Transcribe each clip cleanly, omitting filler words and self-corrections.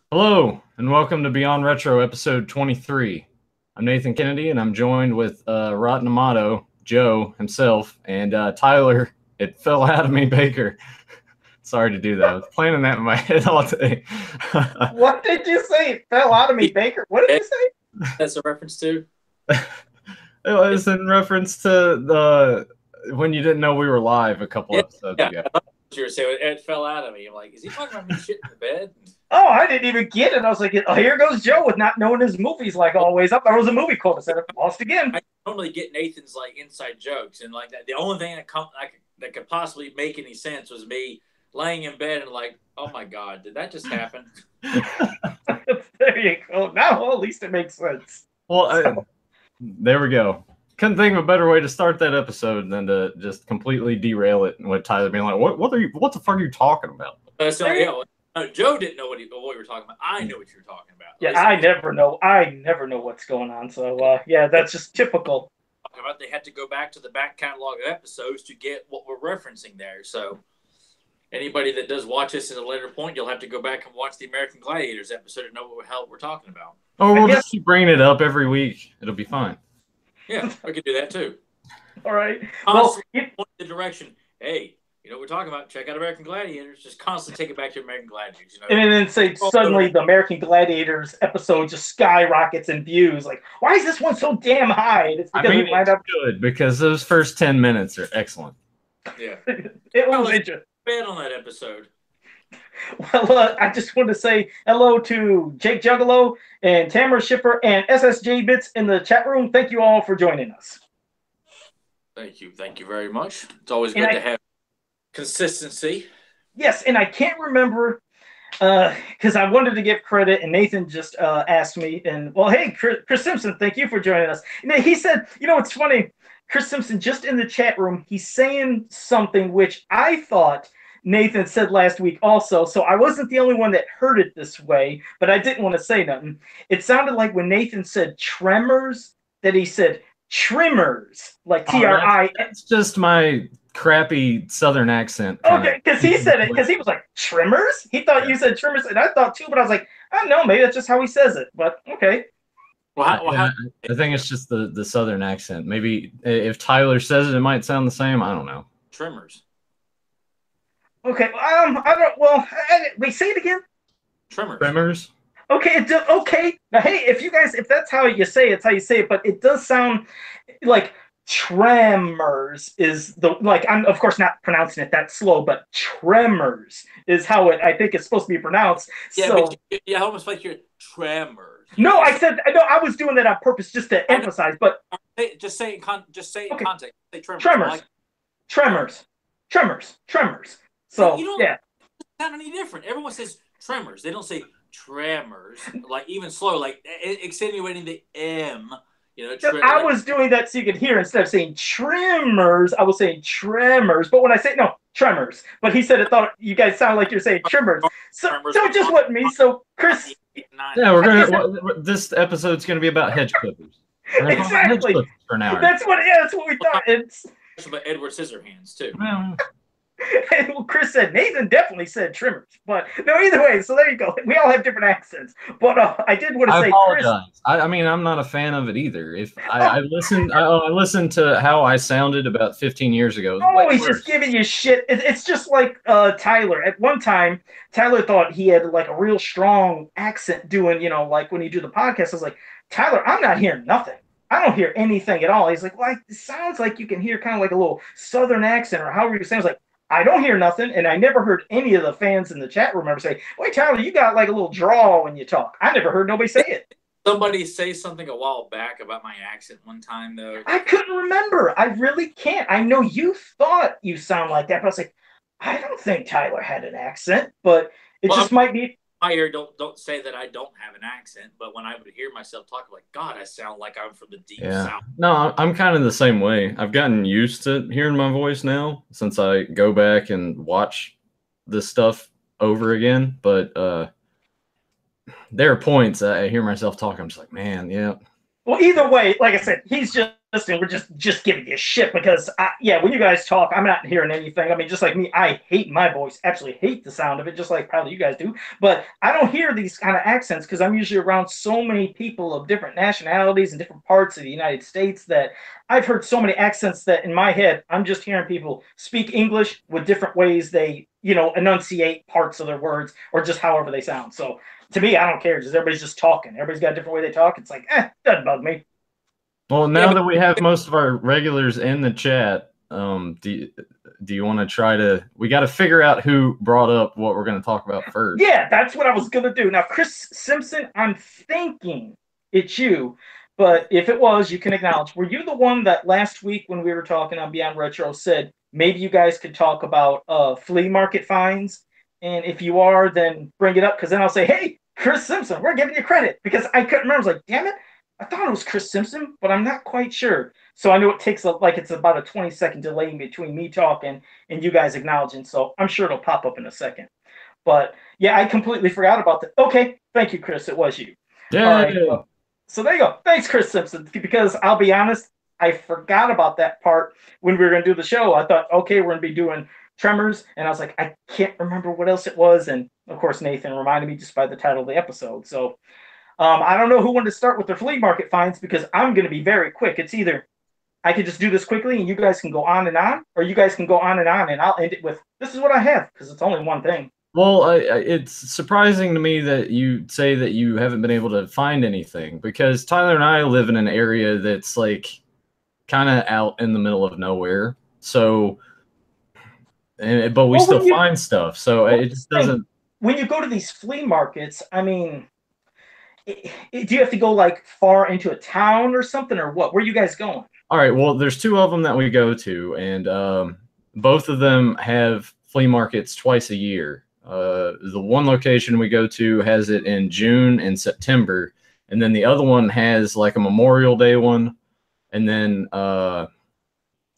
Hello, and welcome to Beyond Retro, episode 23. I'm Nathan Kennedy, and I'm joined with Rotten Amato, Joe himself, and Tyler, it fell out of me, Baker. Sorry to do that. I was planning that in my head all day. What did you say? It fell out of me, Baker. What did you say? That's a reference to. It was in reference to the when you didn't know we were live a couple episodes ago. I thought you were saying it fell out of me. I'm like, is he talking about me shit in the bed? Oh, I didn't even get it. I was like, oh, here goes Joe with not knowing his movies like always. I thought it was a movie quote. I said, lost again. I normally get Nathan's like inside jokes, and like that. The only thing that could possibly make any sense was me laying in bed and like, oh my god, did that just happen? There you go. Now at least it makes sense. Well, there we go. Couldn't think of a better way to start that episode than to just completely derail it with Tyler being like, "What the fuck are you talking about?" Joe didn't know what we were talking about. I know what you're talking about. Yeah, I never know. I never know what's going on. So yeah, that's just typical. About they had to go back to the back catalog of episodes to get what we're referencing there. So anybody that does watch this at a later point, you'll have to go back and watch the American Gladiators episode to know what the hell we're talking about. Oh, we'll just keep bringing it up every week. It'll be fine. Yeah, I could do that too. All right. Well, the direction. Hey, you know what we're talking about? Check out American Gladiators. Just constantly take it back to American Gladiators. You know? And then say suddenly the American Gladiators episode just skyrockets in views. Like, why is this one so damn high? It's because we wind up good because those first 10 minutes are excellent. Yeah, it was interesting. Bad on that episode. Well, I just want to say hello to Jake Juggalo and Tamara Schiffer and SSJ Bits in the chat room. Thank you all for joining us. Thank you very much. It's always good to have consistency. Yes, and I can't remember because I wanted to give credit, and Nathan just asked me, and well, hey, Chris Simpson, thank you for joining us. And he said, you know, it's funny, Chris Simpson just in the chat room, he's saying something which I thought Nathan said last week also, so I wasn't the only one that heard it this way, but I didn't want to say nothing. It sounded like when Nathan said tremors, that he said trimmers, like T-R-I. That's just my crappy Southern accent. Okay, because he said it, because he was like, trimmers? He thought you said trimmers, and I thought too, but I was like, I don't know, maybe that's just how he says it, but okay. I think it's just the Southern accent. Maybe if Tyler says it, it might sound the same. I don't know. Tremors. Okay, I don't. Well, wait, say it again. Tremors. Okay, okay. Now, hey, if that's how you say it, it's how you say it. But it does sound like tremors is I'm of course not pronouncing it that slow, but tremors is how I think it's supposed to be pronounced. Yeah, so, yeah, almost like you're tremors. No, I was doing that on purpose just to emphasize. But just say it in context. Say tremors. Tremors. So you don't sound any different. Everyone says tremors. They don't say tremors. Like even slow, like extenuating the M. You know, I was doing that so you could hear instead of saying trimmers. I was saying tremors, but when I say tremors. But he said it thought you guys sound like you're saying trimmers. So it just wasn't me. So Chris, yeah, this episode's gonna be about hedge clippers. Exactly. Hedge clippers for an hour. That's what we thought. It's about Edward Scissorhands too. And Chris said Nathan definitely said trimmers, but no, either way. So there you go. We all have different accents, but I did want to say, apologize. Chris, I mean, I'm not a fan of it either. If I listened to how I sounded about 15 years ago. Oh, he's just giving you shit. It's just like Tyler. At one time, Tyler thought he had like a real strong accent doing, like when you do the podcast. I was like, Tyler, I'm not hearing nothing. I don't hear anything at all. He's like, well, it sounds like you can hear kind of like a little Southern accent or however you sound. Like, I don't hear nothing, and I never heard any of the fans in the chat room ever say, wait, Tyler, you got like a little drawl when you talk. I never heard nobody say it. Somebody say something a while back about my accent one time, though. I couldn't remember. I really can't. I know you thought you sound like that, but I was like, I don't think Tyler had an accent, but it just might be. My ear don't say that I don't have an accent, but when I would hear myself talk, like, God, I sound like I'm from the deep south. No, I'm kind of the same way. I've gotten used to hearing my voice now since I go back and watch this stuff over again. But there are points I hear myself talking. I'm just like, man, yeah. Well, either way, like I said, he's just listening. We're just giving you shit because, when you guys talk, I'm not hearing anything. I mean, just like me, I hate my voice. Absolutely hate the sound of it, just like probably you guys do. But I don't hear these kind of accents because I'm usually around so many people of different nationalities and different parts of the United States that I've heard so many accents that in my head, I'm just hearing people speak English with different ways they, enunciate parts of their words or just however they sound. So to me, I don't care. Just everybody's just talking. Everybody's got a different way they talk. It's like, doesn't bug me. Well, now that we have most of our regulars in the chat, do you want to try to? We got to figure out who brought up what we're going to talk about first. Yeah, that's what I was going to do. Now, Chris Simpson, I'm thinking it's you, but if it was, you can acknowledge. Were you the one that last week when we were talking on Beyond Retro said maybe you guys could talk about flea market finds? And if you are, then bring it up because then I'll say, hey, Chris Simpson, we're giving you credit because I couldn't remember. I was like, damn it. I thought it was Chris Simpson, but I'm not quite sure. So I know it takes it's about a 20-second delay between me talking and you guys acknowledging. So I'm sure it'll pop up in a second. But yeah, I completely forgot about that. Okay, thank you, Chris. It was you. Yeah. All right, so there you go. Thanks, Chris Simpson. Because I'll be honest, I forgot about that part when we were going to do the show. I thought, okay, we're going to be doing Tremors, and I was like, I can't remember what else it was. And of course, Nathan reminded me just by the title of the episode. So. I don't know who wanted to start with their flea market finds because I'm going to be very quick. It's either I could just do this quickly and you guys can go on, or you guys can go on, and I'll end it with, this is what I have, because it's only one thing. Well, it's surprising to me that you say that you haven't been able to find anything because Tyler and I live in an area that's like kind of out in the middle of nowhere. So, but we still find stuff. So it just doesn't. When you go to these flea markets, I mean, do you have to go like far into a town or something, or what? Where are you guys going? All right. Well, there's two of them that we go to, and both of them have flea markets twice a year. The one location we go to has it in June and September, and then the other one has like a Memorial Day one, and then a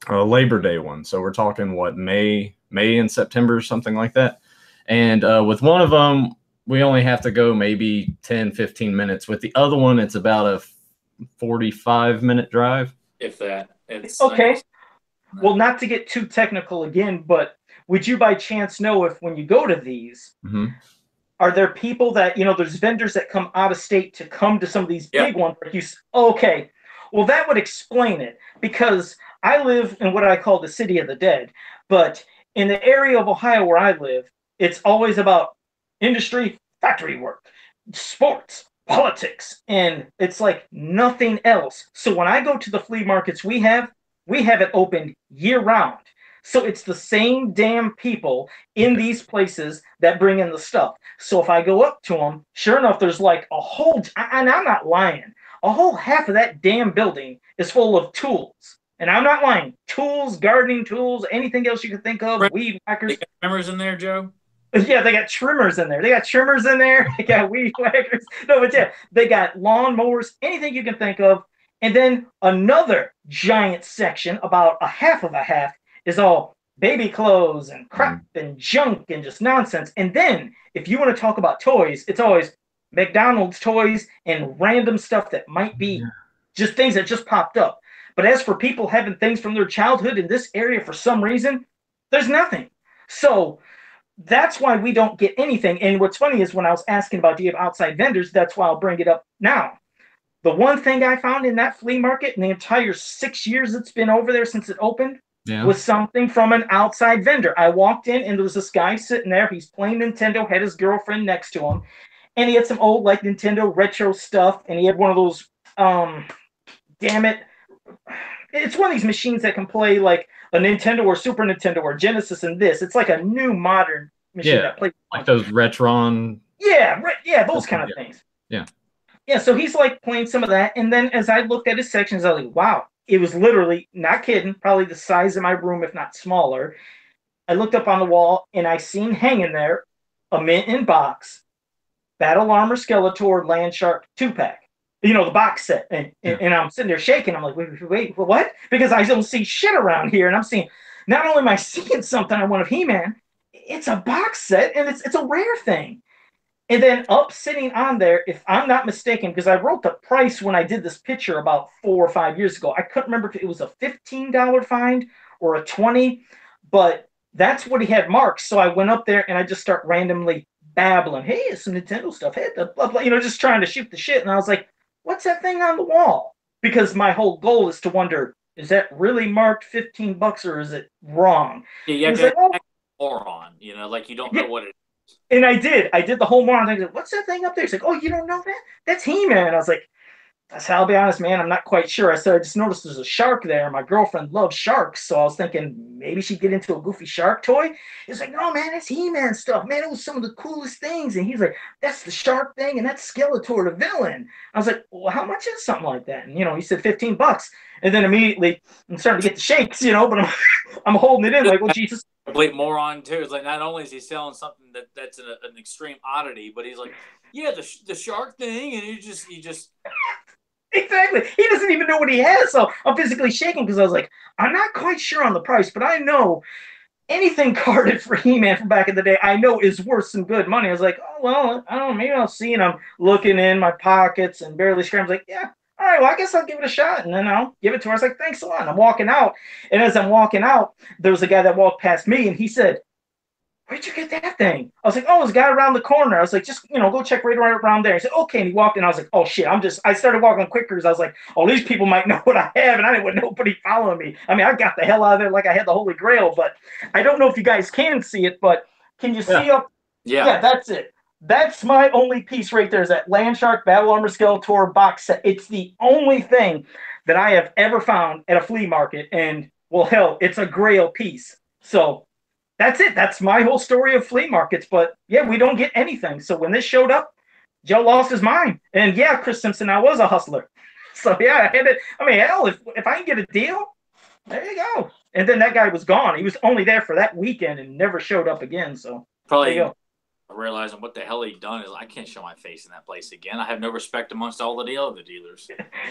Labor Day one. So we're talking what, May and September, something like that. And with one of them, we only have to go maybe 10, 15 minutes. With the other one, it's about a 45-minute drive. If that. It's okay. Nice. Well, not to get too technical again, but would you by chance know if when you go to these, are there people that, there's vendors that come out of state to come to some of these big ones? Okay. Well, that would explain it because I live in what I call the city of the dead. But in the area of Ohio where I live, it's always about industry, factory work, sports, politics, and it's like nothing else. So when I go to the flea markets we have it open year round. So it's the same damn people in these places that bring in the stuff. So if I go up to them, sure enough, there's like a whole, and I'm not lying, a whole half of that damn building is full of tools. And I'm not lying. Tools, gardening tools, anything else you can think of, weed whackers. They got Tremors in there, Joe? Yeah, they got trimmers in there. They got trimmers in there. They got weed whackers. No, but yeah, they got lawn mowers, anything you can think of. And then another giant section, about a half of a half, is all baby clothes and crap and junk and just nonsense. And then if you want to talk about toys, it's always McDonald's toys and random stuff that might be just things that just popped up. But as for people having things from their childhood in this area for some reason, there's nothing. So that's why we don't get anything. And what's funny is when I was asking about do you have outside vendors, that's why I'll bring it up now. The one thing I found in that flea market in the entire 6 years it's been over there since it opened was something from an outside vendor. I walked in and there was this guy sitting there. He's playing Nintendo, had his girlfriend next to him. And he had some old like Nintendo retro stuff. And he had one of those, damn it. It's one of these machines that can play like a Nintendo or Super Nintendo or Genesis and this. It's like a new modern machine that plays like those Retron. Yeah, those kind of things. Yeah, so he's like playing some of that. And then as I looked at his sections, I was like, wow, it was literally, not kidding, probably the size of my room, if not smaller. I looked up on the wall and I seen hanging there a mint in box, Battle Armor Skeletor Land Shark 2-pack. The box set. And I'm sitting there shaking. I'm like, wait, what? Because I don't see shit around here. And I'm seeing, not only am I seeing something I want of He-Man, it's a box set and it's a rare thing. And then up sitting on there, if I'm not mistaken, because I wrote the price when I did this picture about 4 or 5 years ago. I couldn't remember if it was a $15 find or a 20, but that's what he had marked. So I went up there and I just start randomly babbling. Hey, it's some Nintendo stuff. Hey, blah, blah, blah, just trying to shoot the shit. And I was like, what's that thing on the wall? Because my whole goal is to wonder, is that really marked $15 or is it wrong? Yeah, you have to like, oh, moron, like you don't know what it is. And I did the whole moron thing. What's that thing up there? He's like, oh, you don't know that? That's He-Man. I was like, I'll be honest, man, I'm not quite sure. I said, I just noticed there's a shark there. My girlfriend loves sharks, so I was thinking maybe she'd get into a goofy shark toy. He's like, no, man, that's He-Man stuff. Man, it was some of the coolest things. And he's like, that's the shark thing, and that's Skeletor, the villain. I was like, well, how much is something like that? And, he said $15. And then immediately I'm starting to get the shakes, but I'm holding it in like, well, Jesus. Complete moron, too. It's like not only is he selling something that's an extreme oddity, but he's like, yeah, the shark thing, and he just Exactly. He doesn't even know what he has. So I'm physically shaking because I was like, I'm not quite sure on the price, but I know anything carded for He-Man from back in the day, I know is worth some good money. I was like, oh, well, I don't know. Maybe I'll see. And I'm looking in my pockets and barely scrambling. Like, yeah, all right, well, I guess I'll give it a shot. And then I'll give it to her. I was like, thanks a lot. And I'm walking out. And as I'm walking out, there was a guy that walked past me and he said, where'd you get that thing? I was like, oh, there's a guy around the corner. I was like, just, go check right around there. He said, okay. And he walked in. I was like, oh, shit. I started walking quicker because I was like, oh, these people might know what I have. And I didn't want nobody following me. I mean, I got the hell out of there like I had the Holy Grail. But I don't know if you guys can see it, but can you see up? Yeah, that's it. That's my only piece right there is that Landshark Battle Armor Skeletor box set. It's the only thing that I have ever found at a flea market. And, well, hell, it's a Grail piece. So that's it. That's my whole story of flea markets. But yeah, we don't get anything. So when this showed up, Joe lost his mind. And yeah, Chris Simpson, I was a hustler. So yeah, I had it. I mean, hell, if I can get a deal, there you go. And then that guy was gone. He was only there for that weekend and never showed up again. So probably realizing what the hell he'd done is I can't show my face in that place again. I have no respect amongst all the other dealers.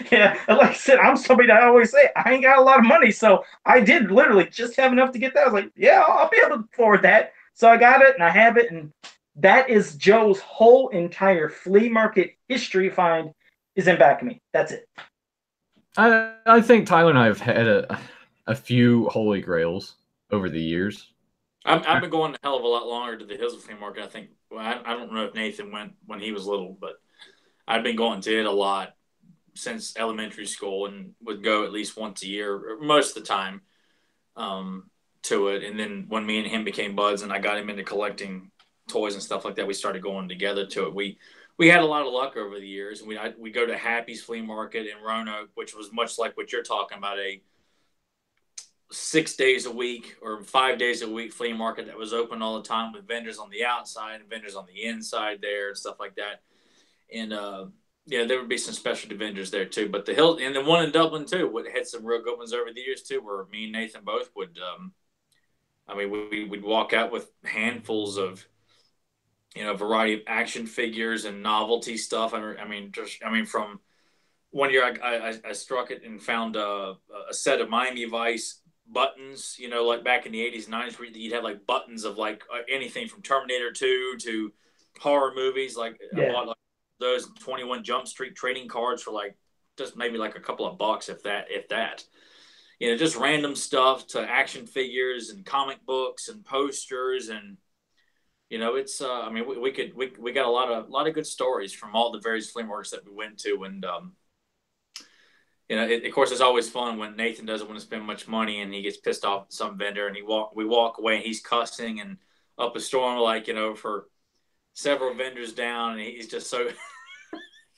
Yeah, like I said, I'm somebody that I always say I ain't got a lot of money, so I did literally just have enough to get that. I was like, yeah, I'll be able to afford that. So I got it and I have it, and that is Joe's whole entire flea market history find is in back of me. That's it. I think Tyler and I have had a few Holy Grails over the years. I've been going a hell of a lot longer to the Hillsville Flea Market. I think I don't know if Nathan went when he was little, but I've been going to it a lot since elementary school and would go at least once a year, most of the time, to it. And then when me and him became buds and I got him into collecting toys and stuff like that, we started going together to it. We had a lot of luck over the years. We go to Happy's Flea Market in Roanoke, which was much like what you're talking about, a 6 days a week or 5 days a week flea market that was open all the time with vendors on the outside and vendors on the inside there and stuff like that. And there would be some specialty vendors there too. But the Hill and the one in Dublin too had some real good ones over the years too, where me and Nathan both would. We'd walk out with handfuls of, a variety of action figures and novelty stuff. From one year I struck it and found a set of Miami Vice buttons, like back in the 80s and 90s, where you'd have like buttons of like anything from Terminator 2 to horror movies. I bought like those 21 Jump Street trading cards for like just maybe like a couple of bucks, if that. Just random stuff to action figures and comic books and posters and it's we got a lot of good stories from all the various flea markets that we went to. And of course, it's always fun when Nathan doesn't want to spend much money and he gets pissed off at some vendor and we walk away and he's cussing and up a storm, for several vendors down, and he's just so.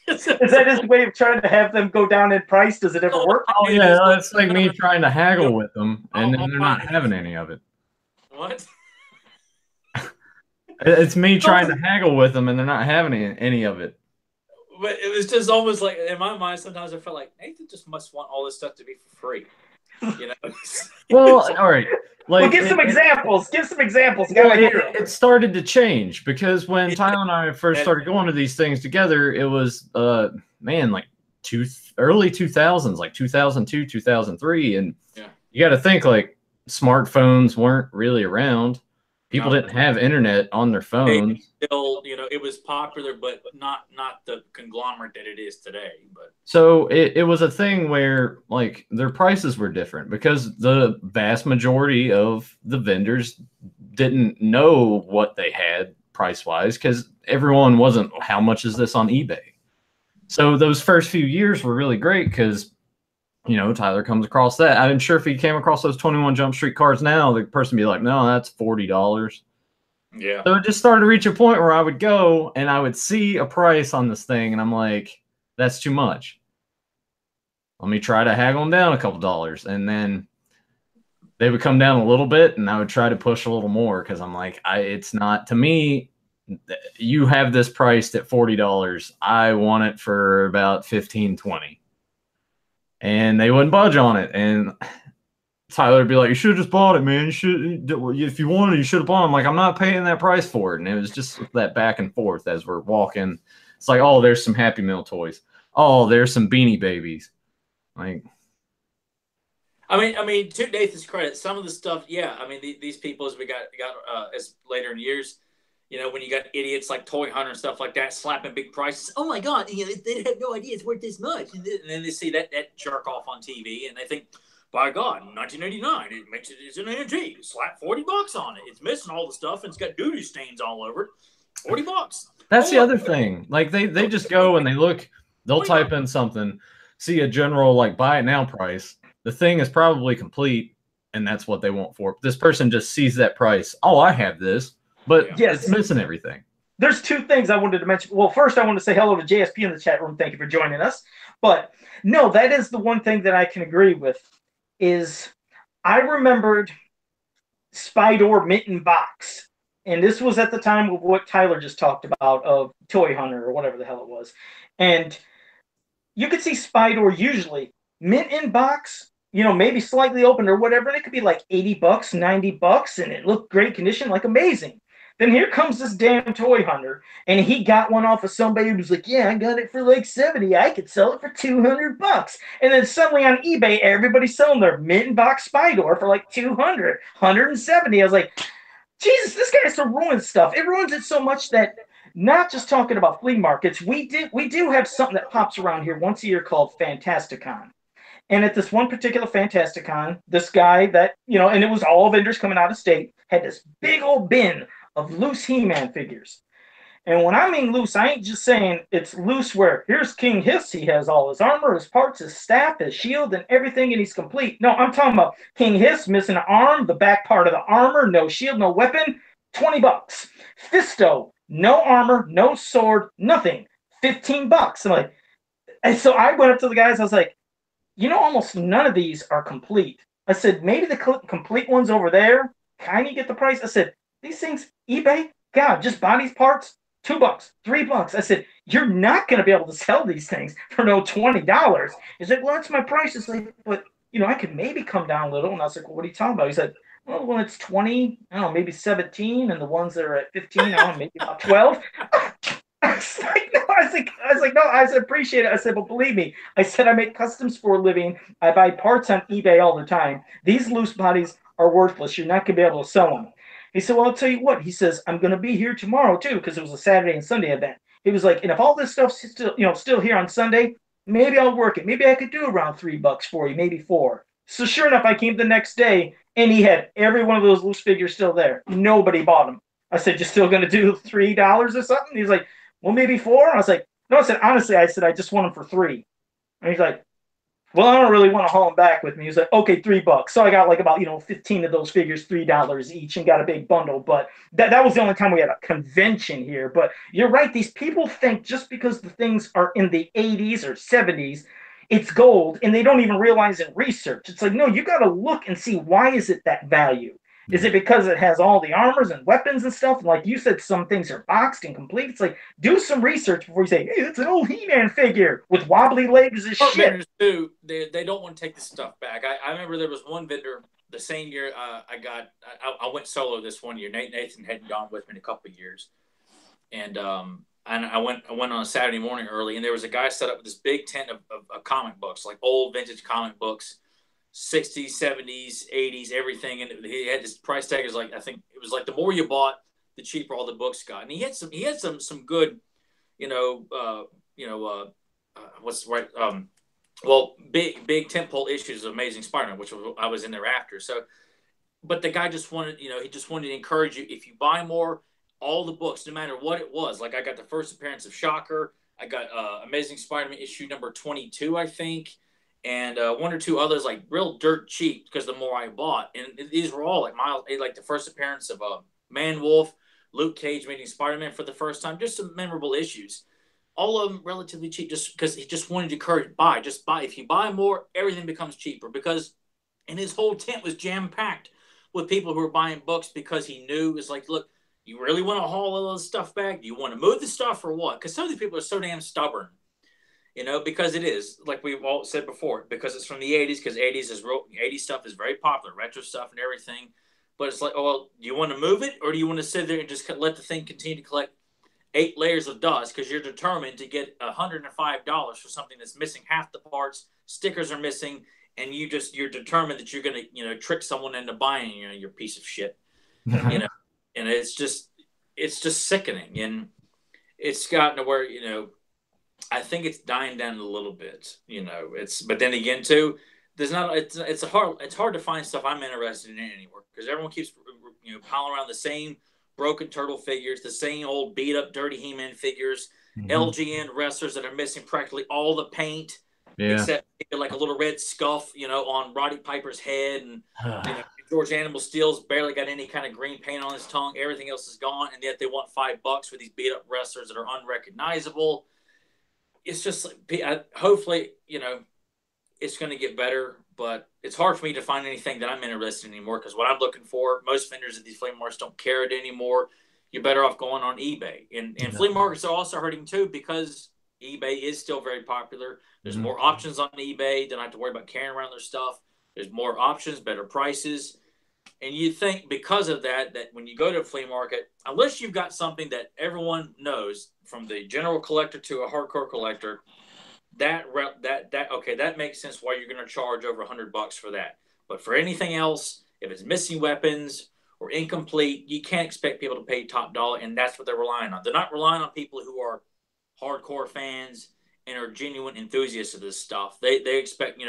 Is that his way of trying to have them go down in price? Does it ever work? Oh yeah, it's like me trying to haggle with them, and then they're not having any of it. What? It's me trying to haggle with them, and they're not having any of it. But it was just almost like, in my mind, sometimes I felt like Nathan just must want all this stuff to be for free. Well, all right. Give some examples. Give some examples. It started to change because when Tyler and I first started going to these things together, it was early 2000s, like 2002, 2003, and you got to think like smartphones weren't really around. People No. didn't have internet on their phones. Still, it was popular, but not the conglomerate that it is today. But So it was a thing where like their prices were different because the vast majority of the vendors didn't know what they had price wise because everyone wasn't how much is this on eBay. So those first few years were really great because Tyler comes across that. I'm sure if he came across those 21 Jump Street cards now, the person would be like, no, that's $40. yeah, So it just started to reach a point where I would go and I would see a price on this thing and I'm like, that's too much. Let me try to haggle them down a couple dollars. And then they would come down a little bit and I would try to push a little more because I'm like, it's not, to me, you have this priced at $40. I want it for about 15, 20. And they wouldn't budge on it. And Tyler would be like, you should have just bought it, man. You should, if you wanted, you should have bought it. I'm like, I'm not paying that price for it. And it was just that back and forth as we're walking. It's like, oh, there's some Happy Meal toys. Oh, there's some Beanie Babies. Like, I mean, to Nathan's credit, some of the stuff, yeah. I mean, these people, as we got as later in years, when you got idiots like Toy Hunter and stuff like that slapping big prices. Oh my God, they have no idea it's worth this much. And then they see that jerk off on TV and they think, by God, 1989, it's an antique. Slap $40 on it. It's missing all the stuff and it's got doo-doo stains all over it. $40. That's the other thing. Like they just go and they look, they'll type in something, see a general like buy it now price. The thing is probably complete, and that's what they want for it. This person just sees that price. Oh, I have this, but it's missing everything. There's two things I wanted to mention. Well, first, I want to say hello to JSP in the chat room. Thank you for joining us. But no, that is the one thing that I can agree with is I remembered Spydor Mitten Box. And this was at the time of what Tyler just talked about of Toy Hunter or whatever the hell it was. And you could see Spydor usually mint in box, maybe slightly open or whatever, and it could be like $80, $90, and it looked great condition, like amazing. Then here comes this damn Toy Hunter, and he got one off of somebody who was like, yeah, I got it for like 70. I could sell it for $200. And then suddenly on eBay, everybody's selling their mint in box Spydor for like 200, 170. I was like, Jesus, this guy has to ruin stuff. It ruins it so much that not just talking about flea markets, we do have something that pops around here once a year called Fantasticon. And at this one particular Fantasticon, this guy that, and it was all vendors coming out of state, had this big old bin of loose He-Man figures. And when I mean loose, I ain't just saying it's loose where here's King Hiss, he has all his armor, his parts, his staff, his shield, and everything, and he's complete. No, I'm talking about King Hiss missing an arm, the back part of the armor, no shield, no weapon, $20. Fisto, no armor, no sword, nothing, $15. I'm like, and so I went up to the guys, I was like, almost none of these are complete. I said, maybe the complete ones over there, kind of get the price. I said, these things, eBay, God, just bodies, parts, $2, $3. I said, you're not going to be able to sell these things for no $20. He's like, well, that's my price. It's like, but, I could maybe come down a little. And I was like, well, what are you talking about? He said, well, when it's 20, I don't know, maybe 17. And the ones that are at 15, I don't know, maybe about 12. I was like, no, I said, appreciate it. I said, but believe me, I said, I make customs for a living. I buy parts on eBay all the time. These loose bodies are worthless. You're not going to be able to sell them. He said, well, I'll tell you what. He says, I'm going to be here tomorrow, too, because it was a Saturday and Sunday event. He was like, and if all this stuff's still here on Sunday, maybe I'll work it. Maybe I could do around $3 for you, maybe 4. So sure enough, I came the next day, and he had every one of those loose figures still there. Nobody bought them. I said, you're still going to do $3 or something? He's like, well, maybe 4. And I was like, no, I said, honestly, I just want them for 3. And he's like, well, I don't really want to haul them back with me. He was like, okay, $3. So I got like about, 15 of those figures, $3 each, and got a big bundle. But that was the only time we had a convention here. But you're right. These people think just because the things are in the 80s or 70s, it's gold, and they don't even realize in research. It's like, no, you got to look and see, why is it that value? Is it because it has all the armors and weapons and stuff? And like you said, some things are boxed and complete. It's like, do some research before you say, hey, it's an old He-Man figure with wobbly legs and shit. Vendors too, they don't want to take the stuff back. I remember there was one vendor the same year I went solo this one year. Nathan hadn't gone with me in a couple of years. And I went on a Saturday morning early, and there was a guy set up with this big tent of comic books, like old vintage comic books. 60s, 70s, 80s, everything, and he had this price tag is like I think it was like the more you bought, the cheaper all the books got, and he had some good, what's right, well, big tentpole issues of Amazing Spider-Man, which I was in there after. So, but the guy just wanted, he just wanted to encourage you if you buy more, all the books, no matter what it was. Like I got the first appearance of Shocker, I got Amazing Spider-Man issue number 22, I think. And one or two others like real dirt cheap because the more I bought, and these were all like the first appearance of Man Wolf, Luke Cage meeting Spider-Man for the first time, just some memorable issues. All of them relatively cheap, just because he just wanted to encourage just buy. If you buy more, everything becomes cheaper and his whole tent was jam packed with people who were buying books because he knew it was like, look, you really want to haul all this stuff back? Do you want to move the stuff or what? Because some of these people are so damn stubborn. Because it is, like we've all said before, because it's from the 80s, because 80s stuff is very popular, retro stuff and everything. But it's like, oh, well, do you want to move it or do you want to sit there and just let the thing continue to collect 8 layers of dust because you're determined to get $105 for something that's missing half the parts, stickers are missing, and you're determined that you're going to, trick someone into buying, your piece of shit, and it's just sickening. And it's gotten to where, I think it's dying down a little bit, but then again too, it's hard to find stuff I'm interested in anymore because everyone keeps, piling around the same broken turtle figures, the same old beat up dirty He-Man figures, LGN wrestlers that are missing practically all the paint, except like a little red scuff, on Roddy Piper's head, and George Animal Steel's barely got any kind of green paint on his tongue. Everything else is gone, and yet they want $5 for these beat up wrestlers that are unrecognizable. It's just hopefully, it's going to get better, but it's hard for me to find anything that I'm interested in anymore because what I'm looking for, most vendors at these flea markets don't carry it anymore. You're better off going on eBay. And flea markets are also hurting too because eBay is still very popular. There's more options on eBay. They don't have to worry about carrying around their stuff. There's more options, better prices. And you think because of that when you go to a flea market, unless you've got something that everyone knows from the general collector to a hardcore collector, that makes sense why you're going to charge over $100 for that. But for anything else, if it's missing weapons or incomplete, you can't expect people to pay top dollar, and that's what they're relying on. They're not relying on people who are hardcore fans and are genuine enthusiasts of this stuff. They expect,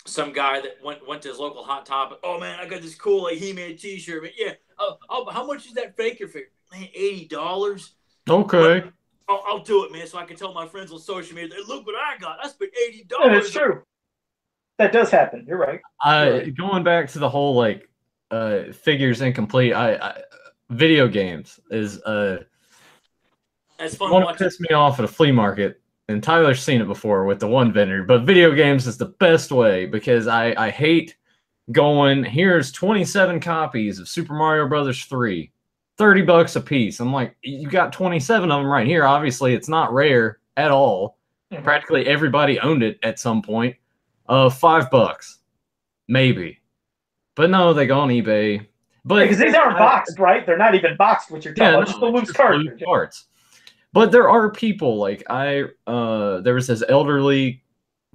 some guy that went to his local Hot Topic. Oh man, I got this cool He-Man T-shirt. Yeah. Oh, how much is that Faker figure? Man, $80. Okay. But I'll do it, man, so I can tell my friends on social media. Look what I got. I spent $80. Yeah, it's true. That does happen. You're right. Going back to the whole figures incomplete. Video games is that's fun. One piss me off at a flea market. And Tyler's seen it before with the one vendor, but video games is the best way because I hate going, here's 27 copies of Super Mario Brothers 3, $30 a piece. I'm like, you got 27 of them right here. Obviously, it's not rare at all. Practically everybody owned it at some point. $5, maybe. But no, they go on eBay. But because these aren't boxed, right? They're not even boxed with your tongue. Just the loose cartridge. But there are people there was this elderly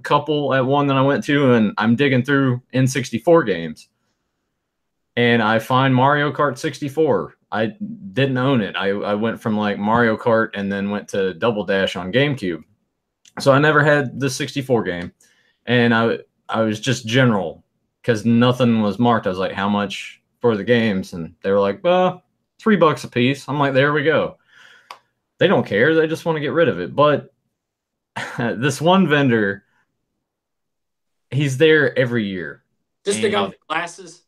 couple at one that I went to, and I'm digging through N64 games, and I find Mario Kart 64. I didn't own it. I went from Mario Kart and then went to Double Dash on GameCube, so I never had the 64 game, and I was just general because nothing was marked. I was like, how much for the games? And they were like, well, $3 a piece. I'm like, there we go. They don't care. They just want to get rid of it. But this one vendor, he's there every year. Just the guy with the glasses?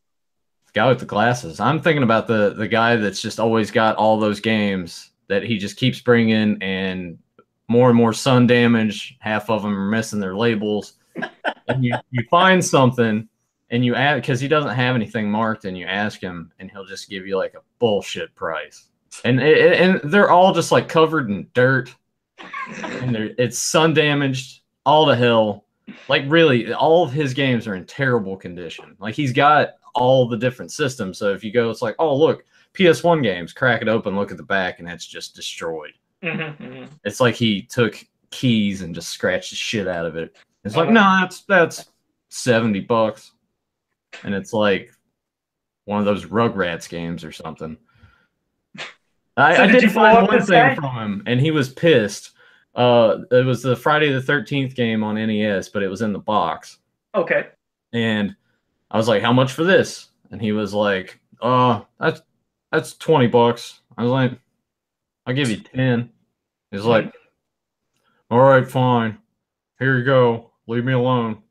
The guy with the glasses. I'm thinking about the guy that's just always got all those games that he just keeps bringing, and more sun damage. Half of them are missing their labels. And you find something, and you add, because he doesn't have anything marked, and you ask him, and he'll just give you a bullshit price. And they're all just covered in dirt, and it's sun damaged, all to hell. Really, all of his games are in terrible condition. He's got all the different systems. So if you go, it's oh look, PS1 games, crack it open, look at the back, and it's just destroyed. It's like he took keys and just scratched the shit out of it. It's no, that's $70, and it's like one of those Rugrats games or something. I did you did blow find up one this thing guy? from him, and he was pissed. It was the Friday the 13th game on NES, but it was in the box. Okay. And I was like, "How much for this?" And he was like, that's $20." I was like, "I'll give you 10." He's like, "All right, fine. Here you go. Leave me alone."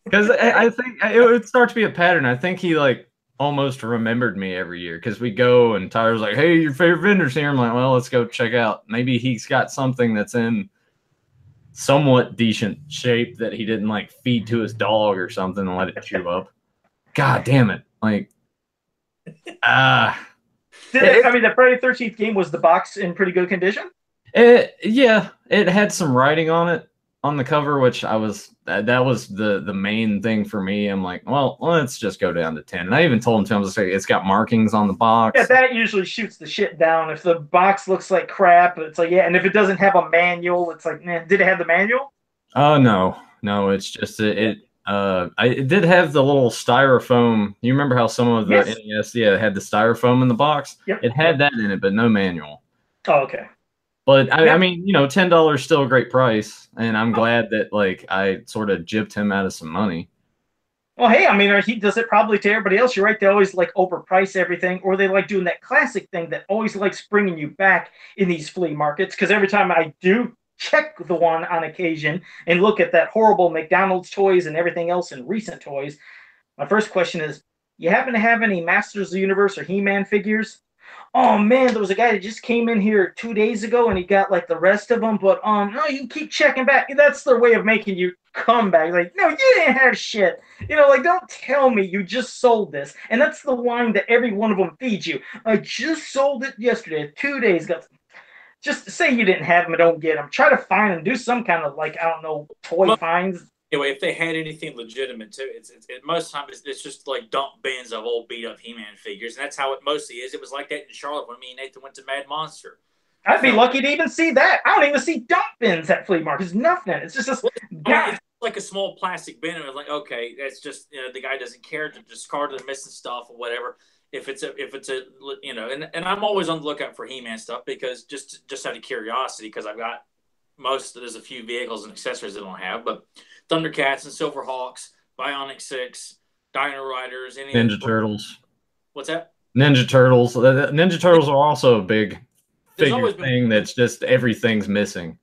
Because I think it would start to be a pattern. I think he like almost remembered me every year because we go and Tyler's like, "Hey, your favorite vendor's here." I'm like, "Well, let's go check out. Maybe he's got something that's in somewhat decent shape that he didn't like feed to his dog or something and let it chew up." God damn it! Like, I mean, the Friday the 13th game, was the box in pretty good condition? Yeah, it had some writing on it on the cover, which that was the main thing for me. I'm like, well, let's just go down to 10. And I even told him, it's got markings on the box. Yeah, that usually shoots the shit down. If the box looks like crap, it's like, yeah. And if it doesn't have a manual, it's like, man, did it have the manual? Oh no, it's just it did have the little styrofoam. You remember how some of the Yes. NES, had the styrofoam in the box? Yep. It had that in it, but no manual. Oh, okay. But I mean, $10 is still a great price, and I'm glad that like I sort of gypped him out of some money. Well, hey, I mean, he does it probably to everybody else. You're right. They always like overprice everything, or they like doing that classic thing that always likes bringing you back in these flea markets. Because every time I do check the one on occasion and look at that horrible McDonald's toys and everything else and recent toys, my first question is, you happen to have any Masters of the Universe or He-Man figures? Oh man, there was a guy that just came in here 2 days ago and he got like the rest of them, but no, you keep checking back. That's their way of making you come back. Like, no, you didn't have shit. Like, don't tell me you just sold this. And that's the line that every one of them feeds you. I just sold it yesterday, 2 days ago. Just say you didn't have them and don't get them. Try to find them. Do some kind of, like, I don't know, toy finds. Anyway, if they had anything legitimate too, most times it's just like dump bins of old beat up He-Man figures, and that's how it mostly is. It was like that in Charlotte when me and Nathan went to Mad Monster. I'd be lucky to even see that. I don't even see dump bins at flea markets. It's nothing. It's just this. It's like a small plastic bin. And it's like, okay, that's just the guy doesn't care to discard the missing stuff or whatever. If it's a and I'm always on the lookout for He-Man stuff because just out of curiosity, because I've got there's a few vehicles and accessories I don't have, but Thundercats and Silverhawks, Bionic 6, Dino Riders, Ninja Turtles. What's that? Ninja Turtles. Ninja Turtles are also a big figure thing that's just everything's missing.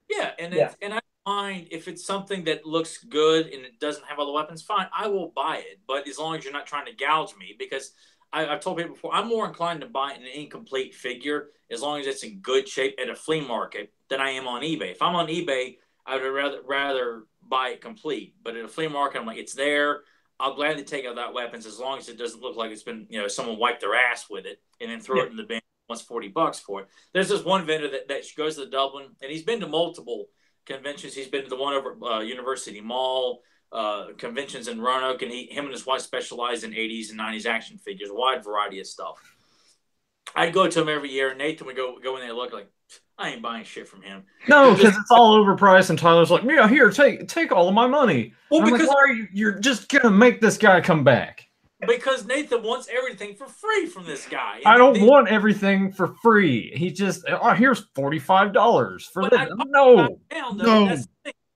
Yeah, and I mind if it's something that looks good and it doesn't have all the weapons, fine, I will buy it. But as long as you're not trying to gouge me, because I've told people before, I'm more inclined to buy an incomplete figure as long as it's in good shape at a flea market than I am on eBay. If I'm on eBay, I would rather buy it complete. But at a flea market, I'm like, it's there. I'll gladly take out that weapons as long as it doesn't look like it's been, someone wiped their ass with it and then throw it in the bin. Wants $40 for it. There's this one vendor that goes to Dublin, and he's been to multiple conventions. He's been to the one over University Mall, conventions in Roanoke, and him and his wife specialize in 80s and 90s action figures, a wide variety of stuff. I'd go to him every year, and Nathan would go in there and look like, I ain't buying shit from him. No, because it's all overpriced, and Tyler's like, yeah, here, take all of my money. Well, because like, why are you're just gonna make this guy come back? Because Nathan wants everything for free from this guy. I don't want everything for free. He just, here's $45 for this. No,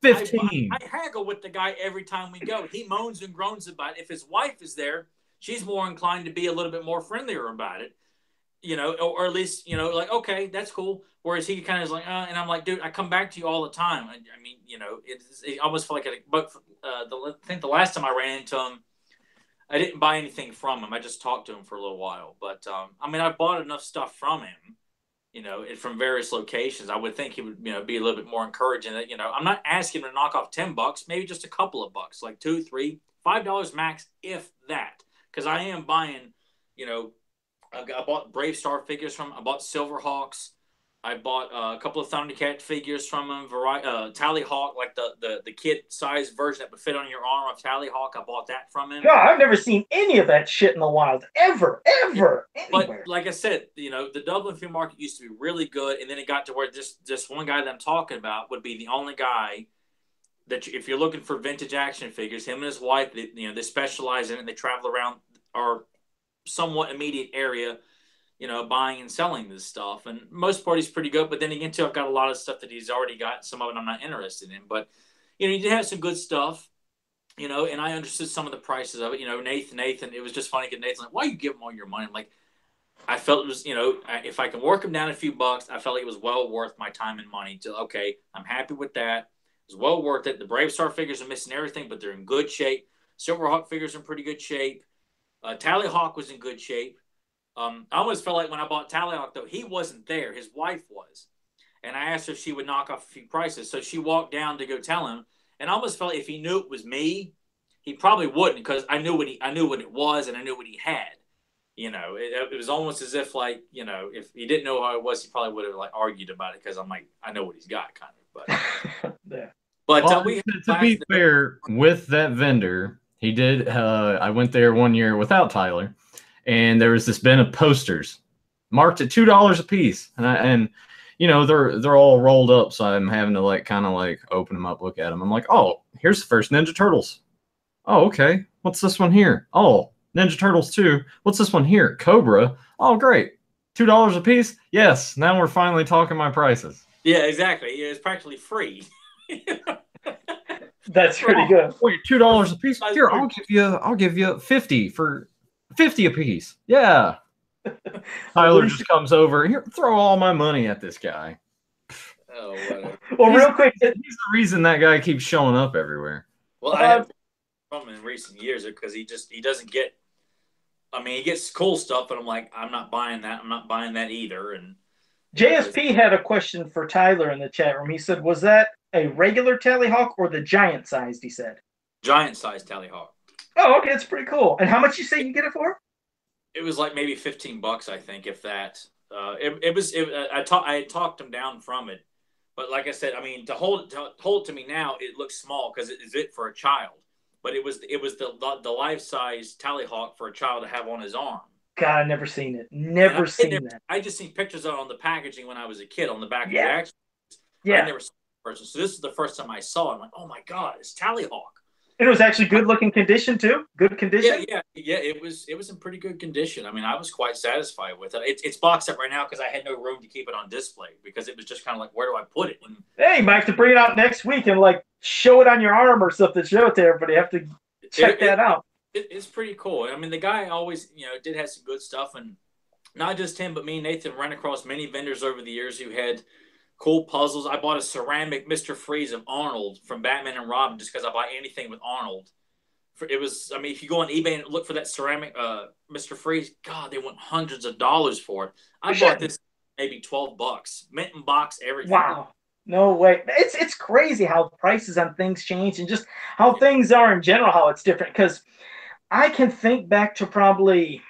15. I haggle with the guy every time we go. He moans and groans about it. If his wife is there, she's more inclined to be a little bit more friendlier about it. Or at least, like, okay, that's cool. Whereas he kind of is like, and I'm like, dude, I come back to you all the time. I mean, it almost felt like but I think the last time I ran into him, I didn't buy anything from him. I just talked to him for a little while. But, I mean, I bought enough stuff from him, from various locations. I would think he would, be a little bit more encouraging that, I'm not asking him to knock off $10, maybe just a couple of bucks, like $2, $3, $5 max, if that. Because I am buying, I bought Brave Star figures from him. I bought Silverhawks. I bought a couple of Thundercat figures from him. Tallyhawk, like the kid-sized version that would fit on your arm of Tallyhawk. I bought that from him. God, I've never seen any of that shit in the wild. Ever. Anywhere. But like I said, the Dublin Flea Market used to be really good, and then it got to where this one guy that I'm talking about would be the only guy that if you're looking for vintage action figures, him and his wife, they specialize in it. And they travel around our somewhat immediate area, buying and selling this stuff. And most part, he's pretty good. But then again, too, I've got a lot of stuff that he's already got. Some of it I'm not interested in. But, he did have some good stuff, and I understood some of the prices of it. Nathan, it was just funny because Nathan's like, why you give him all your money? I'm like, I felt it was, if I can work him down a few bucks, I felt like it was well worth my time and money. Okay, I'm happy with that. It was well worth it. The Brave Star figures are missing everything, but they're in good shape. Silverhawk figures are in pretty good shape. Tallyhawk was in good shape. I almost felt like when I bought Tallyhawk, though, he wasn't there. His wife was. And I asked her if she would knock off a few prices. So she walked down to go tell him. And I almost felt like if he knew it was me, he probably wouldn't, because I knew what it was and I knew what he had. It was almost as if, like, if he didn't know how it was, he probably would have, like, argued about it, because I'm like, I know what he's got, kind of. But yeah. But well, to be fair, with that vendor, he did. I went there one year without Tyler, and there was this bin of posters marked at $2 a piece, and they're all rolled up, so I'm having to kind of open them up, look at them. I'm like, oh, here's the first Ninja Turtles. Oh, okay. What's this one here? Oh, Ninja Turtles 2. What's this one here? Cobra. Oh, great. $2 a piece? Yes. Now we're finally talking my prices. Yeah, exactly. It's practically free. That's pretty good. Wait, $2 a piece? Here, I'll give you 50 for 50 a piece. Yeah. Tyler just comes over. Here, throw all my money at this guy. Oh, whatever. Well, real quick, he's the reason that guy keeps showing up everywhere. Well, I have from in recent years because he doesn't get. I mean, he gets cool stuff, but I'm like, I'm not buying that. I'm not buying that either. And JSP had a question for Tyler in the chat room. He said, was that a regular Tallyhawk or the giant sized, he said? Giant sized Tallyhawk. Oh, okay. That's pretty cool. And how much you say you get it for? It was like maybe $15, I think, if that. I had talked him down from it. But like I said, I mean, to hold it to me now, it looks small because it is for a child. But it was the life-size Tallyhawk for a child to have on his arm. God, I've never seen it. Never seen that. I just seen pictures of it on the packaging when I was a kid on the back of the action. Yeah. I never seen it in person. So this is the first time I saw it. I'm like, oh my God, it's Tallyhawk. And it was actually good-looking condition, too? Good condition? Yeah. It was in pretty good condition. I mean, I was quite satisfied with it. It's boxed up right now because I had no room to keep it on display because it was just kind of like, where do I put it? And, hey, you might have to bring it out next week and, show it on your arm or something. Show it to everybody. You have to check that out. It's pretty cool. I mean, the guy always, did have some good stuff. And not just him, but me and Nathan ran across many vendors over the years who had cool puzzles. I bought a ceramic Mr. Freeze of Arnold from Batman and Robin just because I buy anything with Arnold. It was, I mean, if you go on eBay and look for that ceramic Mr. Freeze, God, they want hundreds of dollars for it. I bought this maybe $12, mint and box, everything. Wow. No way. It's crazy how prices on things change and just how things are in general, how it's different. Because I can think back to probably,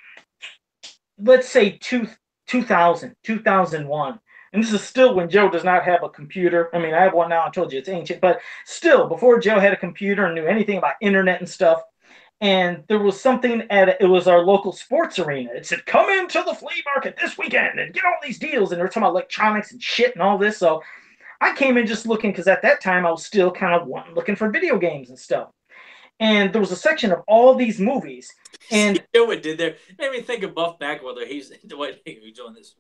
let's say, 2000, 2001. And this is still when Joe does not have a computer. I mean, I have one now. I told you it's ancient. But still, before Joe had a computer and knew anything about internet and stuff, and there was something it was our local sports arena. It said, come into the flea market this weekend and get all these deals. And they were talking about electronics and shit and all this. So I came in just looking because at that time I was still kind of looking for video games and stuff. And there was a section of all these movies. And you know what did there? It made me think of Buff Bagwell. He's doing this.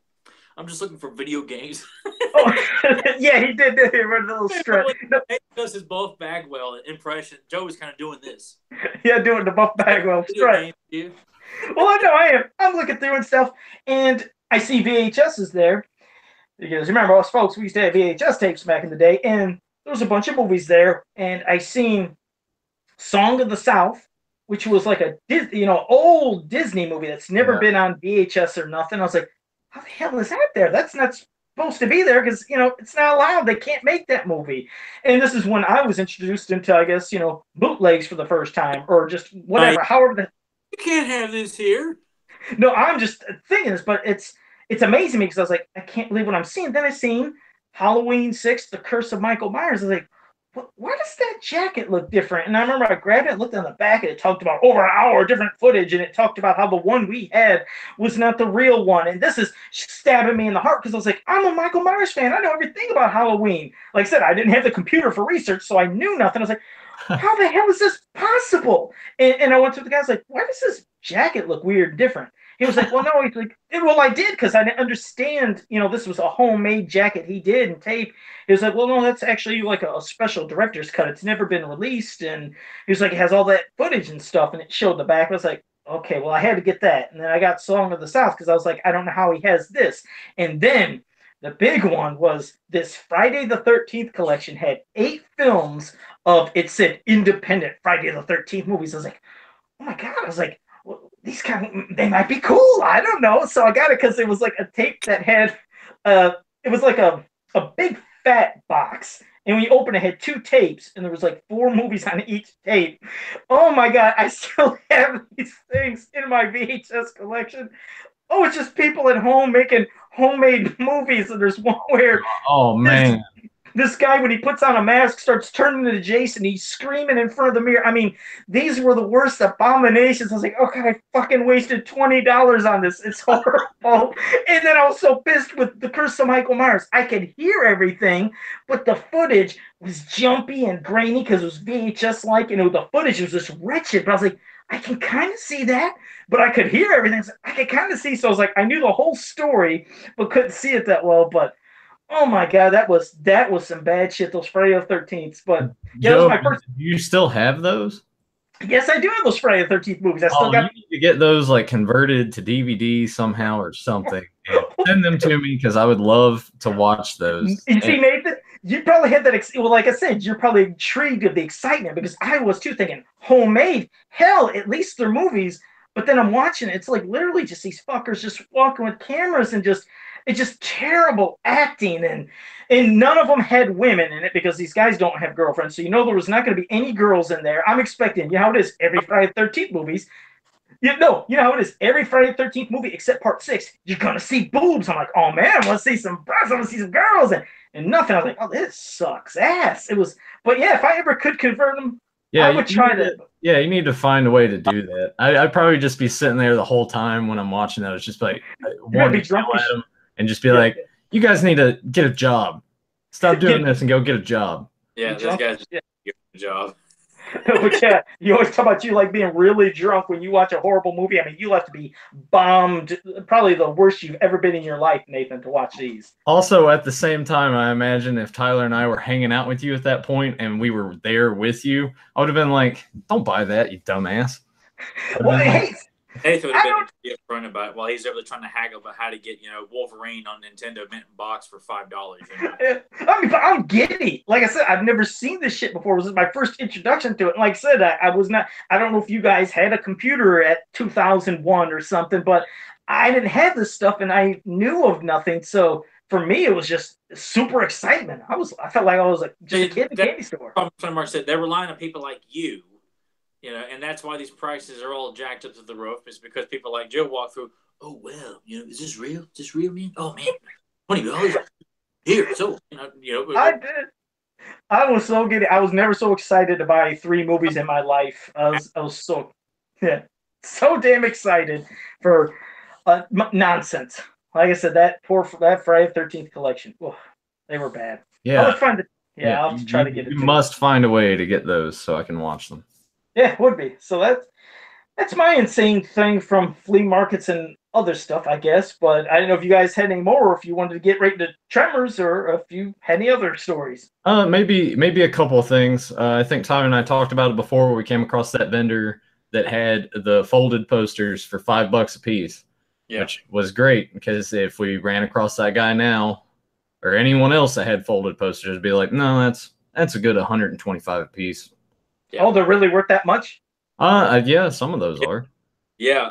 I'm just looking for video games. Oh, yeah, he did a little stretch. He does his Buff Bagwell impression. Joe was kind of doing this. Yeah, doing the Buff Bagwell stretch. Well, I know I am. I'm looking through and stuff, and I see VHSs there. Because remember, us folks, we used to have VHS tapes back in the day, and there was a bunch of movies there, and I seen Song of the South, which was like a old Disney movie that's never been on VHS or nothing. I was like, how the hell is that there? That's not supposed to be there because, it's not allowed. They can't make that movie. And this is when I was introduced into, I guess, bootlegs for the first time or just whatever. However, you can't have this here. No, I'm just thinking this, but it's amazing me because I was like, I can't believe what I'm seeing. Then I seen Halloween 6, The Curse of Michael Myers. I was like, why does that jacket look different? And I remember I grabbed it and looked on the back, and it talked about over an hour of different footage, and it talked about how the one we had was not the real one. And this is stabbing me in the heart because I was like, I'm a Michael Myers fan. I know everything about Halloween. Like I said, I didn't have the computer for research, so I knew nothing. I was like, how the hell is this possible? And I went to the guy, I was like, why does this jacket look weird and different? He was like, well, no. He's like, well, I did because I didn't understand, this was a homemade jacket he did and tape. He was like, well, no, that's actually like a special director's cut. It's never been released. And he was like, it has all that footage and stuff. And it showed the back. I was like, okay, well, I had to get that. And then I got Song of the South because I was like, I don't know how he has this. And then the big one was this Friday the 13th collection had 8 films of, it said independent Friday the 13th movies. I was like, oh my God. I was like, well, these they might be cool. I don't know. So I got it because it was like a tape that had, it was like a big fat box. And when you open it, had 2 tapes, and there was like 4 movies on each tape. Oh my God, I still have these things in my VHS collection. Oh, it's just people at home making homemade movies. And there's one where man, this guy, when he puts on a mask, starts turning into Jason. He's screaming in front of the mirror. I mean, these were the worst abominations. I was like, oh God, I fucking wasted $20 on this. It's horrible. And then I was so pissed with the Curse of Michael Myers. I could hear everything, but the footage was jumpy and grainy because it was VHS-like, and the footage was just wretched. But I was like, I can kind of see that, but I could hear everything. So I could kind of see. So I was like, I knew the whole story, but couldn't see it that well. But oh my God, that was some bad shit. Those Friday the 13th. But yeah, Joe, that was my first. Do you still have those? Yes, I do have those Friday the 13th movies. I still got. You need to get those like converted to DVD somehow or something. And send them to me because I would love to watch those. You see, Nathan, you probably had that. Well, like I said, you're probably intrigued of the excitement because I was too, thinking homemade. Hell, at least they're movies. But then I'm watching it. It's like literally just these fuckers just walking with cameras and it's just terrible acting, and none of them had women in it because these guys don't have girlfriends. So there was not going to be any girls in there. I'm expecting, how it is every Friday the 13th movies. You know how it is every Friday the 13th movie except part 6. You're going to see boobs. I'm like, oh man, I want to see some breasts. I want to see some girls, and nothing. I was like, oh, this sucks ass. It was, but yeah, if I ever could convert them, I would try that. Yeah, you need to find a way to do that. I'd probably just be sitting there the whole time when I'm watching those, just like want to yell at them and just be like, you guys need to get a job. Stop doing this and go get a job. Yeah, those guys just get a job. But yeah, you always talk about you like being really drunk when you watch a horrible movie. I mean, you have to be bombed. Probably the worst you've ever been in your life, Nathan, to watch these. Also, at the same time, I imagine if Tyler and I were hanging out with you at that point and we were there with you, I would have been like, don't buy that, you dumbass. Well, hey, Nathan would have been upfront about it while he's over there trying to haggle about how to get, Wolverine on Nintendo Mint Box for $5. I mean, but I'm giddy. Like I said, I've never seen this shit before. It was my first introduction to it. And like I said, I was not. I don't know if you guys had a computer at 2001 or something, but I didn't have this stuff, and I knew of nothing. So for me, it was just super excitement. I felt like I was like just a kid in the candy store. Mark said they're relying on people like you. And that's why these prices are all jacked up to the roof, is because people like Joe walk through. Oh well, is this real? Is this real, man? Oh man, $20 here. So I did. I was so giddy. I was never so excited to buy 3 movies in my life. I was so damn excited for nonsense. Like I said, that Friday the 13th collection. Oh, they were bad. Yeah, I'll try to get it. You must find a way to get those so I can watch them. Yeah, it would be. So that's my insane thing from flea markets and other stuff, I guess. But I don't know if you guys had any more, or if you wanted to get right into Tremors, or if you had any other stories. Maybe a couple of things. I think Tyler and I talked about it before, where we came across that vendor that had the folded posters for $5 a piece, which was great, because if we ran across that guy now, or anyone else that had folded posters, it'd be like, no, that's a good 125 a piece. Yeah. Oh, they're really worth that much? Yeah, some of those are. Yeah,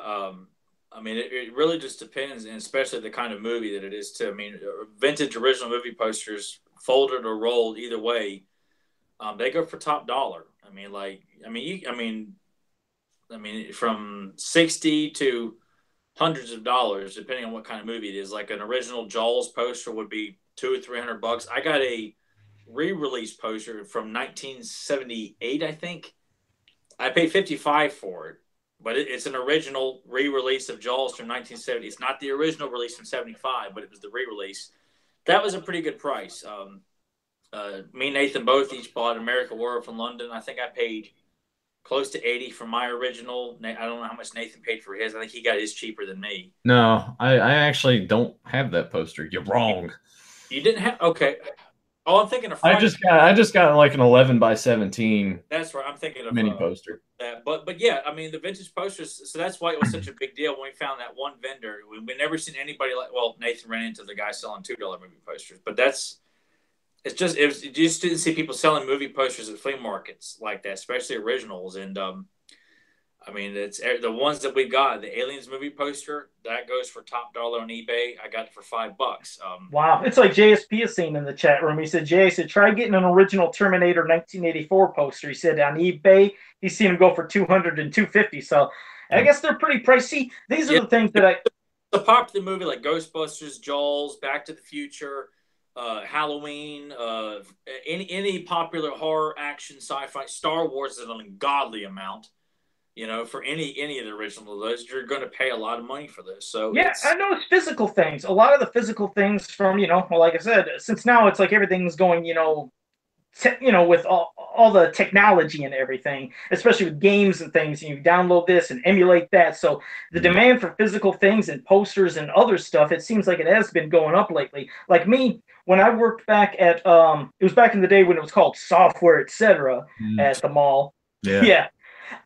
I mean, it really just depends, and especially the kind of movie that it is too. I mean, vintage original movie posters, folded or rolled, either way, they go for top dollar. From 60 to hundreds of dollars, depending on what kind of movie it is. Like an original Jaws poster would be $200 or $300. I got a re-release poster from 1978, I think. I paid $55 for it, but it's an original re-release of Jaws from 1970. It's not the original release from '75, but it was the re-release. That was a pretty good price. Me and Nathan both each bought America Werewolf from London. I think I paid close to $80 for my original. I don't know how much Nathan paid for his. I think he got his cheaper than me. No, I actually don't have that poster. You're wrong. You didn't have? Okay. Oh, I'm thinking of Friday. I just got like an 11x17. That's right. I'm thinking of mini poster. But yeah, I mean the vintage posters. So that's why it was such a big deal when we found that one vendor. We never seen anybody like. Well, Nathan ran into the guy selling $2 movie posters, but you just didn't see people selling movie posters at flea markets like that, especially originals. And I mean, it's the ones that we got. The Aliens movie poster that goes for top dollar on eBay. I got it for $5. Wow, it's like JSP is saying in the chat room. He said, "Jay said try getting an original Terminator 1984 poster." He said on eBay he's seen them go for $200 and $250. So I guess they're pretty pricey. These are the things that the popular movie like Ghostbusters, Jaws, Back to the Future, Halloween, any popular horror, action, sci-fi, Star Wars is an ungodly amount. You know, for any of the original of those, you're going to pay a lot of money for this. So yeah, I know it's physical things. A lot of the physical things from, well, like I said, since now it's like everything's going, with all the technology and everything, especially with games and things, and you download this and emulate that. So the demand for physical things and posters and other stuff, it seems like it has been going up lately. Like me, when I worked back at, it was back in the day when it was called Software, etc. At the mall. Yeah.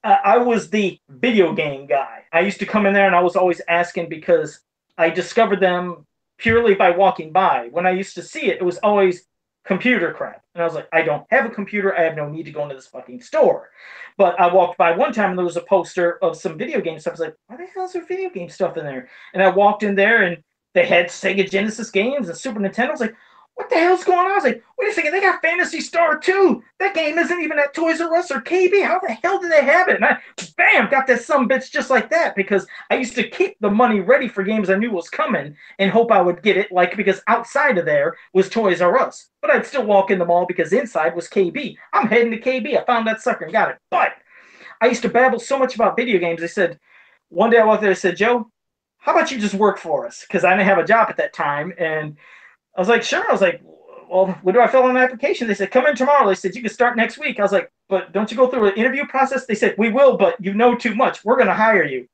I was the video game guy. I used to come in there and I was always asking because I discovered them purely by walking by. When I used to see it, it was always computer crap. And I was like, I don't have a computer. I have no need to go into this fucking store. But I walked by one time and there was a poster of some video game stuff. I was like, why the hell is there video game stuff in there? And I walked in there and they had Sega Genesis games and Super Nintendo. I was like, what the hell's going on? I was like, wait a second, they got Phantasy Star 2. That game isn't even at Toys R Us or KB. How the hell did they have it? And I, bam, got that sumbitch just like that because I used to keep the money ready for games I knew was coming and hope I would get it, because outside of there was Toys R Us. But I'd still walk in the mall because inside was KB. I'm heading to KB. I found that sucker and got it. But I used to babble so much about video games. They said, one day I walked there and said, Joe, how about you just work for us? Because I didn't have a job at that time. And I was like, sure. I was like, well, when do I fill out an application? They said, come in tomorrow. They said, you can start next week. I was like, but don't you go through an interview process? They said, we will, but you know too much. We're going to hire you.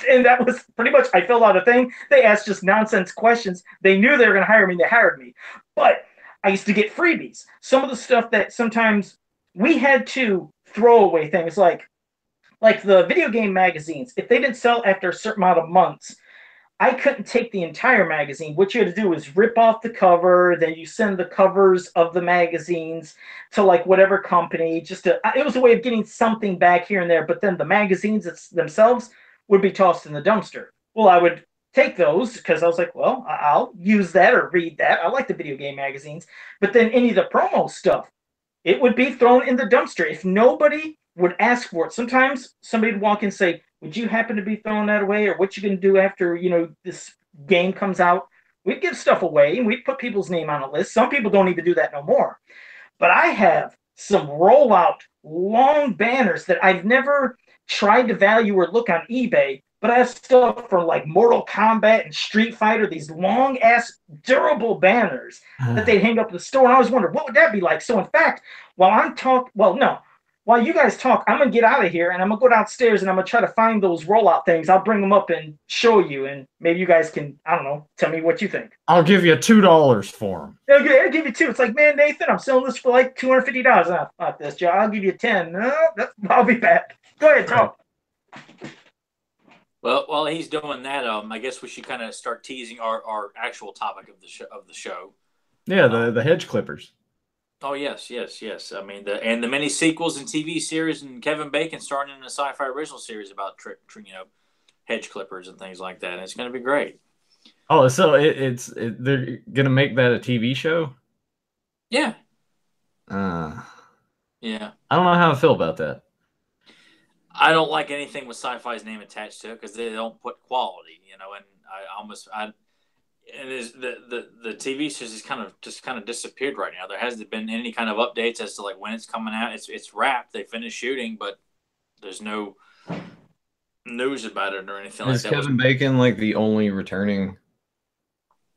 And that was pretty much, I filled out a thing. They asked just nonsense questions. They knew they were going to hire me. They hired me. But I used to get freebies. Some of the stuff that sometimes we had to throw away things like the video game magazines. If they didn't sell after a certain amount of months, I couldn't take the entire magazine. What you had to do was rip off the cover, then you send the covers of the magazines to whatever company. It was a way of getting something back here and there. But then the magazines themselves would be tossed in the dumpster. Well, I would take those because I was like, well, I'll use that or read that. I like the video game magazines. But then any of the promo stuff, it would be thrown in the dumpster. If nobody would ask for it, sometimes somebody would walk in and say, would you happen to be throwing that away, or what you going to do after this game comes out? We'd give stuff away and we'd put people's name on a list. Some people don't even do that no more. But I have some rollout long banners that I've never tried to value or look on eBay, but I have stuff from Mortal Kombat and Street Fighter, these long ass durable banners that they'd hang up at the store. And I always wondered, what would that be like? So in fact, while you guys talk, I'm going to get out of here and I'm going to go downstairs and I'm going to try to find those rollout things. I'll bring them up and show you, and maybe you guys can, I don't know, tell me what you think. I'll give you $2 for them. Okay, I'll give you $2. It's like, man, Nathan, I'm selling this for $250. Oh, fuck this, Joe. I'll give you $10. No, I'll be back. Go ahead, talk. Well, while he's doing that, I guess we should kind of start teasing our actual topic of the show. Yeah, the hedge clippers. Oh yes. I mean, the many sequels and TV series, and Kevin Bacon starting in a sci-fi original series about hedge clippers and things like that. And it's going to be great. Oh, so they're going to make that a TV show? Yeah. Yeah. I don't know how I feel about that. I don't like anything with sci-fi's name attached to it because they don't put quality, and the TV series is kind of disappeared right now. There hasn't been any kind of updates as to like when it's coming out. It's wrapped. They finished shooting, but there's no news about it or anything like Is that. Kevin Bacon like the only returning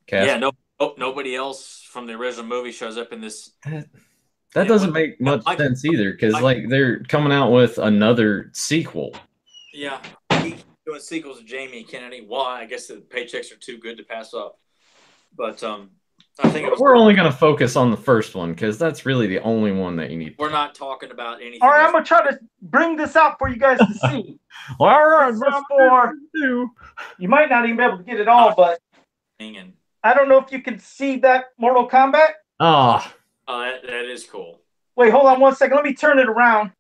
cast? Yeah, nobody else from the original movie shows up in this. That doesn't make much sense either, because like they're coming out with another sequel. Yeah, doing sequels of Jamie and Kennedy. Why? I guess the paychecks are too good to pass up. But I think we're only going to focus on the first one because that's really the only one that you need. We're not talking about anything. All right, I'm gonna try to bring this out for you guys to see. Well, all right, you might not even be able to get it all, but I don't know if you can see that Mortal Kombat. That is cool. Wait, hold on 1 second. Let me turn it around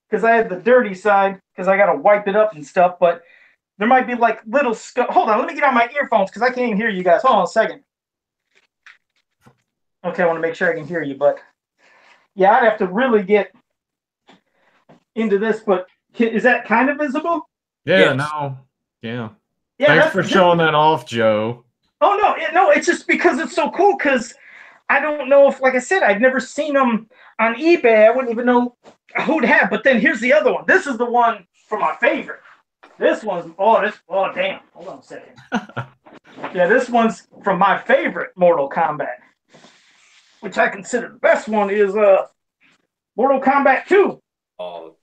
because I had the dirty side because I got to wipe it up and stuff. But there might be like little hold on. Let me get on my earphones because I can't even hear you guys. Hold on a second. Okay, I want to make sure I can hear you. But yeah, I'd have to really get into this. But is that kind of visible? Yeah, yes. No. Yeah. Thanks for showing that off, Joe. Oh, no, it's just because it's so cool because I don't know if, like I said, I've never seen them on eBay. I wouldn't even know who'd have. But then here's the other one. This is the one for my favorite. This one's, damn. Hold on a second. Yeah, this one's from my favorite Mortal Kombat, which I consider the best one is Mortal Kombat 2. Oh,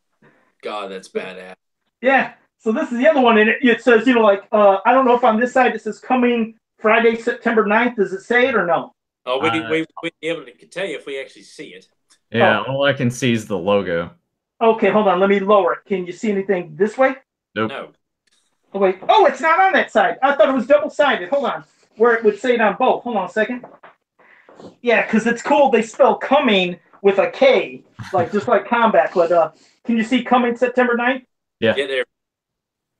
God, that's badass. Yeah. So this is the other one, and it says, I don't know if on this side it says coming Friday, September 9th. Does it say it or no? Oh, we'd be able to tell you if we actually see it. Yeah, all I can see is the logo. Okay, hold on. Let me lower it. Can you see anything this way? Nope. No. Oh, wait. Oh, it's not on that side. I thought it was double-sided. Hold on. Where it would say it on both. Hold on a second. Yeah, because it's cool. They spell coming with a K, just like combat. But can you see coming September 9th? Yeah. Get there.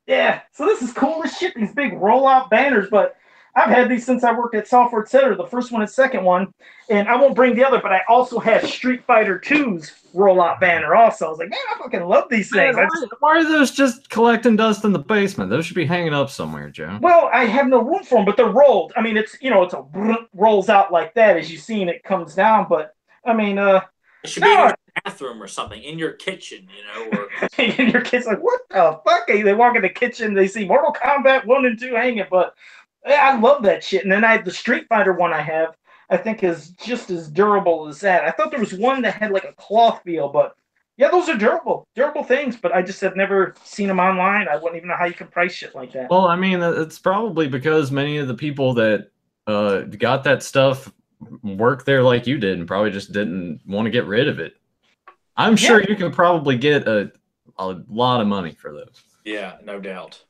Yeah. So this is cool as shit, these big roll-out banners. But I've had these since I worked at Software Center, the first one and second one. And I won't bring the other, but I also have Street Fighter 2's rollout banner also. I was like, man, I fucking love these things. Why are those just collecting dust in the basement? Those should be hanging up somewhere, Joe. Well, I have no room for them, but they're rolled. I mean, it's rolls out like that as you see, and it comes down. But I mean, it should be in your bathroom or something, in your kitchen, or and your kid's like, what the fuck? They walk in the kitchen, they see Mortal Kombat 1 and 2 hanging, but I love that shit. And then I have the Street Fighter one I think is just as durable as that. I thought there was one that had like a cloth feel, but yeah, those are durable things, but I just have never seen them online. I wouldn't even know how you can price shit like that. Well, I mean, it's probably because many of the people that got that stuff work there like you did and probably just didn't want to get rid of it. I'm sure you can probably get a lot of money for those. Yeah, no doubt.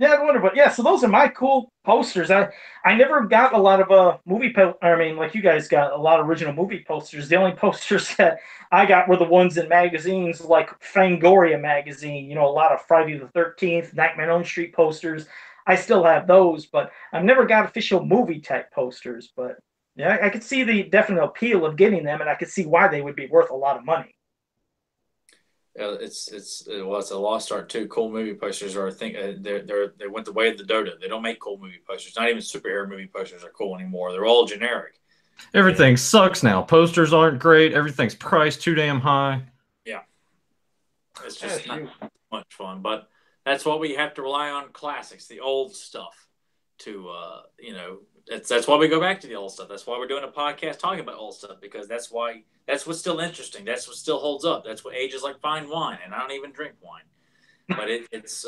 Yeah, I wonder, but yeah, so those are my cool posters. I never got a lot of like you guys got a lot of original movie posters. The only posters that I got were the ones in magazines like Fangoria magazine, a lot of Friday the 13th, Nightmare on Elm Street posters. I still have those, but I've never got official movie type posters. But yeah, I could see the definite appeal of getting them, and I could see why they would be worth a lot of money. It's a lost art too. Cool movie posters are, I think, they went the way of the dodo. They don't make cool movie posters. Not even superhero movie posters are cool anymore. They're all generic. Everything sucks now. Posters aren't great. Everything's priced too damn high. Yeah, it's just not much fun. But that's what we have to rely on: classics, the old stuff. That's why we go back to the old stuff. That's why we're doing a podcast talking about old stuff, because that's what's still interesting. That's what still holds up. That's what ages like fine wine, and I don't even drink wine. But that's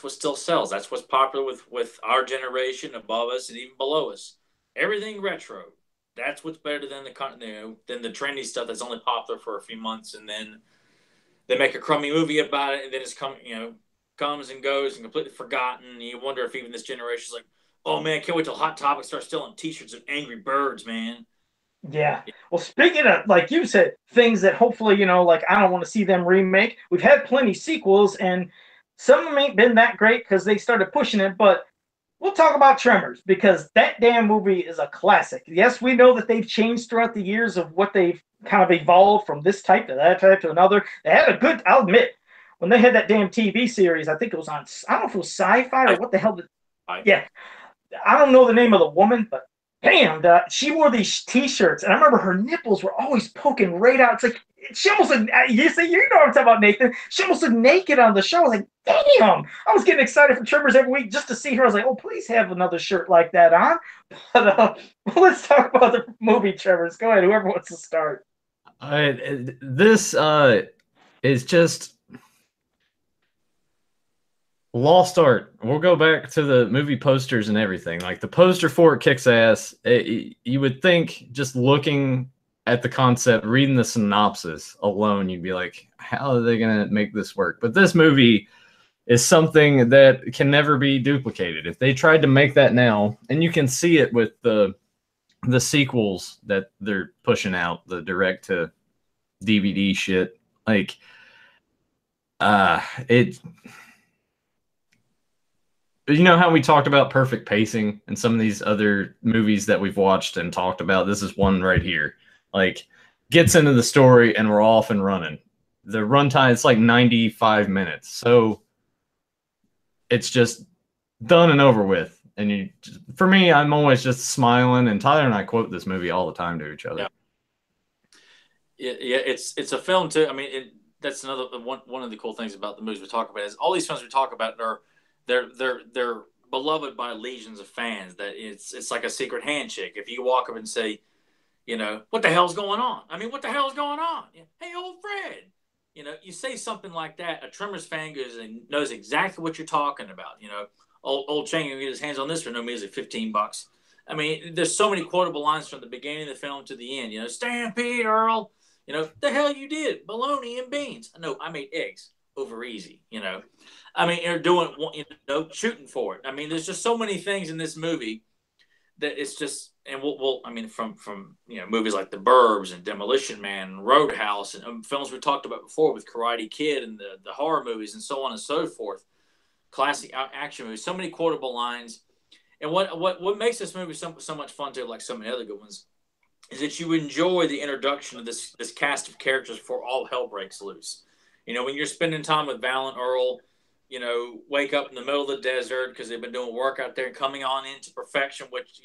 what still sells. That's what's popular with our generation, above us, and even below us. Everything retro. That's what's better than the trendy stuff that's only popular for a few months, and then they make a crummy movie about it, and then it's comes and goes and completely forgotten. And you wonder if even this generation's like, oh man, can't wait till Hot Topic starts selling T-shirts of Angry Birds, man. Yeah. Well, speaking of, like you said, things that hopefully, like I don't want to see them remake. We've had plenty sequels, and some of them ain't been that great because they started pushing it. But we'll talk about Tremors, because that damn movie is a classic. Yes, we know that they've changed throughout the years of what they've kind of evolved from this type to that type to another. They had a good, I'll admit, when they had that damn TV series, I think it was on, I don't know if it was Sci-Fi or what the hell. Yeah. I don't know the name of the woman, but damn, she wore these T-shirts, and I remember her nipples were always poking right out. It's like she almost looked. You see, you know what I'm talking about, Nathan. She almost looked naked on the show. I was like, damn! I was getting excited for Tremors every week just to see her. I was like, oh, please have another shirt like that on. But let's talk about the movie, Tremors. Go ahead, whoever wants to start. This is just lost art. We'll go back to the movie posters and everything. Like the poster for it kicks ass. You would think just looking at the concept, reading the synopsis alone, you'd be like, how are they going to make this work? But this movie is something that can never be duplicated. If they tried to make that now, and you can see it with the sequels that they're pushing out, the direct to DVD shit, like it. You know how we talked about perfect pacing in some of these other movies that we've watched and talked about? This is one right here. Like, gets into the story and we're off and running. The runtime, it's like 95 minutes. So it's just done and over with. And for me, I'm always just smiling. And Tyler and I quote this movie all the time to each other. Yeah, it's a film too. I mean, that's another one of the cool things about the movies we talk about is all these films we talk about are they're beloved by legions of fans. That it's like a secret handshake. If you walk up and say, what the hell's going on? I mean, what the hell's going on? Hey, old Fred. You say something like that, a Tremors fan goes and knows exactly what you're talking about. Old Chang can get his hands on this for no music, $15. I mean, there's so many quotable lines from the beginning of the film to the end. Stampede, Earl. The hell you did, bologna and beans. No, I made eggs over easy. I mean, you're doing, shooting for it. I mean, there's just so many things in this movie that it's just, and I mean, from movies like The Burbs and Demolition Man and Roadhouse and films we talked about before with Karate Kid and the horror movies and so on and so forth, classic action movies, so many quotable lines. And what makes this movie so much fun too, like so many other good ones, is that you enjoy the introduction of this cast of characters before all hell breaks loose. When you're spending time with Val and Earl, wake up in the middle of the desert because they've been doing work out there and coming on into perfection, which,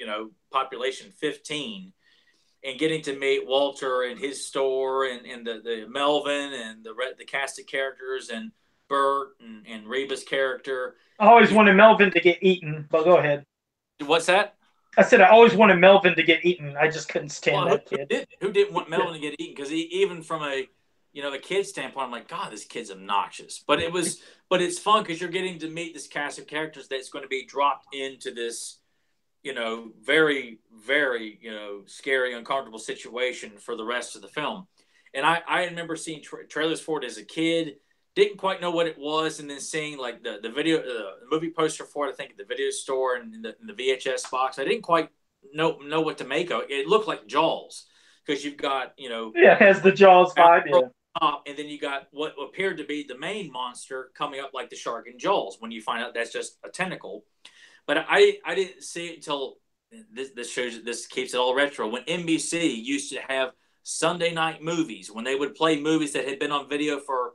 population 15, and getting to meet Walter and his store and the Melvin and the cast of characters and Bert and Reba's character. I always wanted Melvin to get eaten, but go ahead. What's that? I said I always wanted Melvin to get eaten. I just couldn't stand that kid. Who didn't want Melvin to get eaten? Because even from a kid's standpoint, I'm like, God, this kid's obnoxious. But it's fun because you're getting to meet this cast of characters that's going to be dropped into this, very, very, scary, uncomfortable situation for the rest of the film. And I remember seeing trailers for it as a kid, didn't quite know what it was, and then seeing like the movie poster for it, I think at the video store and in the VHS box. I didn't quite know what to make of it. It looked like Jaws because you've got it has the Jaws vibe, and then you got what appeared to be the main monster coming up like the shark in Jaws. When you find out that's just a tentacle, but I didn't see it until this keeps it all retro. When NBC used to have Sunday night movies, when they would play movies that had been on video for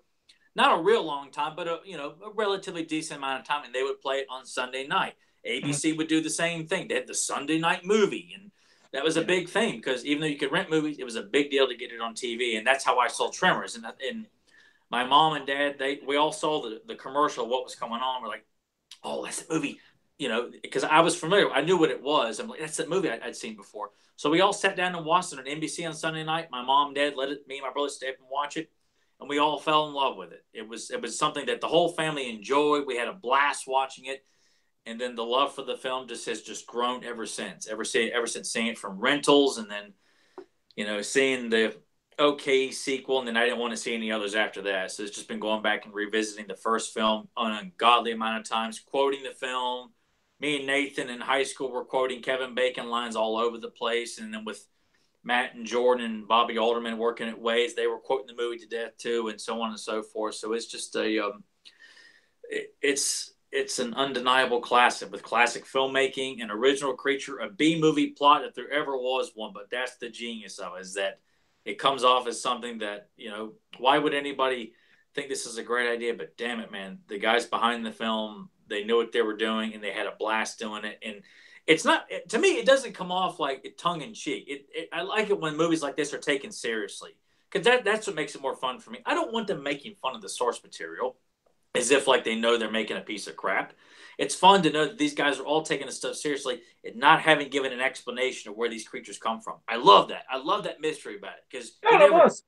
not a real long time, but a relatively decent amount of time, and they would play it on Sunday night. ABC would do the same thing. They had the Sunday night movie, and that was a big thing because even though you could rent movies, it was a big deal to get it on TV, and that's how I saw Tremors. And my mom and dad, we all saw the commercial, what was going on. We're like, oh, that's the movie, because I was familiar. I knew what it was. I'm like, that's the movie I'd seen before. So we all sat down and watched it on NBC on Sunday night. My mom and dad me and my brother stay up and watch it. And we all fell in love with it. It was something that the whole family enjoyed. We had a blast watching it. And then the love for the film has just grown ever since. Ever since seeing it from rentals and then, seeing the okay sequel. And then I didn't want to see any others after that. So it's just been going back and revisiting the first film an ungodly amount of times, quoting the film. Me and Nathan in high school were quoting Kevin Bacon lines all over the place. And then with Matt and Jordan and Bobby Alderman working at Waze, they were quoting the movie to death too, and so on and so forth. So it's just it's an undeniable classic with classic filmmaking, an original creature, a B-movie plot if there ever was one. But that's the genius of it, is that it comes off as something that, why would anybody think this is a great idea? But damn it, man, the guys behind the film, They knew what they were doing, and they had a blast doing it. And it's not, to me, it doesn't come off like tongue in cheek. I like it when movies like this are taken seriously, because that's what makes it more fun for me. I don't want them making fun of the source material as if like they know they're making a piece of crap. It's fun to know that these guys are all taking this stuff seriously and not having given an explanation of where these creatures come from. I love that. I love that mystery about it, because it was.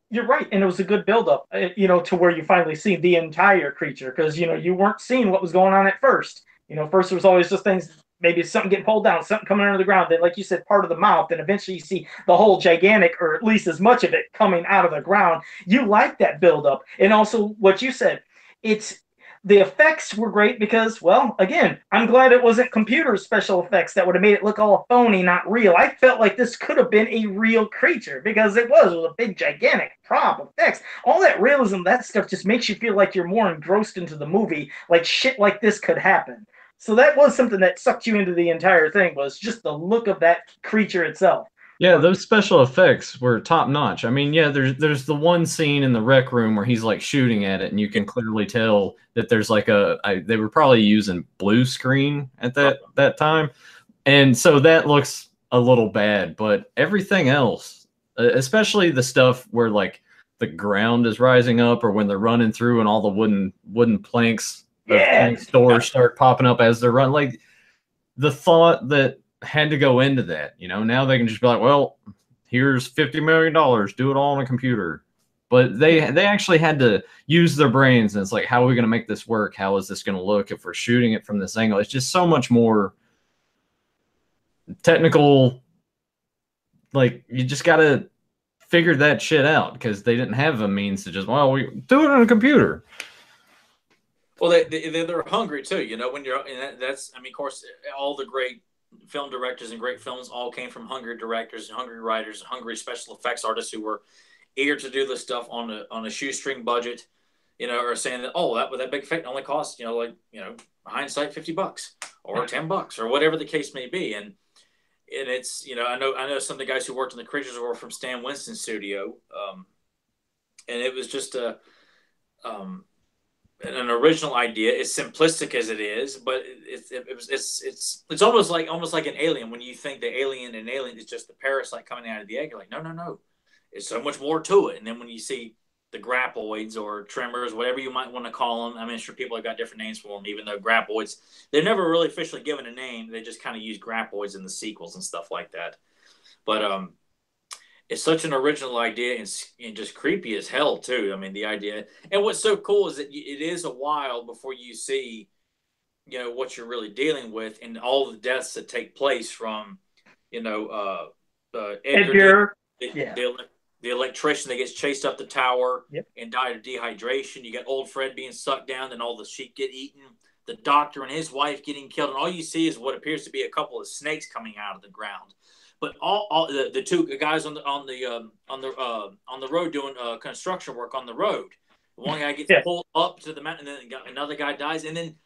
You're right, and it was a good build-up, to where you finally see the entire creature, because you weren't seeing what was going on at first. First there was always just things, maybe something getting pulled down, something coming under the ground, then like you said, part of the mouth, and eventually you see the whole gigantic, or at least as much of it, coming out of the ground. You like that build-up, and also what you said, the effects were great because, well, again, I'm glad it wasn't computer special effects that would have made it look all phony, not real. I felt like this could have been a real creature, because it was a big, gigantic prop effects. All that realism, that stuff just makes you feel like you're more engrossed into the movie, like shit like this could happen. So that was something that sucked you into the entire thing, was just the look of that creature itself. Yeah, those special effects were top notch. I mean, yeah, there's the one scene in the rec room where he's like shooting at it, and you can clearly tell that there's like they were probably using blue screen at that time, and so that looks a little bad. But everything else, especially the stuff where like the ground is rising up, or when they're running through and all the wooden planks of doors start popping up as they're running, like the thought that had to go into that. Now they can just be like, well, here's $50 million, do it all on a computer. But they actually had to use their brains, and it's like, how are we going to make this work? How is this going to look if we're shooting it from this angle? It's just so much more technical. Like, you just got to figure that shit out, because they didn't have a means to just, well, we do it on a computer. Well, they're hungry too, when you're, and that's, I mean, of course, all the great film directors and great films all came from hungry directors and hungry writers and hungry special effects artists who were eager to do this stuff on a shoestring budget, or saying that, oh, that big effect only costs, hindsight $50 or $10 or whatever the case may be. And it's, I know some of the guys who worked on the creatures were from Stan Winston's studio. And it was just an original idea, as simplistic as it is, but it's almost like an alien. When you think the alien is just the parasite coming out of the egg, you're like, no, it's so much more to it. And then when you see the grappoids or tremors, whatever you might want to call them, I mean, sure, people have got different names for them, even though grappoids, they're never really officially given a name. They just kind of use grappoids in the sequels and stuff like that. But it's such an original idea, and just creepy as hell too. I mean, the idea, and what's so cool is that it is a while before you see, what you're really dealing with, and all the deaths that take place from, Edgar, the electrician that gets chased up the tower and died of dehydration. You got old Fred being sucked down, then all the sheep get eaten. The doctor and his wife getting killed, and all you see is what appears to be a couple of snakes coming out of the ground. But all the two guys on the road doing construction work on the road. One guy gets pulled up to the mountain, and then another guy dies. And then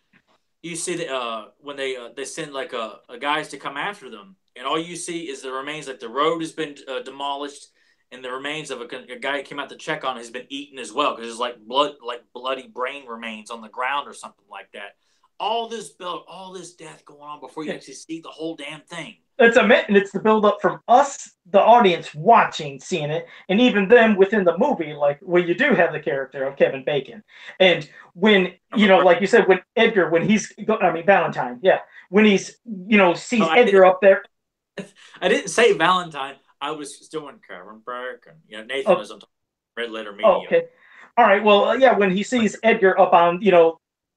you see that when they send like a guys to come after them, and all you see is the remains. Like the road has been demolished, and the remains of a guy who came out to check on it has been eaten as well, because there's like bloody brain remains on the ground or something like that. All this death going on before you actually see the whole damn thing. It's the build-up from us, the audience, seeing it, and even them within the movie, like where you do have the character of Kevin Bacon. And when, like you said, when Edgar, Valentine, when he's, sees Edgar up there. I didn't say Valentine. I was still doing Kevin Bacon. Nathan was on Red Letter Media. Oh, okay. All right. Well, when he sees Edgar up on,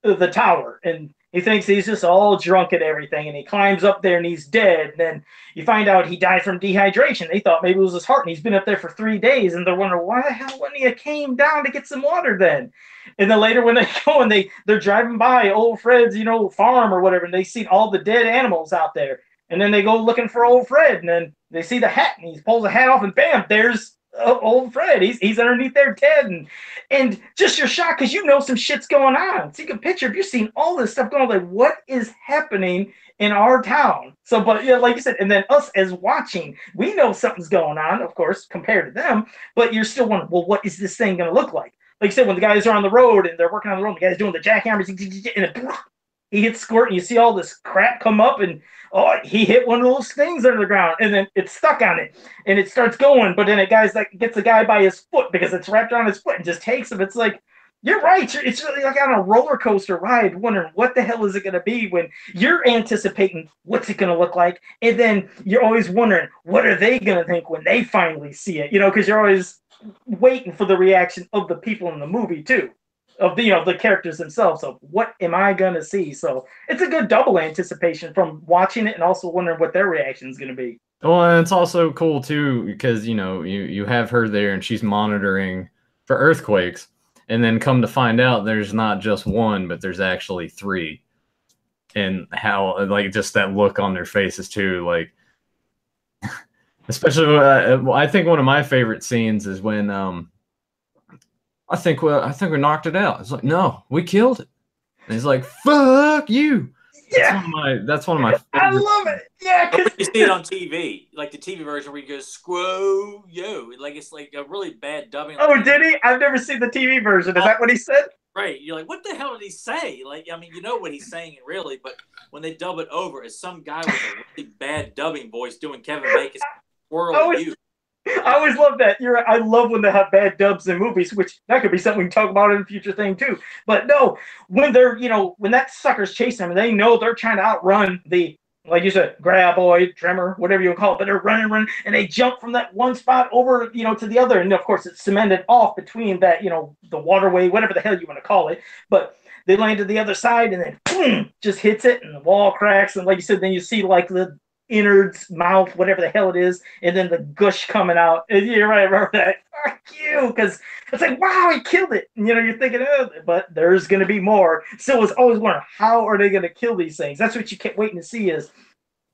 the tower, and he thinks he's just all drunk and everything, and he climbs up there and he's dead. And then you find out he died from dehydration. They thought maybe it was his heart, and he's been up there for 3 days, and they're wondering, why the hell wouldn't he came down to get some water then? And then later when they go and they're driving by old Fred's, farm or whatever, and they see all the dead animals out there. And then they go looking for old Fred, and then they see the hat, and he pulls the hat off, and bam, there's old Fred. He's underneath there dead, and just you're shocked because some shit's going on. Take a picture if you're seeing all this stuff going on, like what is happening in our town. So, but like you said, and then us as watching, we know something's going on, of course, compared to them, but you're still wondering, well, what is this thing going to look like? Like you said, when the guys are on the road and they're working on the road, the guy's doing the jackhammers, and he hits squirt, and you see all this crap come up, and he hit one of those things under the ground, and then it's stuck on it, and it starts going, but then it gets a guy by his foot because it's wrapped around his foot and just takes him. It's like, you're right. It's really like on a roller coaster ride, wondering what the hell is it going to be when you're anticipating what's it going to look like, and then you're always wondering what are they going to think when they finally see it, because you're always waiting for the reaction of the people in the movie too, of the characters themselves. Of what am I going to see? So it's a good double anticipation from watching it and also wondering what their reaction is going to be. Well, and it's also cool too because you have her there and she's monitoring for earthquakes. And then come to find out there's not just one, but there's actually three. And how, like, just that look on their faces, too. Like, especially, I think one of my favorite scenes is when, I think we knocked it out. It's like, no, we killed it. And he's like, fuck you. Yeah. That's one of my favorites. I love it. Yeah, because you see it on TV, like the TV version where he goes "squo yo," like it's like a really bad dubbing. Oh, did he? I've never seen the TV version. Is that what he said? Right. You're like, what the hell did he say? Like, I mean, you know what he's saying really, but when they dub it over, it's some guy with a really bad dubbing voice doing Kevin Bacon's "Squirrel you." I always love that. You're right. I love when they have bad dubs in movies, which that could be something we can talk about in a future thing too. But no, when they're, when that sucker's chasing them and they know they're trying to outrun the, like you said, graboid, tremor, whatever you call it, but they're running, and they jump from that one spot over, to the other. And of course it's cemented off between that, the waterway, whatever the hell you want to call it. But they land to the other side and then boom, just hits it and the wall cracks. And like you said, then you see like the innards, mouth, whatever the hell it is, and then the gush coming out. And you're right, I remember that. Fuck you, because it's like, wow, he killed it. And, you're thinking, but there's going to be more. So it's always wondering, how are they going to kill these things? That's what you kept waiting to see is,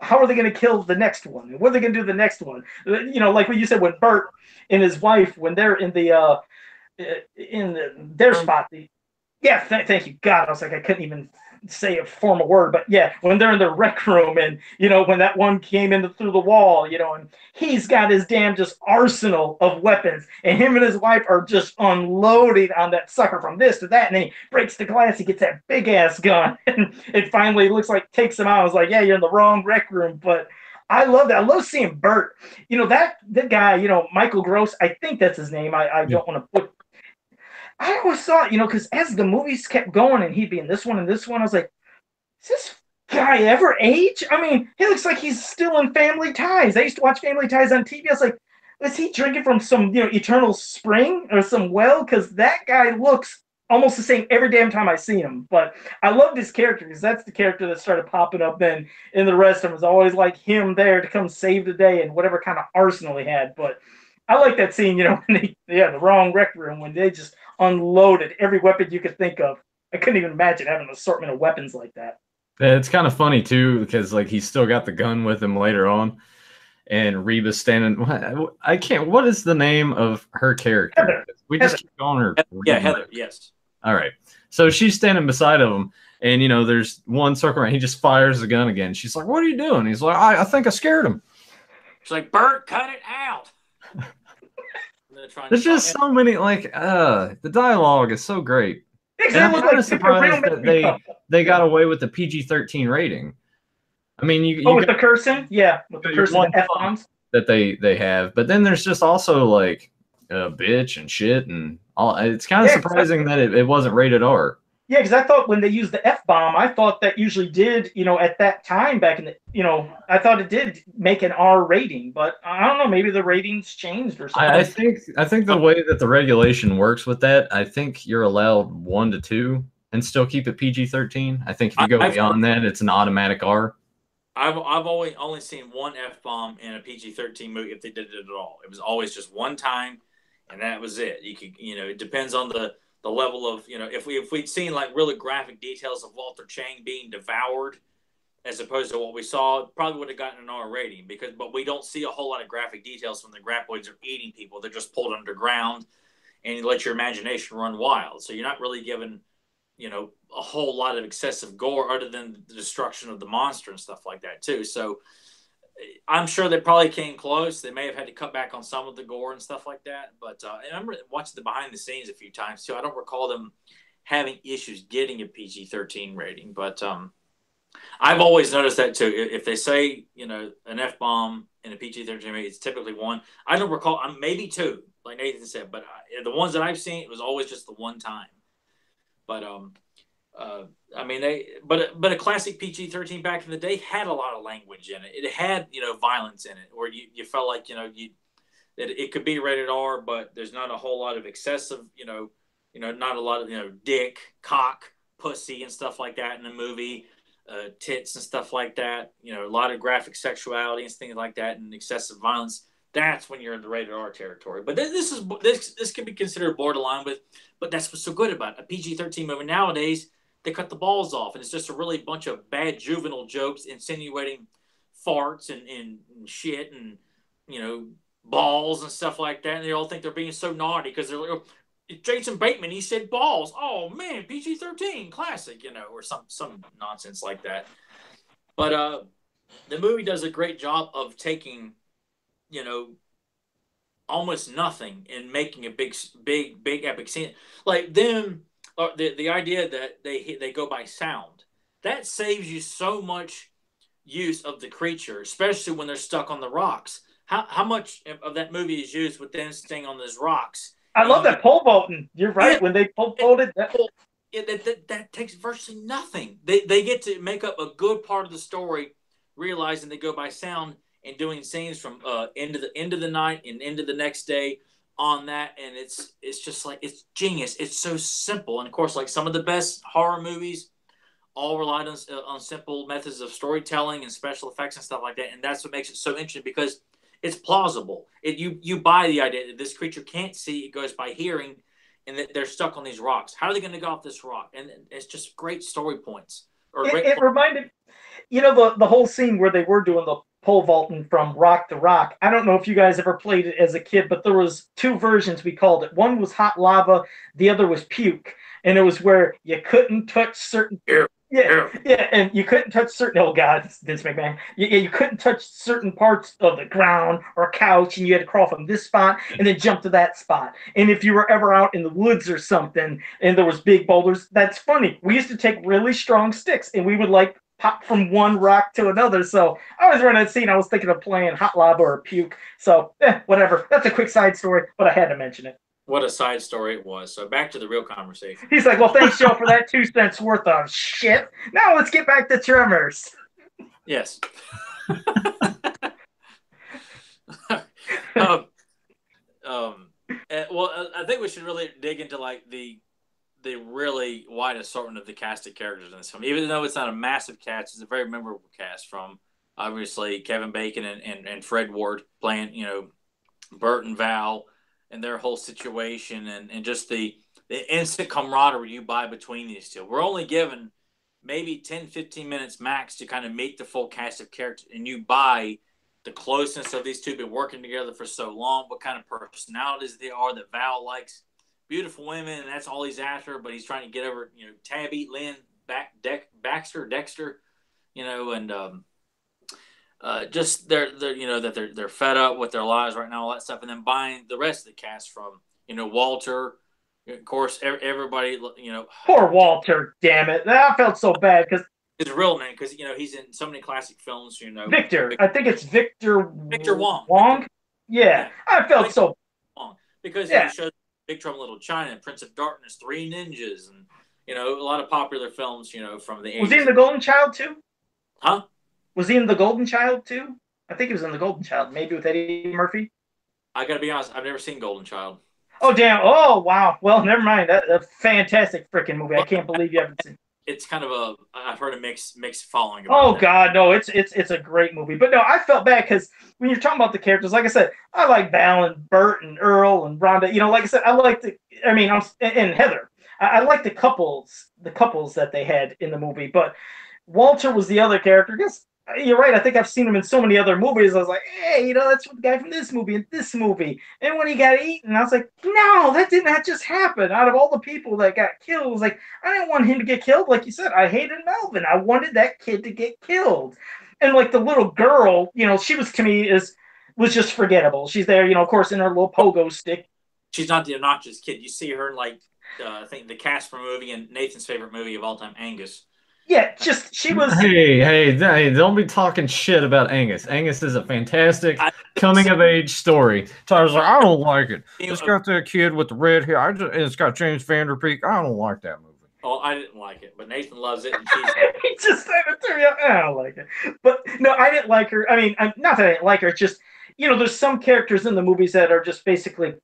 how are they going to kill the next one? And what are they going to do the next one? Like what you said, when Bert and his wife, when they're in their spot, thank you, God. I was like, I couldn't even say a formal word, but yeah, when they're in the rec room and when that one came in through the wall, and he's got his damn just arsenal of weapons, and him and his wife are just unloading on that sucker from this to that, and then he breaks the glass, he gets that big ass gun, and it finally looks like takes him out. I was like, yeah, you're in the wrong rec room. But I love that. I love seeing Bert. That guy, Michael Gross, I think that's his name. I don't want to put. I always thought, because as the movies kept going and he'd be in this one and this one, I was like, is this guy ever age? I mean, he looks like he's still in Family Ties. I used to watch Family Ties on TV. I was like, is he drinking from some, eternal spring or some well? Because that guy looks almost the same every damn time I see him. But I loved his character because that's the character that started popping up then in the rest of them. It was always like him there to come save the day and whatever kind of arsenal he had. But I like that scene, when the wrong rec room, when they just unloaded every weapon you could think of. I couldn't even imagine having an assortment of weapons like that. It's kind of funny too because like he's still got the gun with him later on, and Reba's standing. I can't. What is the name of her character? Heather. We just keep calling her. Yeah, Heather. Yes. All right. So she's standing beside him, and there's one circle around. He just fires the gun again. She's like, "What are you doing?" He's like, "I think I scared him." She's like, "Bert, cut it out." There's just so many the dialogue is so great. Exactly. And I'm kind of surprised that they got away with the PG-13 rating. I mean, you with the cursing, with the cursing, the F-bombs that they have, but then there's just also like bitch and shit and all. It's kind of surprising that it wasn't rated R. Yeah, because I thought when they used the F-bomb, I thought that usually did, at that time back in the, I thought it did make an R rating, but I don't know, maybe the ratings changed or something. I think the way that the regulation works with that, I think you're allowed 1 to 2 and still keep it PG-13. I think if you go beyond that, it's an automatic R. I've only seen one F-bomb in a PG-13 movie if they did it at all. It was always just one time, and that was it. You could, it depends on the level of, if we'd seen like really graphic details of Walter Chang being devoured as opposed to what we saw, it probably would have gotten an R rating but we don't see a whole lot of graphic details when the graboids are eating people. They're just pulled underground and you let your imagination run wild. So you're not really given, a whole lot of excessive gore other than the destruction of the monster and stuff like that too. So I'm sure they probably came close. They may have had to cut back on some of the gore and stuff like that. But I remember watching the behind the scenes a few times too. I don't recall them having issues getting a PG-13 rating. But I've always noticed that too. If they say, an F-bomb in a PG-13 rating, it's typically one. I don't recall, maybe two, like Nathan said, but the ones that I've seen, it was always just the one time. But but a classic PG-13 back in the day had a lot of language in it. It had violence in it, where you felt like that it could be rated R, but there's not a whole lot of excessive not a lot of dick, cock, pussy, and stuff like that in the movie, tits and stuff like that. A lot of graphic sexuality and things like that, and excessive violence. That's when you're in the rated R territory. But this can be considered borderline with. But that's what's so good about it. A PG-13 movie nowadays, they cut the balls off, and it's just a really bunch of bad juvenile jokes insinuating farts and shit and balls and stuff like that. And they all think they're being so naughty because they're like, oh, Jason Bateman, he said balls. Oh man, PG-13 classic, or some nonsense like that. But the movie does a great job of taking almost nothing and making a big epic scene. Like them, the idea that they go by sound, that saves you so much use of the creature, especially when they're stuck on the rocks. How much of that movie is used with them staying on those rocks? I love that pole vaulting. You're right. When they pole vaulted, that takes virtually nothing. They get to make up a good part of the story, realizing they go by sound and doing scenes from end of the night and into the next day on that, and it's just like, it's genius. It's so simple, and of course, like some of the best horror movies, all relied on simple methods of storytelling and special effects and stuff like that, and that's what makes it so interesting because it's plausible. You buy the idea that this creature can't see; it goes by hearing, and that they're stuck on these rocks. How are they going to go off this rock? And it's just great story points. It reminded, the whole scene where they were doing the pole vaulting from rock to rock. I don't know if you guys ever played it as a kid, but there was two versions, we called it. One was hot lava, the other was puke, and it was where you couldn't touch certain. Yeah, and you couldn't touch certain. Oh God, Vince McMahon. You couldn't touch certain parts of the ground or couch, and you had to crawl from this spot and then jump to that spot. And if you were ever out in the woods or something, and there was big boulders, that's funny. We used to take really strong sticks, and we would pop from one rock to another. So I was running that scene. I was thinking of playing hot lava or puke. So whatever. That's a quick side story, but I had to mention it. What a side story it was. So back to the real conversation. He's like, well, thanks, Joe, for that 2 cents worth of shit. Now let's get back to Tremors. Yes. Well, I think we should really dig into the really wide assortment of the cast of characters in this film. Even though it's not a massive cast, it's a very memorable cast, from obviously Kevin Bacon and Fred Ward playing, Bert and Val, and their whole situation, and just the instant camaraderie you buy between these two. We're only given maybe 10, 15 minutes max to kind of meet the full cast of characters, and you buy the closeness of these two, been working together for so long, what kind of personalities they are, that Val likes beautiful women, and that's all he's after, but he's trying to get over, Tabby, Lynn, Dexter, and just they're fed up with their lives right now, all that stuff, and then buying the rest of the cast from Walter, of course, everybody, Poor Walter, damn it! I felt so bad because his real name, because he's in so many classic films, Victor. I think it's Victor Wong. Wong. Yeah, I felt so Wong, because he shows Big Trouble in Little China, Prince of Darkness, Three Ninjas, and a lot of popular films, from the 80s. Was he in The Golden Child too? Huh? Was he in The Golden Child too? I think he was in The Golden Child, maybe with Eddie Murphy. I gotta be honest, I've never seen Golden Child. Oh damn! Oh wow! Well, never mind. That's a fantastic freaking movie. I can't believe you haven't seen it. It's kind of I've heard a mixed following. Oh that. God, no! It's a great movie. But no, I felt bad because when you're talking about the characters, like I said, I like Val and Bert and Earl and Rhonda. Like I said, I like and Heather. I like the couples that they had in the movie. But Walter was the other character. Because you're right. I think I've seen him in so many other movies. I was like, hey, that's the guy from this movie and this movie. And when he got eaten, I was like, no, that did not just happen. Out of all the people that got killed, I was like, I didn't want him to get killed. Like you said, I hated Melvin. I wanted that kid to get killed. And like the little girl, she was, to me, was just forgettable. She's there, of course, in her little pogo stick. She's not the obnoxious kid. You see her in I think the Casper movie and Nathan's favorite movie of all time, Angus. Yeah, just she was. Hey, don't be talking shit about Angus. Angus is a fantastic coming of age story. Tyler's like, I don't like it. It's got that kid with the red hair. It's got James Van Der Beek. I don't like that movie. Oh, I didn't like it, but Nathan loves it, and she's. He just said it to me. I don't like it, but no, I didn't like her. I mean, not that I didn't like her. It's just there's some characters in the movies that are just basically.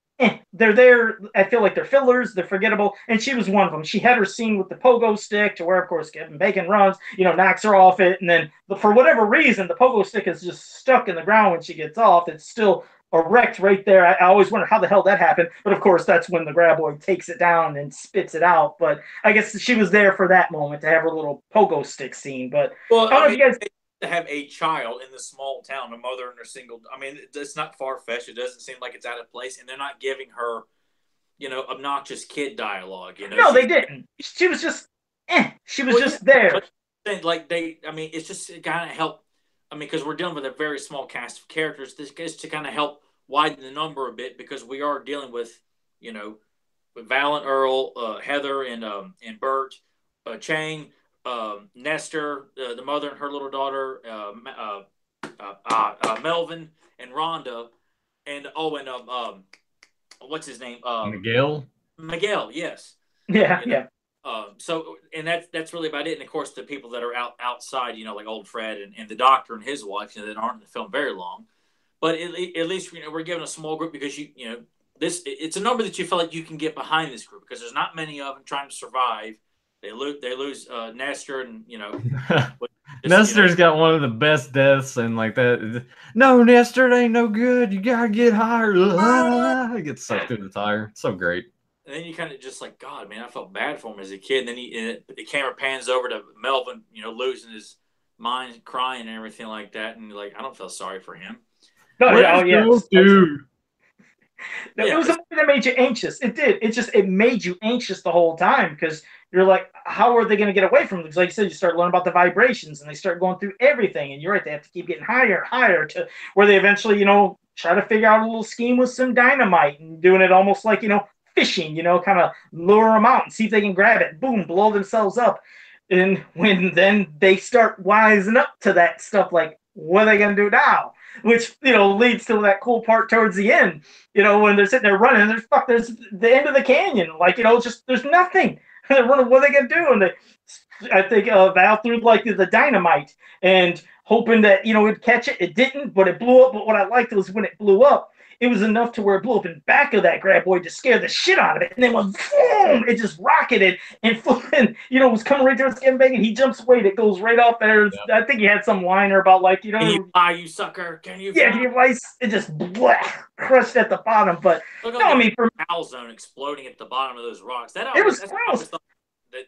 They're there. I feel like they're fillers. They're forgettable, and she was one of them. She had her scene with the pogo stick, to where, of course, Kevin Bacon runs, knocks her off it, and then for whatever reason, the pogo stick is just stuck in the ground when she gets off. It's still erect right there. I always wonder how the hell that happened, but of course, that's when the graboid takes it down and spits it out. But I guess she was there for that moment to have her little pogo stick scene. But well, I don't know if you guys. To have a child in the small town, a mother and her single. I mean, it's not far fetched. It doesn't seem like it's out of place, and they're not giving her, obnoxious kid dialogue. No, they didn't. She was just, she was just there. It's just to kind of help. I mean, because we're dealing with a very small cast of characters. This is to kind of help widen the number a bit, because we are dealing with, with Val and Earl, Heather and Bert, Chang. Nestor, the mother and her little daughter, Melvin and Rhonda, and what's his name? Miguel. Miguel, yes. Yeah. So, and that's really about it. And of course, the people that are outside, like old Fred and the doctor and his wife, that aren't in the film very long. But at least we're given a small group, because it's a number that you feel like you can get behind this group, because there's not many of them trying to survive. They lose Nestor, and Nestor's got one of the best deaths, and like that. No, Nestor, it ain't no good. You gotta get higher. He gets sucked through the tire. So great. And then you kind of just like, God, man, I felt bad for him as a kid. And then the camera pans over to Melvin, losing his mind, crying, and everything like that. And you're like, I don't feel sorry for him. No, dude. It was a movie that made you anxious. It did. It made you anxious the whole time, because you're like, how are they going to get away from it? Because like you said, you start learning about the vibrations, and they start going through everything. And you're right, they have to keep getting higher and higher, to where they eventually, try to figure out a little scheme with some dynamite, and doing it almost like, fishing, kind of lure them out and see if they can grab it. Boom, blow themselves up. And when then they start wising up to that stuff, like, what are they going to do now? Which, leads to that cool part towards the end, when they're sitting there running, and there's the end of the canyon. Like, just, there's nothing. They're running, what are they going to do? And I think Val threw like the dynamite, and hoping that, it'd catch it. It didn't, but it blew up. But what I liked was when it blew up, it was enough to where it blew up in back of that graboid to scare the shit out of it. And then when boom, it just rocketed and flipping, was coming right towards Kevin Bacon. He jumps away. It goes right off there. Yep. I think he had some liner about like, Can you fly, you sucker? Can you fly? Yeah, can you fly? It just crushed at the bottom. But look, I mean, cow zone exploding at the bottom of those rocks. It was gross.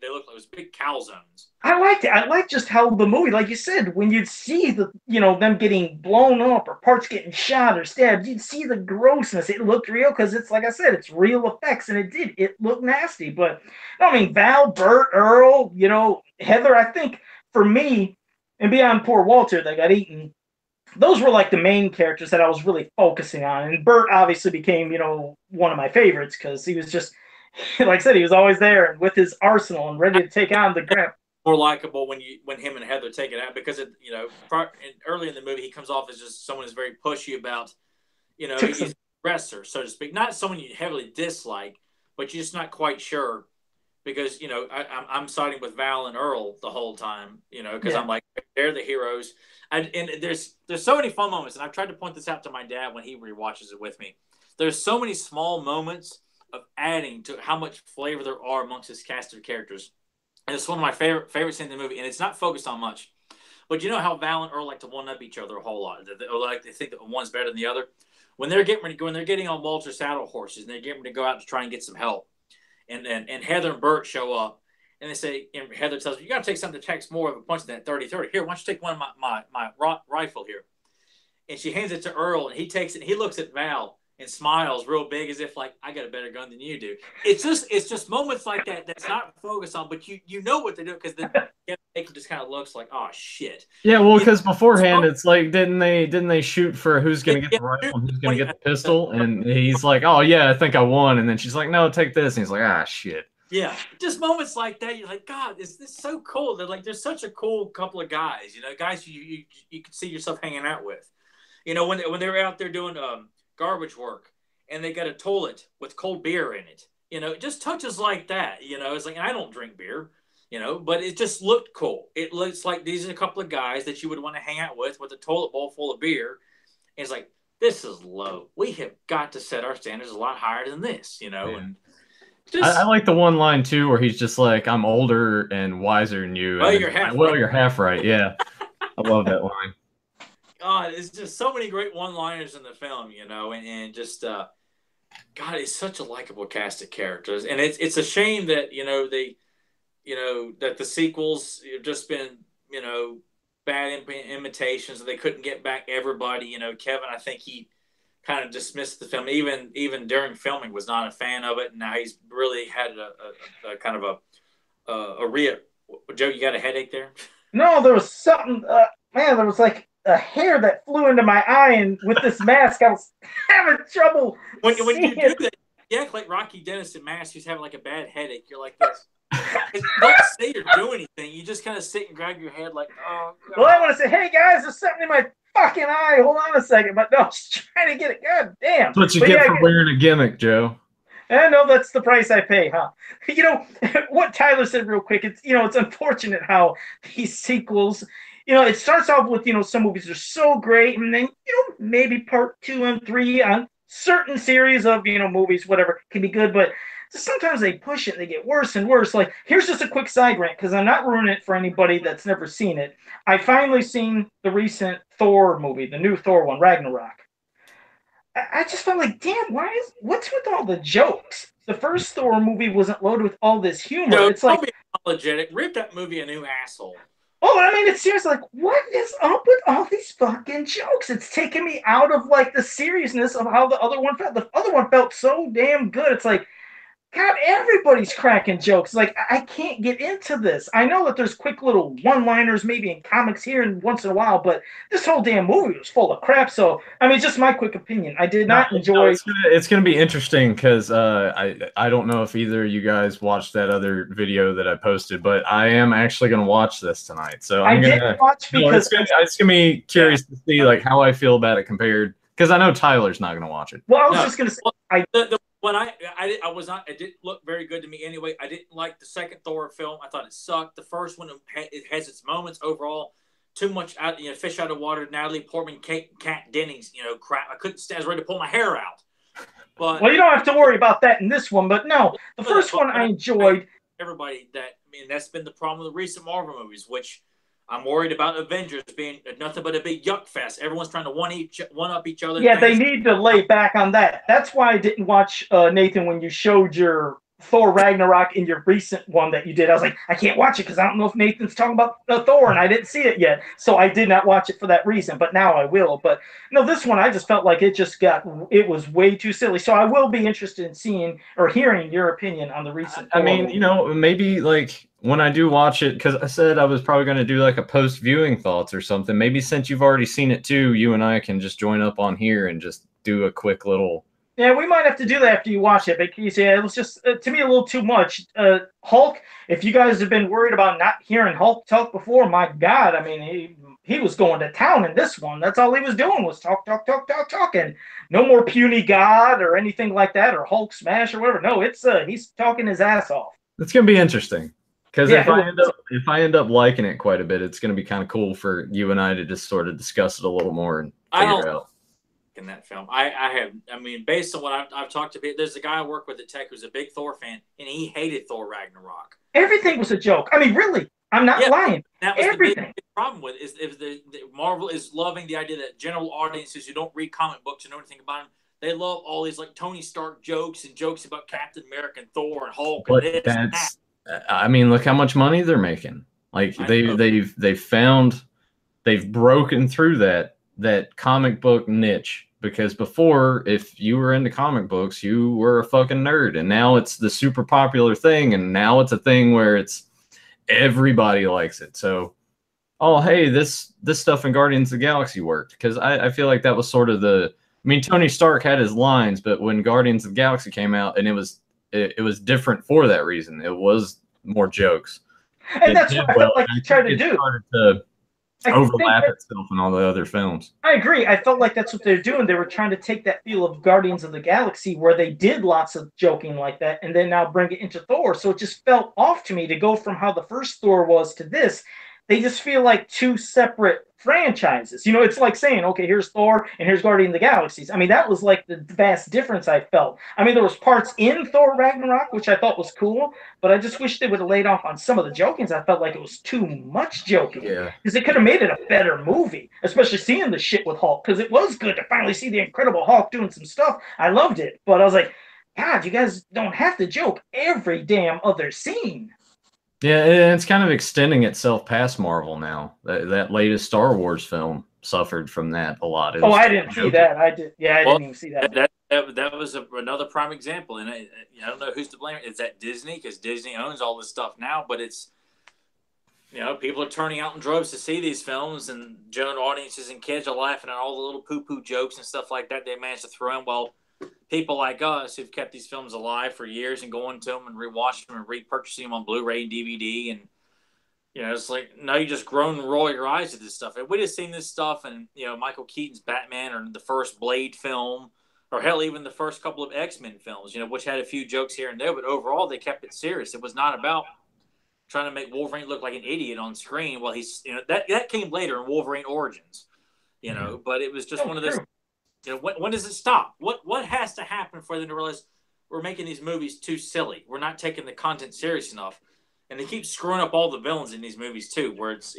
They look like it was big cow zones. I liked it. I liked just how the movie, like you said, when you'd see them getting blown up or parts getting shot or stabbed, you'd see the grossness. It looked real, because it's like I said, it's real effects, and it looked nasty. But I mean, Val, Bert, Earl, Heather. I think for me, and beyond poor Walter that got eaten, those were like the main characters that I was really focusing on. And Bert obviously became one of my favorites, because he was just. Like I said, he was always there and with his arsenal and ready to take on the grip. More likable when him and Heather take it out, because early in the movie he comes off as just someone who's very pushy about, he's an aggressor, so to speak, not someone you heavily dislike, but you're just not quite sure, because I'm siding with Val and Earl the whole time, because I'm like, they're the heroes, and there's so many fun moments, and I've tried to point this out to my dad when he rewatches it with me. There's so many small moments of adding to how much flavor there are amongst this cast of characters. And it's one of my favorite scenes in the movie, and it's not focused on much. But you know how Val and Earl like to one-up each other a whole lot. They think that one's better than the other. When they're getting on Walter's saddle horses, and they're getting ready to go out to try and get some help, and Heather and Bert show up, and they say, and Heather tells them, you got to take something that takes more of a punch than that 30-30. Here, why don't you take one of my rifle here? And she hands it to Earl, and he takes it, and he looks at Val and smiles real big, as if like, I got a better gun than you do. It's just moments like that that's not focused on, but you know what they do, because it just kind of looks like, oh shit. Yeah, well, because beforehand it's like, didn't they shoot for who's gonna get the rifle and who's gonna get the pistol? And he's like, oh yeah, I think I won. And then she's like, no, take this. And he's like, ah, shit. Yeah, just moments like that, you're like, God, is this so cool? They're like, there's such a cool couple of guys, guys you can see yourself hanging out with. When they were out there doing garbage work and they got a toilet with cold beer in it, just touches like that, it's like, and I don't drink beer, but it just looked cool. It looks like these are a couple of guys that you would want to hang out with a toilet bowl full of beer. And it's like, this is low. We have got to set our standards a lot higher than this, and I like the one line too where he's just like, I'm older and wiser than you. Well, you're half well, right. You're half right. Yeah. I love that line. God, it's just so many great one-liners in the film, and just God, it's such a likable cast of characters. And it's a shame that, that the sequels have just been, bad imitations, and they couldn't get back everybody. Kevin, I think he kind of dismissed the film, even during filming, was not a fan of it. And now he's really had a kind of a real. Joe, you got a headache there? No, there was something. Man, there was like a hair that flew into my eye, and with this mask, I was having trouble. When you do that, you act like Rocky Dennis in Mask, who's having like a bad headache. You're like this. You don't say or do anything. You just kind of sit and grab your head like, oh, God. Well, I want to say, hey, guys, there's something in my fucking eye. Hold on a second. But no, I was trying to get it. God damn. That's what you get for wearing a gimmick, Joe. I know that's the price I pay, huh? What Tyler said real quick, it's unfortunate how these sequels, it starts off with, some movies are so great, and then, maybe part 2 and 3 on certain series of, movies, whatever, can be good, but sometimes they push it and they get worse and worse. Like, here's just a quick side rant, because I'm not ruining it for anybody that's never seen it. I finally seen the recent Thor movie, the new Thor one, Ragnarok. I just felt like, damn, what's with all the jokes? The first Thor movie wasn't loaded with all this humor. No, it's like, be apologetic. Rip that movie a new asshole. Oh, I mean, it's seriously like, what is up with all these fucking jokes? It's taking me out of like the seriousness of how the other one felt. The other one felt so damn good. It's like, God, everybody's cracking jokes. Like, I can't get into this. I know that there's quick little one-liners maybe in comics here and once in a while, but this whole damn movie was full of crap. So, I mean, just my quick opinion. I did not enjoy. It's gonna be interesting because I don't know if either of you guys watched that other video that I posted, but I am actually gonna watch this tonight. So I'm gonna watch because it's gonna be curious to see like how I feel about it compared, because I know Tyler's not gonna watch it. Well, I was just gonna say when I didn't look very good to me anyway. I didn't like the second Thor film. I thought it sucked. The first one, it has its moments. Overall, too much fish out of water. Natalie Portman, Kat Dennings, crap. I couldn't stand. I was ready to pull my hair out. But well, you don't have to worry about that in this one. But no, the first one I enjoyed. Everybody that's been the problem with the recent Marvel movies, which I'm worried about Avengers being nothing but a big yuck fest. Everyone's trying to one up each other. Yeah, they need to lay back on that. That's why I didn't watch Nathan when you showed your Thor Ragnarok in your recent one that you did. I was like, I can't watch it because I don't know if Nathan's talking about Thor, and I didn't see it yet. So I did not watch it for that reason, but now I will. But no, this one I just felt like it was way too silly. So I will be interested in seeing or hearing your opinion on the recent I mean, maybe like when I do watch it, because I said I was probably going to do like a post-viewing thoughts or something. Maybe since you've already seen it too, you and I can just join up on here and just do a quick little. Yeah, we might have to do that after you watch it, because it was just, to me, a little too much. Hulk, if you guys have been worried about not hearing Hulk talk before, my God, I mean, he was going to town in this one. That's all he was doing was talk, and no more puny God or anything like that, or Hulk smash or whatever. No, he's talking his ass off. It's going to be interesting, because if I end up liking it quite a bit, it's going to be kind of cool for you and I to just sort of discuss it a little more and figure it out. In that film, I mean, based on what I've talked about, there's a guy I work with at Tech who's a big Thor fan, and he hated Thor Ragnarok. Everything was a joke. I mean, really, I'm not lying. That was everything. The big problem with is if the Marvel is loving the idea that general audiences who don't read comic books and know anything about them, they love all these like Tony Stark jokes and jokes about Captain America and Thor and Hulk. But and that's, I mean, look how much money they're making. Like they've broken through that comic book niche, because before, if you were into comic books, you were a fucking nerd, and now it's the super popular thing, and now it's a thing where it's everybody likes it. So, oh, hey, this stuff in Guardians of the Galaxy worked, because I feel like that was sort of I mean, Tony Stark had his lines, but when Guardians of the Galaxy came out, and it was different for that reason. It was more jokes. And that's what I felt like he tried to do. Started to overlap itself in all the other films. I agree. I felt like that's what they're doing. They were trying to take that feel of Guardians of the Galaxy, where they did lots of joking like that, and then now bring it into Thor. So it just felt off to me to go from how the first Thor was to this. They just feel like two separate franchises. You know, it's like saying, okay, here's Thor and here's Guardian of the Galaxies. I mean, that was like the vast difference I felt. I mean, there was parts in Thor Ragnarok, which I thought was cool, but I just wish they would have laid off on some of the jokings. I felt like it was too much joking. Yeah. Because it could have made it a better movie, especially seeing the shit with Hulk, because it was good to finally see the Incredible Hulk doing some stuff. I loved it, but I was like, God, you guys don't have to joke every damn other scene. Yeah, and it's kind of extending itself past Marvel now. That latest Star Wars film suffered from that a lot. I didn't see that. I didn't even see that. That was another prime example, and I don't know who's to blame. Is that Disney? Because Disney owns all this stuff now, but it's, people are turning out in droves to see these films, and general audiences and kids are laughing at all the little poo-poo jokes and stuff like that they managed to throw in. Well, people like us who've kept these films alive for years and going to them and rewatching them and repurchasing them on Blu-ray and DVD, and it's like, now you just groan and roll your eyes at this stuff. And we just seen this stuff, and Michael Keaton's Batman, or the first Blade film, or hell, even the first couple of X-Men films, which had a few jokes here and there, but overall they kept it serious. It was not about trying to make Wolverine look like an idiot on screen. Well, he's that came later in Wolverine Origins, but it was just one of those. When does it stop? What has to happen for them to realize we're making these movies too silly? We're not taking the content serious enough, and they keep screwing up all the villains in these movies too, where it's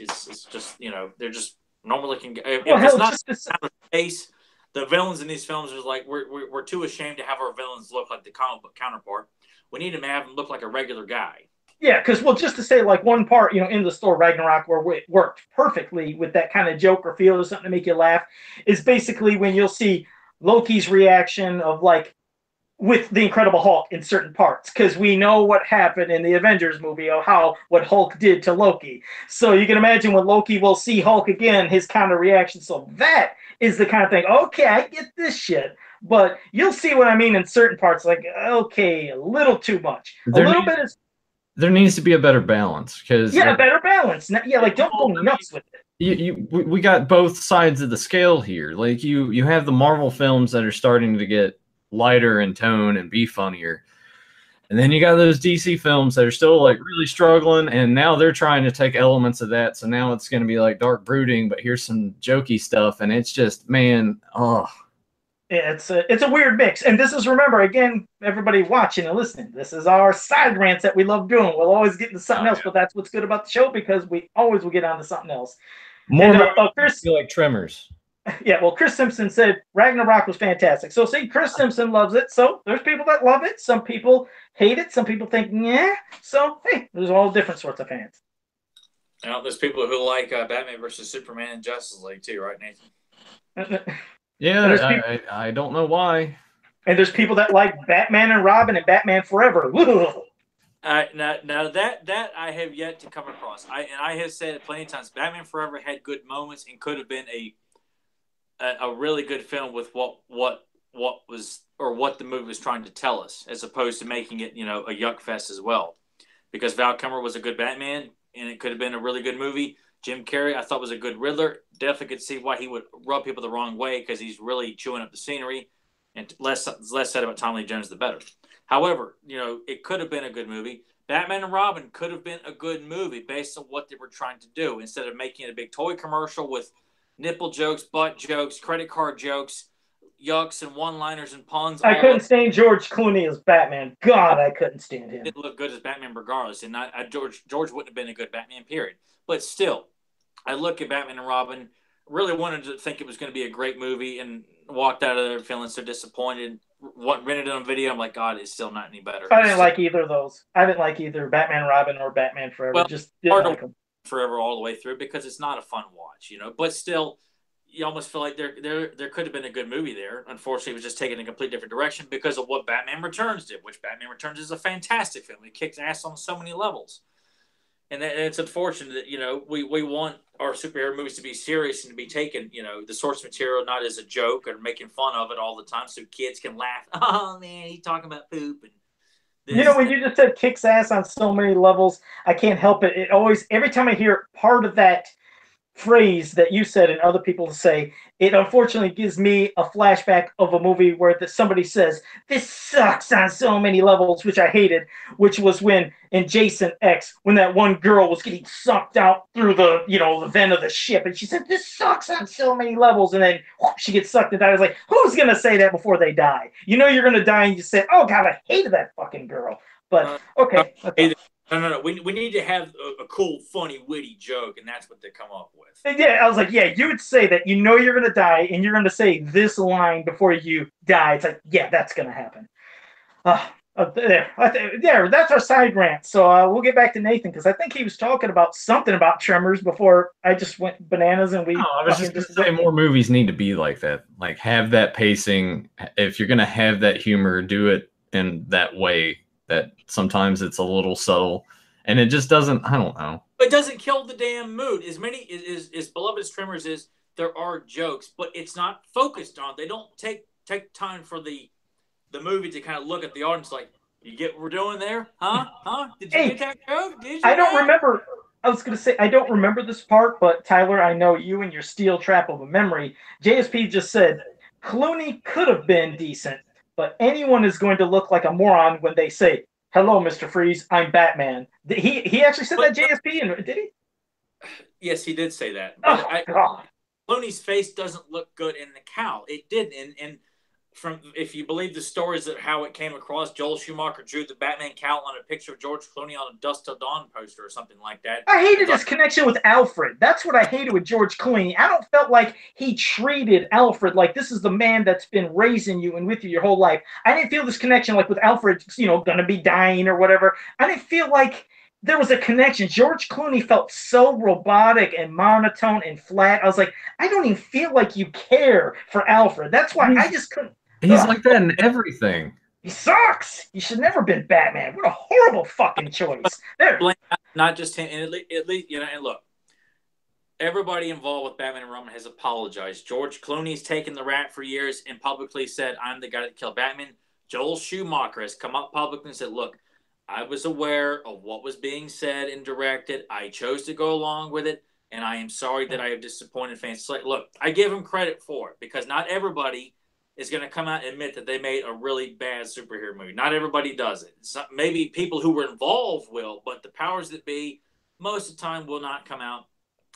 just they're just normal looking. If it's not out of space, the villains in these films are like we're too ashamed to have our villains look like the comic book counterpart. We need to have them look like a regular guy. Yeah, because, just to say, like, one part, in the Thor Ragnarok where it worked perfectly with that kind of joke or feel or something to make you laugh is basically when you'll see Loki's reaction of, like, with the Incredible Hulk in certain parts, because we know what happened in the Avengers movie of what Hulk did to Loki. So you can imagine when Loki will see Hulk again, his kind of reaction. So that is the kind of thing, okay, I get this shit. But you'll see what I mean in certain parts, like, okay, a little too much. There needs to be a better balance, because a better balance. Like, don't go nuts with it. We got both sides of the scale here. Like, you have the Marvel films that are starting to get lighter in tone and be funnier, and then you got those DC films that are still like really struggling, and now they're trying to take elements of that. So now it's going to be like dark brooding, but here's some jokey stuff, and it's just, man, Yeah, it's a weird mix. And this is, remember, again, everybody watching and listening, this is our side rants that we love doing. We'll always get into something else, but that's what's good about the show, because we always will get on to something else. Chris, feel like Tremors. Yeah, well, Chris Simpson said Ragnarok was fantastic. So, see, Chris Simpson loves it. So there's people that love it. Some people hate it. Some people think, yeah. So, hey, there's all different sorts of fans. Now, there's people who like Batman versus Superman and Justice League too, right, Nathan? Yeah, I don't know why. And there's people that like Batman and Robin and Batman Forever. Now that I have yet to come across. I have said it plenty of times. Batman Forever had good moments and could have been a really good film with what was, or what the movie was trying to tell us, as opposed to making it a yuck fest as well. Because Val Kilmer was a good Batman, and it could have been a really good movie. Jim Carrey, I thought, was a good Riddler. Definitely could see why he would rub people the wrong way, because he's really chewing up the scenery. And less said about Tommy Lee Jones, the better. However, it could have been a good movie. Batman and Robin could have been a good movie based on what they were trying to do. Instead of making it a big toy commercial with nipple jokes, butt jokes, credit card jokes, yucks and one-liners and puns. I couldn't stand George Clooney as Batman. God, I couldn't stand him. He didn't look good as Batman regardless. And George wouldn't have been a good Batman, period. But still, I look at Batman and Robin, really wanted to think it was going to be a great movie, and walked out of there feeling so disappointed. Rented it on video. I'm like, God, it's still not any better. I didn't like either of those. I didn't like either Batman and Robin or Batman Forever. Well, just didn't like them. Forever all the way through, because it's not a fun watch, But still, you almost feel like there could have been a good movie there. Unfortunately, it was just taken in a complete different direction because of what Batman Returns did, which Batman Returns is a fantastic film. It kicks ass on so many levels. and it's unfortunate that we want our superhero movies to be serious and to be taken, the source material not as a joke or making fun of it all the time, so kids can laugh. Oh man, he's talking about poop and this. When you just said kicks ass on so many levels, I can't help it. It always, every time I hear part of that phrase that you said and other people say, it unfortunately gives me a flashback of a movie where somebody says, "This sucks on so many levels," which I hated, which was when in Jason X, when that one girl was getting sucked out through the vent of the ship, and she said, "This sucks on so many levels," and then whoop, she gets sucked and dies. I was like, who's going to say that before they die? You're going to die and you say, "Oh God, I hated that fucking girl." But, okay. No. We need to have a cool, funny, witty joke, and that's what they come up with. Yeah, I was like, yeah, you would say that you're going to die, and you're going to say this line before you die. It's like, yeah, that's going to happen. There, that's our side rant. So we'll get back to Nathan, because I think he was talking about something about Tremors before I just went bananas and we... No, I was just going to say more movies need to be like that. Like, have that pacing. If you're going to have that humor, do it in that way. That sometimes it's a little subtle, and it just doesn't. I don't know. It doesn't kill the damn mood. As beloved as Tremors is, there are jokes, but it's not focused on. They don't take time for the movie to kind of look at the audience like, you get what we're doing there, huh? Did you get that joke? Did you? I don't remember. I was going to say I don't remember this part, but Tyler, I know you and your steel trap of a memory. JSP just said Clooney could have been decent. But anyone is going to look like a moron when they say, "Hello, Mr. Freeze, I'm Batman." He actually said that, JSP, and did he? Yes, he did say that. God. Clooney's face doesn't look good in the cowl. It didn't. And from, if you believe the stories that how it came across, Joel Schumacher drew the Batman cowl on a picture of George Clooney on a Dust Till Dawn poster or something like that. I hated his connection with Alfred. That's what I hated with George Clooney. I don't felt like he treated Alfred like this is the man that's been raising you and with you your whole life. I didn't feel this connection like with Alfred, going to be dying or whatever. I didn't feel like there was a connection. George Clooney felt so robotic and monotone and flat. I was like, I don't even feel like you care for Alfred. That's why I just couldn't. He's like that in everything. He sucks. He should never been Batman. What a horrible fucking choice. There. Not just him. And at least, and look, everybody involved with Batman and Robin has apologized. George Clooney's taken the rap for years and publicly said, "I'm the guy that killed Batman." Joel Schumacher has come up publicly and said, "Look, I was aware of what was being said and directed. I chose to go along with it, and I am sorry that I have disappointed fans." It's like, look, I give him credit for it, because not everybody is going to come out and admit that they made a really bad superhero movie. Not everybody does it. Maybe people who were involved will, but the powers that be, most of the time, will not come out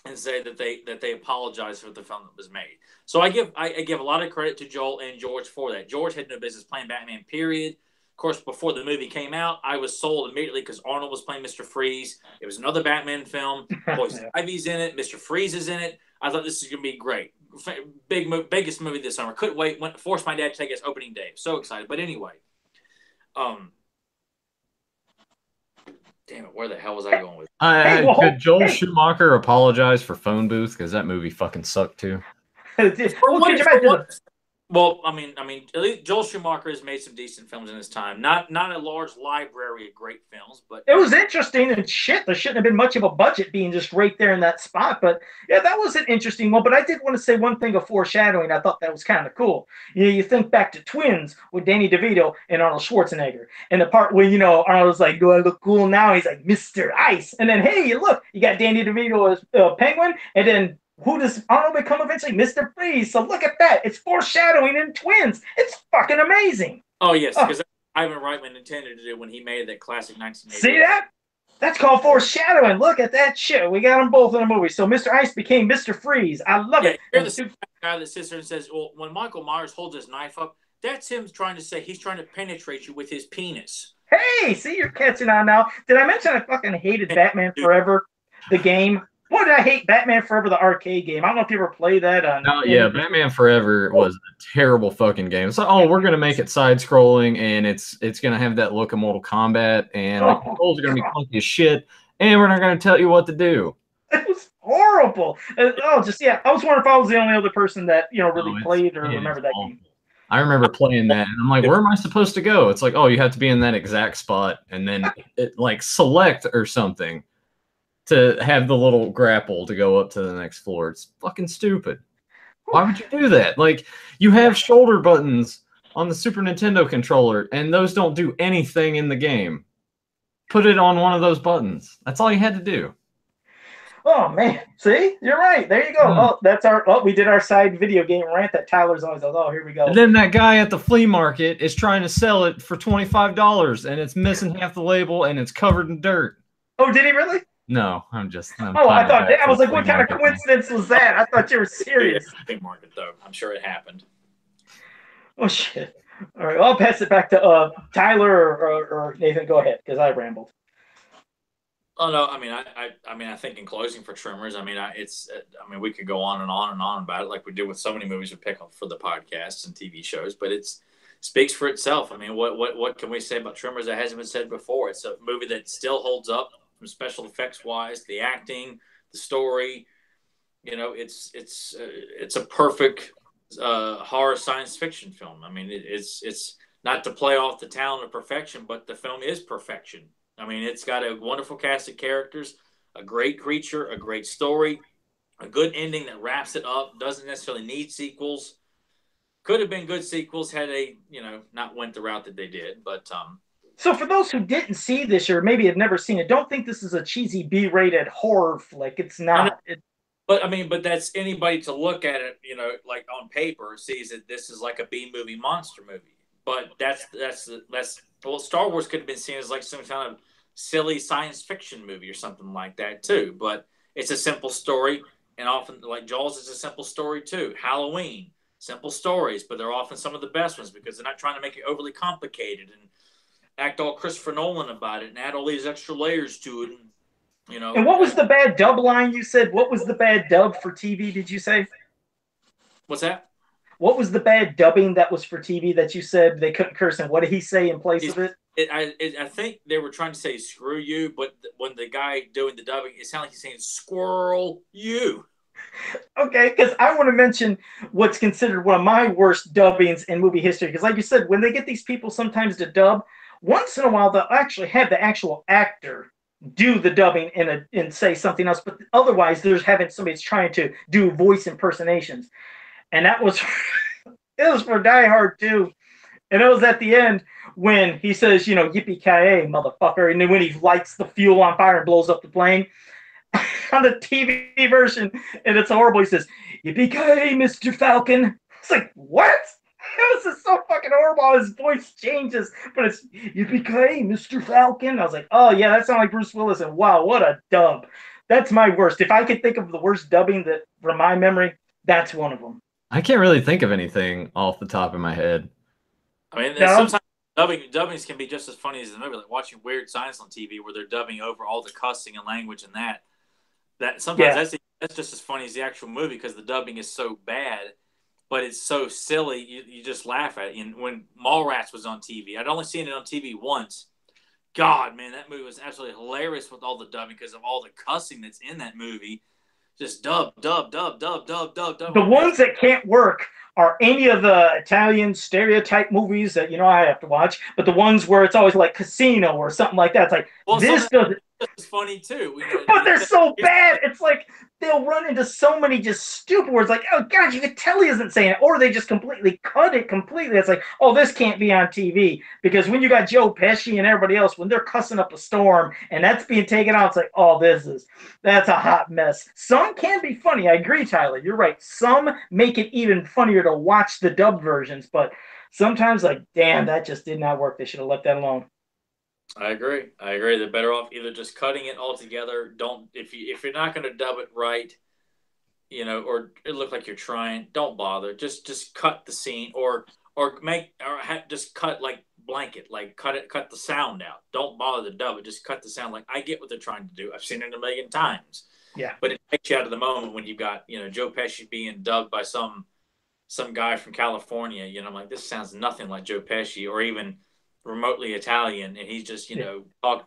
and say that they apologize for the film that was made. So I give a lot of credit to Joel and George for that. George had no business playing Batman, period. Of course, before the movie came out, I was sold immediately because Arnold was playing Mr. Freeze. It was another Batman film. Poison Ivy's in it. Mr. Freeze is in it. I thought this is going to be great. Biggest movie this summer. Couldn't wait. Forced my dad to take us opening day. So excited. But anyway, damn it, where the hell was I going with it? Could Joel Schumacher apologize for Phone Booth, because that movie fucking sucked too? Well, I mean, at least Joel Schumacher has made some decent films in his time. Not a large library of great films, but it was interesting and shit. There shouldn't have been much of a budget being just right there in that spot. But yeah, that was an interesting one. But I did want to say one thing of foreshadowing. I thought that was kind of cool. You think back to Twins with Danny DeVito and Arnold Schwarzenegger, and the part where Arnold was like, "Do I look cool now?" He's like, "Mr. Ice," and then hey, look, you got Danny DeVito as Penguin, and then who does Arnold become eventually? Mr. Freeze. So look at that. It's foreshadowing in Twins. It's fucking amazing. Oh, yes, because Ivan Reitman intended to do when he made that classic 1980. See that? That's called foreshadowing. Look at that shit. We got them both in the movie. So Mr. Ice became Mr. Freeze. I love it. You're the guy that sits there and says, well, when Michael Myers holds his knife up, that's him trying to say he's trying to penetrate you with his penis. Hey, see, you're catching on now. Did I mention I fucking hated Batman Forever, the game? Boy, did I hate Batman Forever, the arcade game. I don't know if you ever played that. Yeah, Batman Forever was a terrible fucking game. It's like, we're going to make it side-scrolling, and it's going to have that look of Mortal Kombat, and the controls are going to be clunky as shit, and we're not going to tell you what to do. It was horrible. I was wondering if I was the only other person that, really played or remember that game. I remember playing that, and I'm like, where am I supposed to go? It's like, you have to be in that exact spot, and then it like select or something. to have the little grapple to go up to the next floor. It's fucking stupid. Why would you do that? Like, you have shoulder buttons on the Super Nintendo controller, and those don't do anything in the game. Put it on one of those buttons. That's all you had to do. Oh man, see, you're right. There you go. We did our side video game rant that Tyler's always like, oh, here we go. And then that guy at the flea market is trying to sell it for $25, and it's missing half the label, and it's covered in dirt. Oh, did he really? No, I was like, what kind of coincidence was that? I thought you were serious. Big market, though. I'm sure it happened. Oh shit! All right, well, I'll pass it back to Tyler or Nathan. Go ahead, because I rambled. Oh no, I think in closing for Tremors, we could go on and on and on about it, like we do with so many movies we pick up for the podcasts and TV shows, but it speaks for itself. I mean, what can we say about Tremors that hasn't been said before? It's a movie that still holds up from special effects wise, the acting, the story. You know, it's a perfect horror science fiction film. I mean, it's not to play off the talent of perfection, but the film is perfection. I mean, it's got a wonderful cast of characters, a great creature, a great story, a good ending that wraps it up, doesn't necessarily need sequels. Could have been good sequels had they, not went the route that they did. But so for those who didn't see this or maybe have never seen it, don't think this is a cheesy B-rated horror flick. It's not. But that's anybody to look at it, like on paper, sees that this is like a B-movie monster movie. But well, Star Wars could have been seen as like some kind of silly science fiction movie or something like that too. But it's a simple story, and often, like Jaws is a simple story too. Halloween, simple stories, but they're often some of the best ones because they're not trying to make it overly complicated and act all Christopher Nolan about it and add all these extra layers to it. And, And what was the bad dub line you said? What was the bad dub for TV, did you say? What's that? What was the bad dubbing that was for TV that you said they couldn't curse? And what did he say in place of it? I think they were trying to say "screw you," but when the guy doing the dubbing, it sounded like he's saying "squirrel you." Okay, because I want to mention what's considered one of my worst dubbings in movie history. Because, like you said, when they get these people sometimes to dub, once in a while they'll actually have the actual actor do the dubbing and say something else. But otherwise, there's having somebody that's trying to do voice impersonations. And that was, it was for Die Hard 2. And it was at the end when he says, yippee-ki-yay, motherfucker. And then when he lights the fuel on fire and blows up the plane on the TV version. And it's horrible. He says, yippee-ki-yay, Mr. Falcon. It's like, what? It was just so fucking horrible. His voice changes, but it's yippee-ki-yay, Mr. Falcon. I was like, oh, yeah, that sounds like Bruce Willis. And wow, what a dub. That's my worst. If I could think of the worst dubbing that from my memory, that's one of them. I can't really think of anything off the top of my head. I mean, sometimes dubbings can be just as funny as the movie. Like watching Weird Science on TV, where they're dubbing over all the cussing and language and that sometimes that's just as funny as the actual movie because the dubbing is so bad, but it's so silly you just laugh at it. And when Mallrats was on TV, I'd only seen it on TV once. God, man, that movie was absolutely hilarious with all the dubbing because of all the cussing that's in that movie. Just dub. The ones that can't work are any of the Italian stereotype movies that, I have to watch, but the ones where it's always like Casino or something like that. It's like, this doesn't. It's funny too. But they're so bad. It's like they'll run into so many just stupid words. Like, oh God, you can tell he isn't saying it, or they just completely cut it completely. It's like, oh, this can't be on TV because when you got Joe Pesci and everybody else, when they're cussing up a storm and that's being taken out, it's like, oh, that's a hot mess. Some can be funny. I agree, Tyler. You're right. Some make it even funnier to watch the dub versions, but sometimes, like, damn, that just did not work. They should have left that alone. I agree. They're better off either just cutting it altogether. If you're not going to dub it right, or it look like you're trying, don't bother. Just cut the scene just cut like blanket, like cut the sound out. Don't bother to dub it. Just cut the sound. Like I get what they're trying to do. I've seen it a million times. Yeah. But it takes you out of the moment when you've got Joe Pesci being dubbed by some guy from California. I'm like, this sounds nothing like Joe Pesci, or even remotely Italian, and he's just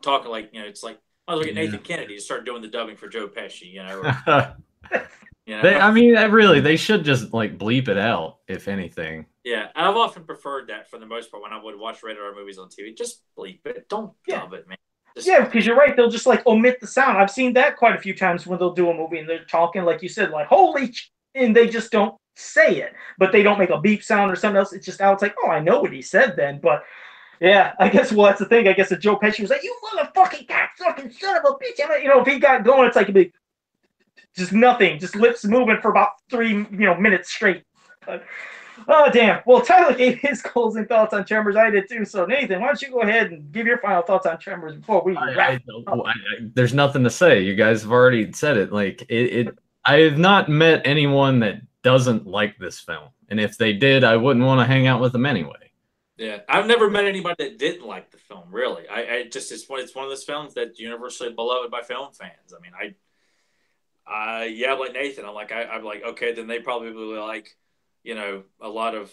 talking like it's like I was looking at Nathan Kennedy to start doing the dubbing for Joe Pesci, They should just like bleep it out, if anything. Yeah, and I've often preferred that for the most part when I would watch rated R movies on TV. Just bleep it, don't dub it, man. Yeah, because you're right. They'll just like omit the sound. I've seen that quite a few times when they'll do a movie and they're talking, like you said, like holy, and they just don't say it, but they don't make a beep sound or something else. It's just out. It's like, oh, I know what he said then, but yeah, I guess well that's the thing. I guess if Joe Pesci was like, you motherfucking fucking son of a bitch, if he got going, it's like a big, just nothing, just lips moving for about 3 minutes straight. But, oh damn! Well, Tyler gave his closing thoughts on Tremors. I did too. So Nathan, why don't you go ahead and give your final thoughts on Tremors before we wrap? There's nothing to say. You guys have already said it. Like I have not met anyone that doesn't like this film, and if they did, I wouldn't want to hang out with them anyway. Yeah, I've never met anybody that didn't like the film. Really, it's one of those films that's universally beloved by film fans. I mean, yeah, like Nathan, I'm like, okay, then they probably like, a lot of,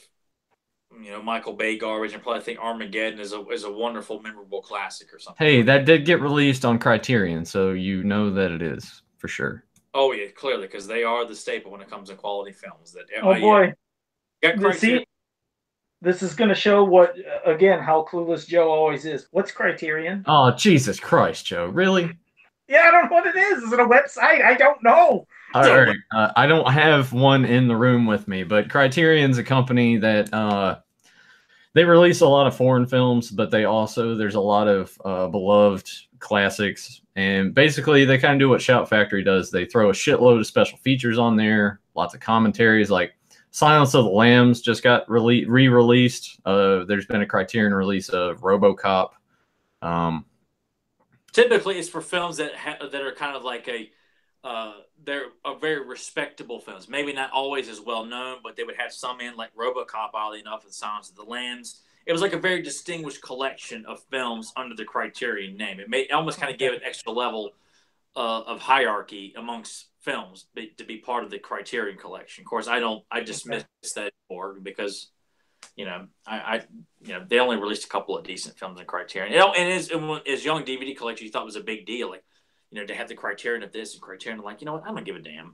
Michael Bay garbage, and probably think Armageddon is a wonderful, memorable classic or something. Hey, that did get released on Criterion, so you know that it is for sure. Oh yeah, clearly, because they are the staple when it comes to quality films. Oh boy, yeah. See, this is going to show how clueless Joe always is. What's Criterion? Oh Jesus Christ, Joe, really? Yeah, I don't know what it is. Is it a website? I don't know. All right. I don't have one in the room with me, but Criterion's a company that they release a lot of foreign films, but there's a lot of beloved classics. And basically, they kind of do what Shout Factory does. They throw a shitload of special features on there, lots of commentaries, like Silence of the Lambs just got re-released. There's been a Criterion release of Robocop. Typically, it's for films that are kind of like they're very respectable films. Maybe not always as well known, but they would have some in, like Robocop, oddly enough, and Silence of the Lambs. It was like a very distinguished collection of films under the Criterion name. It almost kind of gave an extra level of hierarchy amongst films to be part of the Criterion collection. Of course, I dismiss that more because they only released a couple of decent films in Criterion. And as young DVD collector, you thought it was a big deal, like, to have the Criterion of this and Criterion, like, what, I don't give a damn.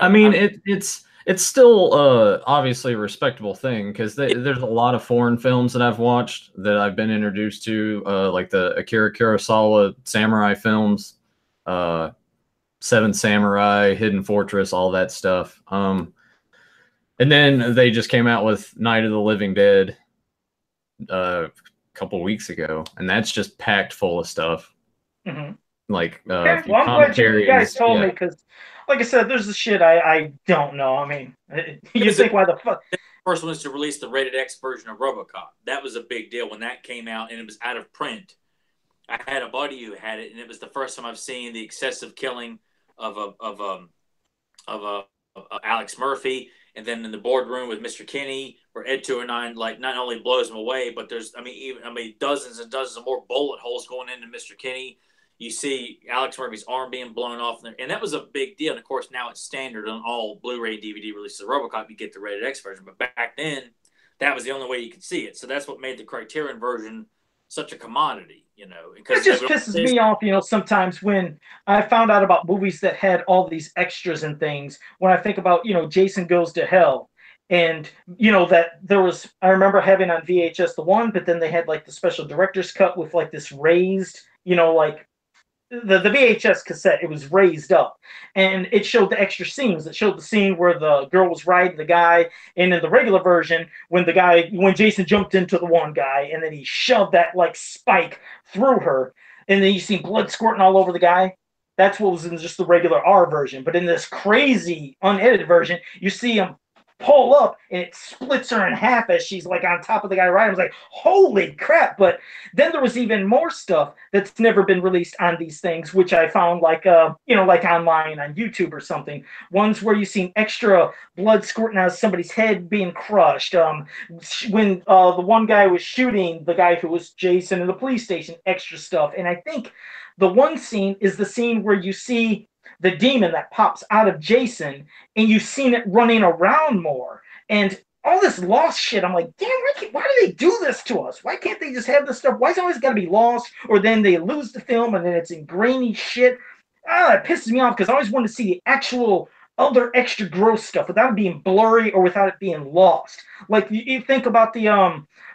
I mean, it's still obviously a respectable thing because there's a lot of foreign films that I've watched that I've been introduced to, like the Akira Kurosawa samurai films, Seven Samurai, Hidden Fortress, all that stuff. And then they just came out with Night of the Living Dead a couple weeks ago, and that's just packed full of stuff. Mm-hmm. Like well, I'm glad you guys told me, because like I said, there's the shit I don't know. I mean, you think why the fuck? The first one was to release the rated X version of RoboCop. That was a big deal when that came out, and it was out of print. I had a buddy who had it, and it was the first time I've seen the excessive killing of Alex Murphy, and then in the boardroom with Mr. Kinney, where Ed 209 like not only blows him away, but there's dozens and dozens of more bullet holes going into Mr. Kinney. You see Alex Murphy's arm being blown off there, and that was a big deal. And of course, now it's standard on all Blu-ray and DVD releases of RoboCop. You get the rated X version, but back then, that was the only way you could see it. So that's what made the Criterion version such a commodity. It just pisses me off, sometimes when I found out about movies that had all these extras and things. When I think about, Jason Goes to Hell, and that there was, I remember having on VHS the one, but then they had like the special director's cut with like this raised, like the VHS cassette, it was raised up, and it showed the extra scenes. It showed the scene where the girl was riding the guy, and in the regular version, when Jason jumped into the one guy, and then he shoved that like spike through her, and then you see blood squirting all over the guy. That's what was in just the regular R version. But in this crazy unedited version, you see him pull up and it splits her in half as she's like on top of the guy riding. I was like, holy crap. But then there was even more stuff that's never been released on these things, which I found like like online on YouTube or something. Ones where you see extra blood squirting out of somebody's head being crushed. When the one guy was shooting the guy who was Jason in the police station, extra stuff. And I think the one scene is the scene where you see the demon that pops out of Jason, and you've seen it running around more. And all this lost shit, I'm like, damn, why do they do this to us? Why can't they just have this stuff? Why is it always got to be lost? Or then they lose the film, and then it's in grainy shit. It pisses me off, because I always wanted to see the actual other extra gross stuff without it being blurry or without it being lost. Like you think about the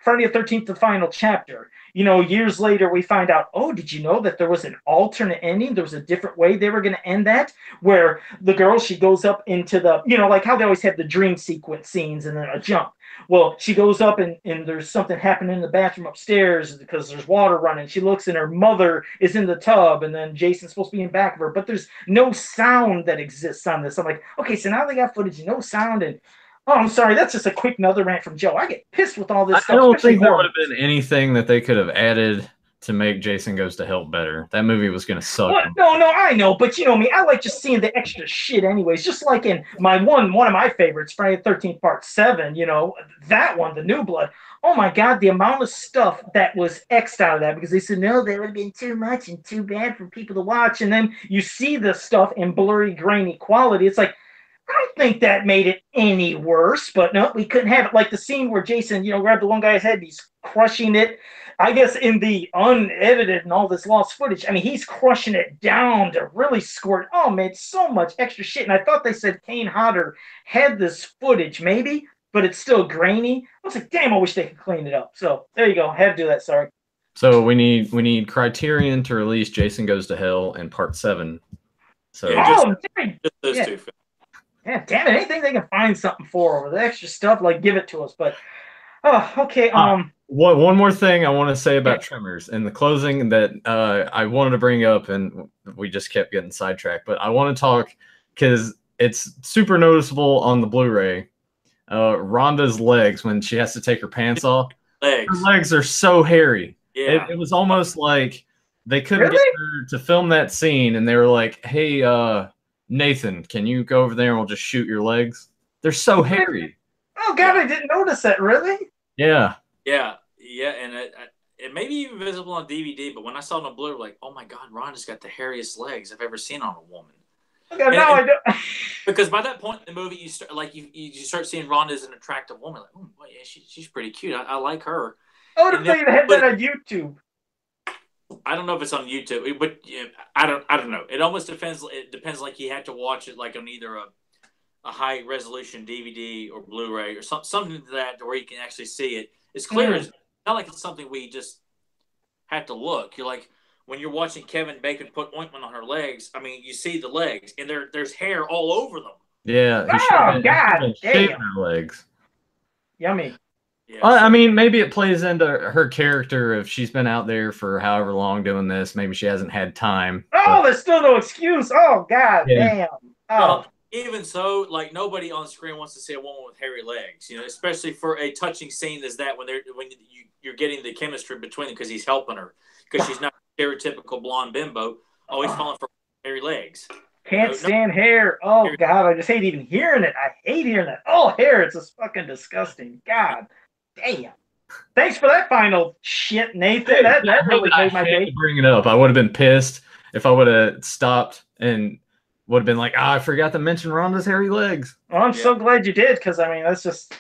Friday the 13th, the final chapter. You know, years later we find out, oh, did you know that there was an alternate ending? There was a different way they were going to end that, where the girl, she goes up into the, you know, like how they always have the dream sequence scenes and then a jump. Well, she goes up and there's something happening in the bathroom upstairs because there's water running. She looks and her mother is in the tub, and then Jason's supposed to be in back of her, but there's no sound that exists on this. I'm like, okay, so now they got footage, no sound, and oh, I'm sorry, that's just a quick another rant from Joe. I get pissed with all this stuff. I don't think there would have been anything that they could have added to make Jason Goes to Hell better. That movie was going to suck. Well, no, I know, but you know me, I like just seeing the extra shit anyways. Just like in my one of my favorites, Friday the 13th Part 7, you know, that one, The New Blood. Oh my God, the amount of stuff that was X'd out of that because they said, no, that would have been too much and too bad for people to watch. And then you see the stuff in blurry, grainy quality. It's like, I don't think that made it any worse, but no, we couldn't have it. Like the scene where Jason, you know, grabbed the one guy's head, he's crushing it. I guess in the unedited and all this lost footage, I mean, he's crushing it down to really squirt. Oh, man, so much extra shit. And I thought they said Kane Hodder had this footage, maybe, but it's still grainy. I was like, damn, I wish they could clean it up. So there you go. I had to do that. Sorry. So we need Criterion to release Jason Goes to Hell in Part 7. So just those two films. Yeah, damn it! Anything they can find something for with the extra stuff, like give it to us. But oh, okay. One more thing I want to say about Tremors in the closing that I wanted to bring up, and we just kept getting sidetracked. But I want to talk because it's super noticeable on the Blu-ray. Rhonda's legs when she has to take her pants off. Her legs are so hairy. Yeah, it was almost like they couldn't get her to film that scene, and they were like, "Hey, Nathan, can you go over there and we'll just shoot your legs?" They're so hairy. Oh God, I didn't notice that. Really? Yeah. Yeah, and it may be even visible on DVD, but when I saw it on Blu-ray, like, oh my God, Rhonda's got the hairiest legs I've ever seen on a woman. Okay, now I do. Because by that point in the movie, you start seeing Rhonda as an attractive woman. Like, oh, well, yeah, she's pretty cute. I like her. I would have thought you had that on YouTube. I don't know if it's on YouTube, but yeah, I don't know. It almost depends. It depends. Like you have to watch it like on either a high resolution DVD or Blu-ray or something to that where you can actually see it. It's clear. It's not like it's something we just have to look. You're like when you're watching Kevin Bacon put ointment on her legs. I mean, you see the legs, and there's hair all over them. Yeah. Oh God! Shaving her legs. Yummy. Yeah, I mean, maybe it plays into her character if she's been out there for however long doing this. Maybe she hasn't had time. Oh, there's still no excuse. Oh, God damn. Oh. Well, even so, like nobody on screen wants to see a woman with hairy legs, you know, especially for a touching scene as that when you're getting the chemistry between them because he's helping her because she's not a stereotypical blonde bimbo always falling for hairy legs. Can't stand hair. Oh, God, I just hate even hearing it. I hate hearing that. Oh, hair. It's just fucking disgusting. God. Damn. Thanks for that final shit, Nathan. That really made my day. Bring it up. I would have been pissed if I would have stopped and would have been like, I forgot to mention Rhonda's hairy legs. Well, I'm so glad you did because, I mean, that's just,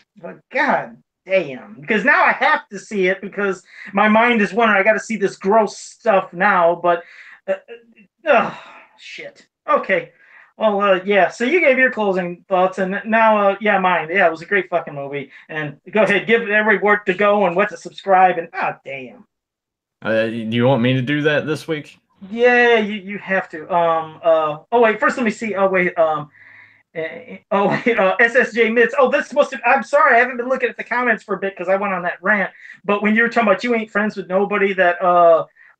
God damn. Because now I have to see it because my mind is wondering, I got to see this gross stuff now, but, shit. Okay. Well, yeah, so you gave your closing thoughts, and now, mine. Yeah, it was a great fucking movie. And go ahead, give every word to go and what to subscribe, and damn. Do you want me to do that this week? Yeah, you have to. Wait, first let me see. SSJ Mitz. Oh, this must have, I'm sorry, I haven't been looking at the comments for a bit because I went on that rant. But when you were talking about you ain't friends with nobody that,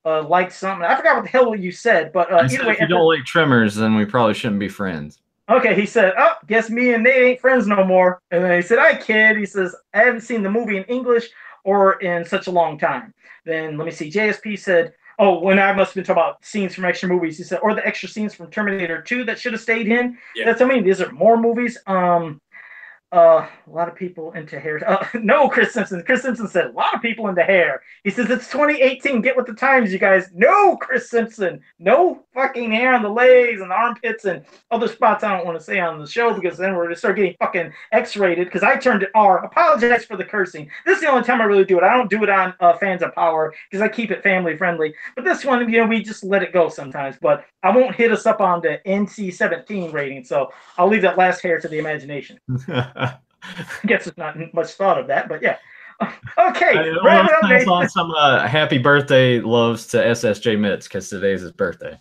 like something. I forgot what the hell you said, but either way, if you don't like Tremors, then we probably shouldn't be friends. Okay, he said, "Oh, guess me and Nate ain't friends no more." And then he said, "I kid." He says, "I haven't seen the movie in English or in such a long time." Then let me see. JSP said, "Oh, when I must have been talking about scenes from extra movies." He said, "Or the extra scenes from Terminator 2 that should have stayed in." Yeah. That's, I mean, these are more movies. A lot of people into hair. No, Chris Simpson. Chris Simpson said a lot of people into hair. He says it's 2018. Get with the times, you guys. No, Chris Simpson. No fucking hair on the legs and the armpits and other spots I don't want to say on the show because then we're gonna start getting fucking X-rated. Because I turned it R. Apologize for the cursing. This is the only time I really do it. I don't do it on Fans of Power because I keep it family friendly. But this one, we just let it go sometimes. But I won't hit us up on the NC-17 rating. So I'll leave that last hair to the imagination. I guess it's not much thought of that, but yeah. Okay. On some happy birthday loves to SSJ Mitz because today's his birthday.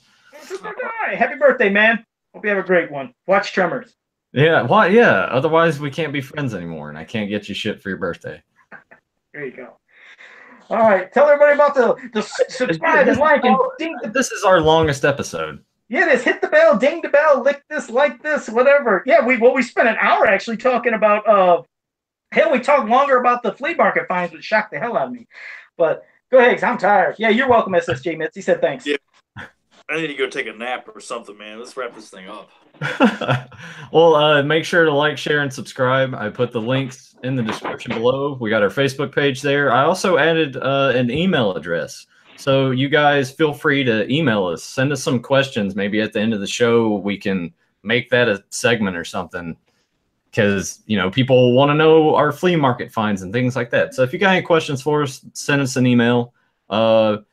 Happy birthday, man. Hope you have a great one. Watch Tremors. Yeah, well, yeah. Otherwise, we can't be friends anymore, and I can't get you shit for your birthday. There you go. All right. Tell everybody about the subscribe and like and ding. This is our longest episode. Yeah, it is. Hit the bell, ding the bell, lick this, like this, whatever. Yeah, we spent an hour actually talking about hell, we talked longer about the flea market finds, which shocked the hell out of me. But go ahead, 'cause I'm tired. Yeah, you're welcome, SSJ Mitz. He said thanks. Yeah. I need to go take a nap or something, man. Let's wrap this thing up. Well, make sure to like, share, and subscribe. I put the links in the description below. We got our Facebook page there. I also added an email address. So you guys feel free to email us. Send us some questions. Maybe at the end of the show, we can make that a segment or something. Because, people want to know our flea market finds and things like that. So if you got any questions for us, send us an email. I'm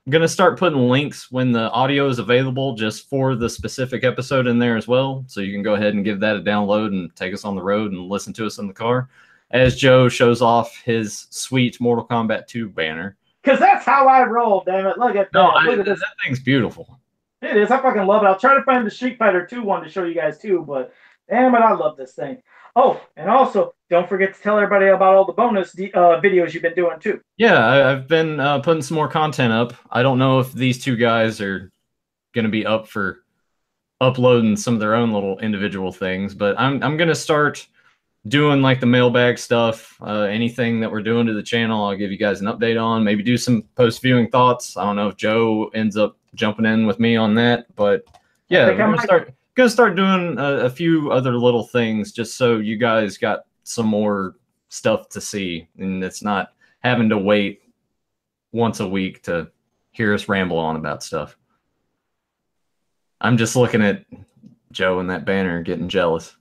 going to start putting links when the audio is available just for the specific episode in there as well. So you can go ahead and give that a download and take us on the road and listen to us in the car. As Joe shows off his sweet Mortal Kombat 2 banner. Because that's how I roll, damn it. Look at that. Look at this. That thing's beautiful. It is. I fucking love it. I'll try to find the Street Fighter 2 one to show you guys too, but damn it, I love this thing. Oh, and also, don't forget to tell everybody about all the bonus videos you've been doing too. Yeah, I've been putting some more content up. I don't know if these two guys are going to be up for uploading some of their own little individual things, but I'm going to start doing like the mailbag stuff, anything that we're doing to the channel, I'll give you guys an update on, maybe do some post-viewing thoughts. I don't know if Joe ends up jumping in with me on that, but yeah, we're gonna start doing a few other little things just so you guys got some more stuff to see, and it's not having to wait once a week to hear us ramble on about stuff. I'm just looking at Joe and that banner getting jealous.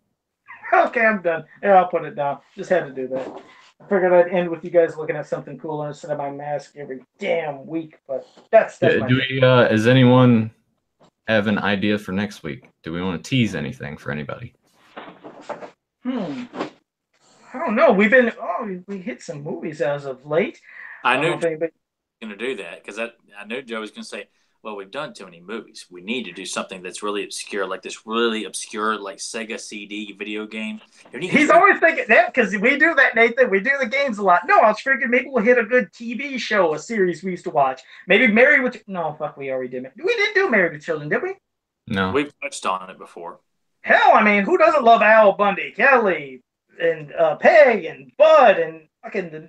Okay, I'm done. Yeah, I'll put it down. Just had to do that. I figured I'd end with you guys looking at something cool instead of my mask every damn week, but that's does anyone have an idea for next week? Do we want to tease anything for anybody? I don't know. We hit some movies as of late. I knew Joe was going to do that because I knew Joe was going to say, well, we've done too many movies. We need to do something that's really obscure, like this really obscure, like Sega CD video game. He's always thinking that because we do that, Nathan. We do the games a lot. No, I was figuring maybe we'll hit a good TV show, a series we used to watch. Maybe Married with... No, fuck, we already did it. We didn't do Married with Children, did we? No. We've touched on it before. Hell, I mean, who doesn't love Al Bundy, Kelly, and Peg, and Bud, and fucking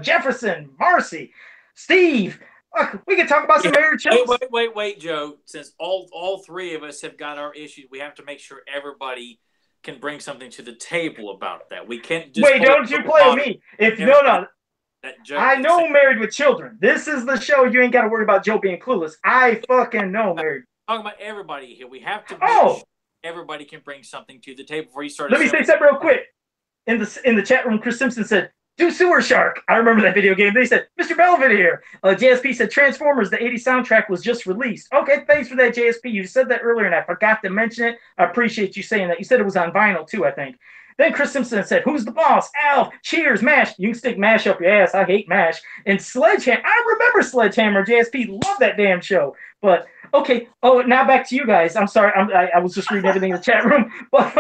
Jefferson, Marcy, Steve... Look, we can talk about some married shows. Wait, Joe. Since all three of us have got our issues, we have to make sure everybody can bring something to the table about that. We can't just don't you play with me. I know Married with Children. This is the show. You ain't got to worry about Joe being clueless. I fucking know Married. I'm talking about everybody here. We have to make sure everybody can bring something to the table before you start. Let me say something real quick. In the chat room, Chris Simpson said, do Sewer Shark. I remember that video game. They said, Mr. Belvedere here. JSP said, Transformers, the 80s soundtrack was just released. Okay, thanks for that, JSP. You said that earlier, and I forgot to mention it. I appreciate you saying that. You said it was on vinyl, too, I think. Then Chris Simpson said, who's the boss? Alf, Cheers, MASH. You can stick MASH up your ass. I hate MASH. And Sledgehammer. I remember Sledgehammer. JSP, love that damn show. But, okay. Oh, now back to you guys. I'm sorry. I was just reading everything in the chat room. But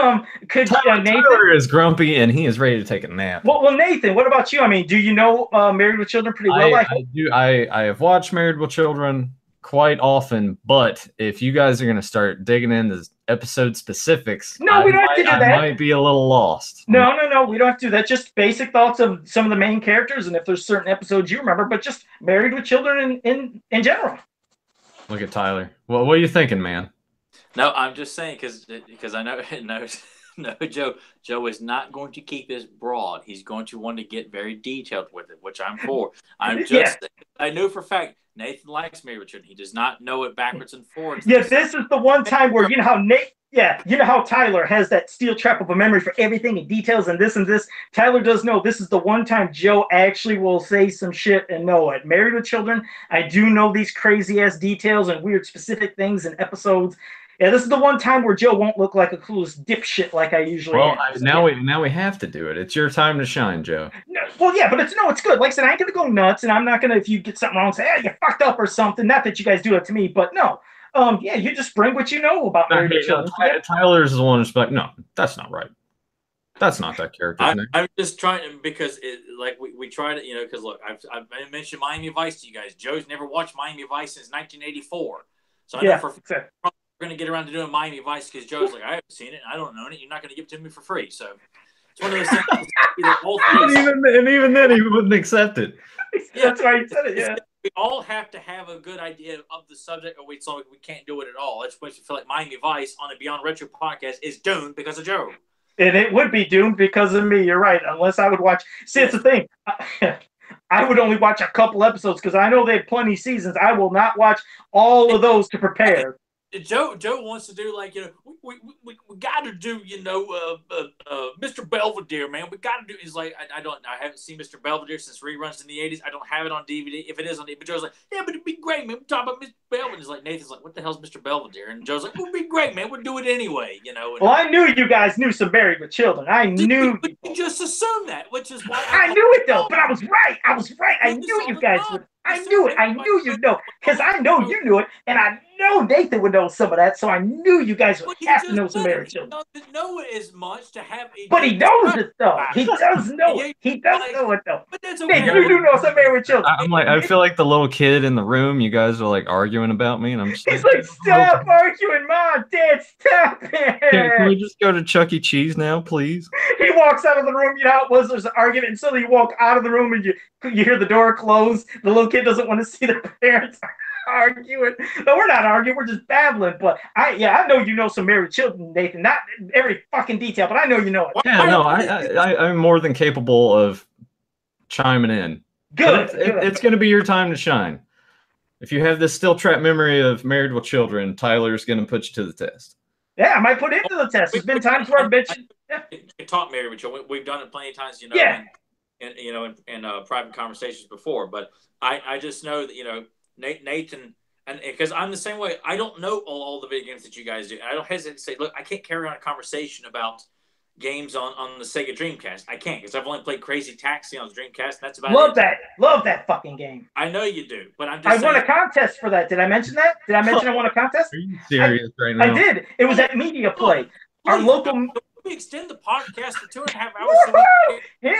Nathan? Tyler is grumpy, and he is ready to take a nap. Well, Nathan, what about you? I mean, do you know Married with Children pretty well? I do. I have watched Married with Children quite often, but if you guys are going to start digging into episode specifics, we don't have to do that. I might be a little lost. No, we don't have to do that. Just basic thoughts of some of the main characters, and if there's certain episodes you remember, but just Married with Children in general. Look at Tyler. Well, what are you thinking, man? No, I'm just saying because I know it knows. No, Joe. Joe is not going to keep this broad. He's going to want to get very detailed with it, which I'm for. I'm just. Yeah. I know for a fact Nathan likes Mary Richard. He does not know it backwards and forwards. Yeah, this is the one time where you know how Nate. Yeah, you know how Tyler has that steel trap of a memory for everything and details and this and this. Tyler does know this is the one time Joe actually will say some shit and know it. Married with Children, I do know these crazy ass details and weird specific things and episodes. Yeah, this is the one time where Joe won't look like a clueless dipshit like I usually am. Now we have to do it. It's your time to shine, Joe. No, well, yeah, but it's good. Like I said, I ain't gonna go nuts, and I'm not gonna if you get something wrong, say, "Hey, you fucked up" or something. Not that you guys do it to me, but no. Yeah, you just bring what you know about Married with Children. Tyler's the one who's like, no, that's not right. That's not that character's name. I'm just trying to, because we try to, because look, I've mentioned Miami Vice to you guys. Joe's never watched Miami Vice since 1984, so I know for exactly. we're going to get around to doing Miami Vice because Joe's like, I haven't seen it, and I don't know it. You're not going to give it to me for free, so it's one of those things. and even then, he wouldn't accept it. Yeah, that's why he said it. Yeah. We all have to have a good idea of the subject, or we can't do it at all. That's why we feel like Miami Vice on a Beyond Retro podcast is doomed because of Joe. And it would be doomed because of me. You're right. Unless I would watch. See, it's the thing. I would only watch a couple episodes because I know they have plenty of seasons. I will not watch all of those to prepare. Joe wants to do we got to do Mr. Belvedere, man. We got to do. He's like, I haven't seen Mr. Belvedere since reruns in the 80s. I don't have it on DVD. If it is on DVD, but Joe's like, yeah, but it'd be great, man. We talk about Mr. Belvedere. He's like, Nathan's like, what the hell's Mr. Belvedere? And Joe's like, it'd be great, man. We'll do it anyway, And, well, I knew you guys knew some Married with Children. I knew. You just assumed that, which is why I knew it though. But I was right. I knew you guys would. I knew it. I knew you'd know because I know you knew it, and I know Nathan would know some of that. So I knew you guys would have to know some Married Children. He doesn't know it as much to have. But he knows it though. He does know it. He does know it though. But that's okay. Nate, you do know some Married Children. I'm like, I feel like the little kid in the room. You guys are like arguing about me, and I'm just. He's like, stop arguing, Mom, Dad, stop it. Can we just go to Chuck E. Cheese now, please? He walks out of the room. You know how it was. There's an argument, and suddenly you walk out of the room, and you hear the door close. The little kid doesn't want to see their parents arguing. No, we're not arguing. We're just babbling. But I know you know some Married Children, Nathan. Not every fucking detail, but I know you know it. Yeah, no, I'm more than capable of chiming in. Good. It's going to be your time to shine. If you have this still trapped memory of Married with Children, Tyler's going to put you to the test. Yeah, I might put it into the test. There's been times where I've mentioned. Talk Married with Children. We've done it plenty of times, Yeah. In private conversations before, but I just know that Nathan, and because I'm the same way. I don't know all the video games that you guys do. I don't hesitate to say, look, I can't carry on a conversation about games on the Sega Dreamcast. I can't because I've only played Crazy Taxi on the Dreamcast. And that's about it. Love that fucking game. I know you do, but I'm just. I won a contest for that. Did I mention that? Did I mention I won a contest? Are you serious right now? I did. It was at Media Play. Our local. We extend the podcast to 2.5 hours. Here.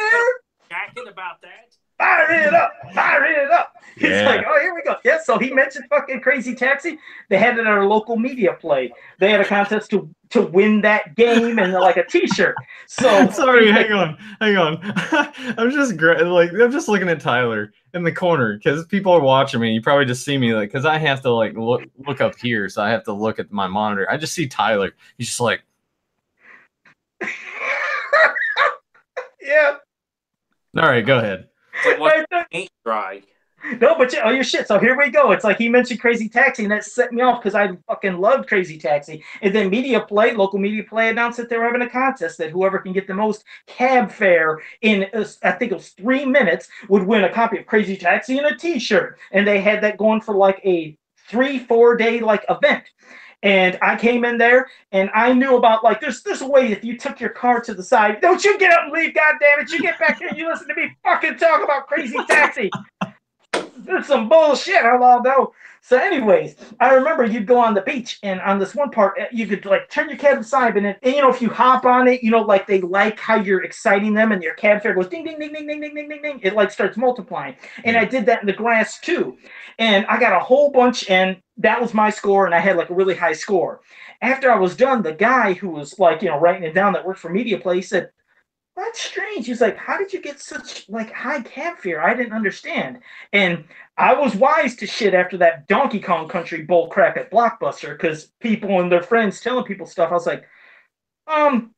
Jacking about that. Fire it up. He's Yeah. like, oh, here we go. Yeah, so he mentioned fucking Crazy Taxi. They had it at our local Media Play. They had a contest to win that game and like a T-shirt. So sorry, hang on. I'm just looking at Tyler in the corner because people are watching me. You probably just see me because I have to look up here, so I have to look at my monitor. I just see Tyler. He's just like. Yeah. All right, go ahead. Ain't dry. No, but your shit. So here we go. It's like he mentioned Crazy Taxi, and that set me off because I fucking loved Crazy Taxi. And then local Media Play announced that they were having a contest that whoever can get the most cab fare in, I think it was 3 minutes, would win a copy of Crazy Taxi and a T-shirt. And they had that going for like a 3-4 day event. And I came in there, and I knew about there's a way if you took your car to the side. Don't you get up and leave, goddammit! You get back here, you listen to me fucking talk about Crazy Taxi. It's some bullshit, I'll know. So, anyways, I remember you'd go on the beach, and on this one part, you could turn your cab aside, and if you hop on it, they like how you're exciting them, and your cab fare goes ding, ding, ding, ding, ding, ding, ding, ding, ding. It starts multiplying, and I did that in the grass too, and I got a whole bunch, and that was my score, and I had a really high score. After I was done, the guy who was writing it down that worked for Media Play said, "That's strange." He's like, "How did you get such high cab fare? I didn't understand." And I was wise to shit after that Donkey Kong Country bull crap at Blockbuster because people and their friends telling people stuff. I was like,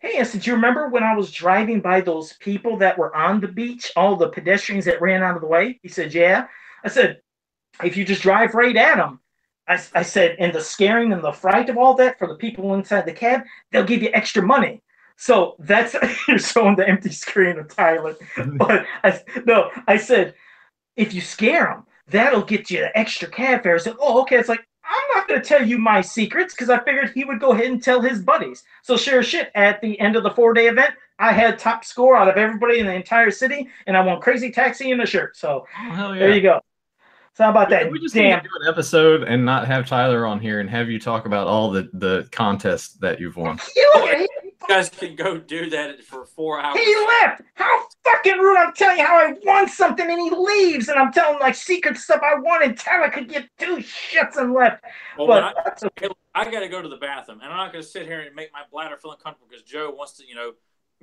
Hey, I said, do you remember when I was driving by those people that were on the beach, all the pedestrians that ran out of the way? He said, yeah. I said, if you just drive right at them, I said, and the scaring and the fright of all that for the people inside the cab, they'll give you extra money. So that's you're showing the empty screen of Tyler. But I said, if you scare them, that'll get you extra cab fare. I said, oh, okay. It's like, I'm not going to tell you my secrets because I figured he would go ahead and tell his buddies. So sure as shit, at the end of the 4-day event, I had top score out of everybody in the entire city, and I won Crazy Taxi and a shirt. So there you go. So how about that? We just need to do an episode and not have Tyler on here and have you talk about all the contests that you've won. You guys can go do that for 4 hours. He left. How fucking rude! I'm telling you how I won something, and he leaves, and I'm telling like secret stuff I won, and Tyler could get 2 shits and left. Well, but I got to go to the bathroom, and I'm not going to sit here and make my bladder feel uncomfortable because Joe wants to,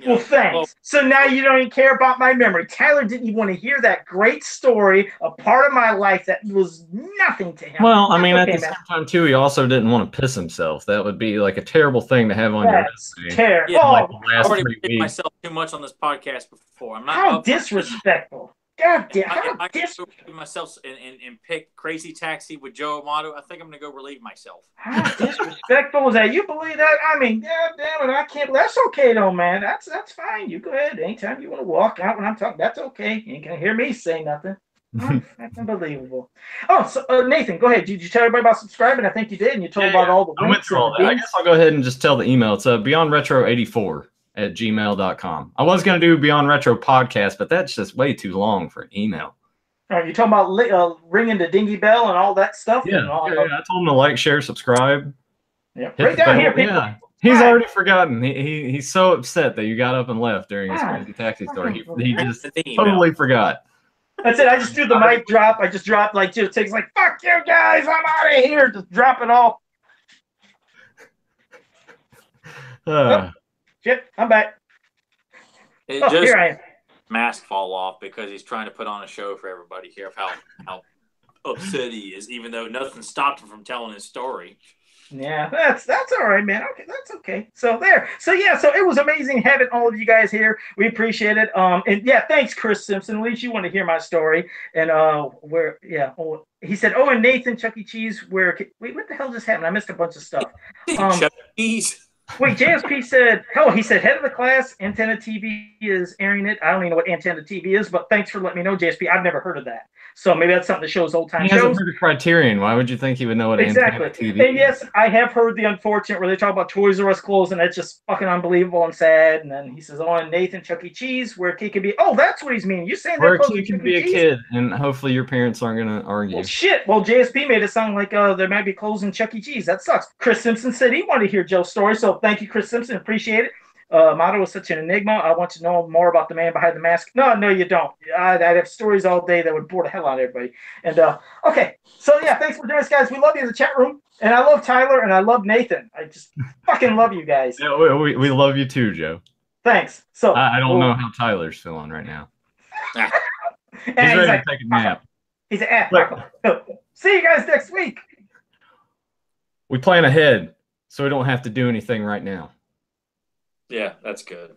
well, thanks. So now you don't even care about my memory. Tyler didn't even want to hear that great story, a part of my life that was nothing to him. Well, I mean, at the same time, too, he also didn't want to piss himself. That would be like a terrible thing to have on your resume. Terrible. Yeah, I've already repeated myself too much on this podcast before. I'm not how disrespectful. God damn, I can go myself and pick Crazy Taxi with Joe Amato. I think I'm going to go relieve myself. How disrespectful was that? You believe that? I mean, God damn it, I can't. That's okay, though, man. That's fine. You go ahead. Anytime you want to walk out when I'm talking, that's okay. You ain't going to hear me say nothing. That's unbelievable. Oh, so Nathan, go ahead. Did you tell everybody about subscribing? I think you did, and you told about all the links. I went through all that. I guess I'll go ahead and just tell the email. It's beyondretro84@gmail.com. I was going to do Beyond Retro podcast, but that's just way too long for an email. All right, you talking about ringing the dingy bell and all that stuff? Yeah, I told him to like, share, subscribe. Yeah, right down here, people. Yeah. He's already forgotten. He's so upset that you got up and left during his Crazy Taxi story. He just totally forgot. That's it. I just do the mic drop. I just dropped like 2 takes. Like, fuck you guys, I'm out of here. Just drop it all. Shit, I'm back. Here I am. Mask fall off because he's trying to put on a show for everybody here of how upset he is, even though nothing stopped him from telling his story. Yeah, that's all right, man. Okay, that's okay. So it was amazing having all of you guys here. We appreciate it. And yeah, thanks, Chris Simpson. At least you want to hear my story. And he said, oh, and Nathan, Chuck E. Cheese. Wait, what the hell just happened? I missed a bunch of stuff. Chuck E. Cheese. Wait, JSP said, he said, head of the class, Antenna TV is airing it. I don't even know what Antenna TV is, but thanks for letting me know, JSP. I've never heard of that. So maybe that's something that shows old-time shows. He hasn't heard of Criterion. Why would you think he would know what Antenna TV is? And yes, I have heard the unfortunate where they talk about Toys R Us clothes, and it's just fucking unbelievable and sad. And then he says, oh, and Nathan, Chuck E. Cheese, where a kid can be. Oh, that's what he's meaning. You're saying where a kid can be a kid, and hopefully your parents aren't going to argue. Well, shit. Well, JSP made it sound like there might be clothes in Chuck E. Cheese. That sucks. Chris Simpson said he wanted to hear Joe's story, so thank you, Chris Simpson. Appreciate it. Motto is such an enigma. I want to know more about the man behind the mask. No, you don't. I'd have stories all day that would bore the hell out of everybody. And okay, so yeah, thanks for joining us, guys. We love you in the chat room, and I love Tyler, and I love Nathan. I just fucking love you guys. Yeah, we love you too, Joe. Thanks. So I don't know how Tyler's feeling right now. He's ready to take a nap. He's an See you guys next week. We plan ahead, so we don't have to do anything right now. Yeah, that's good.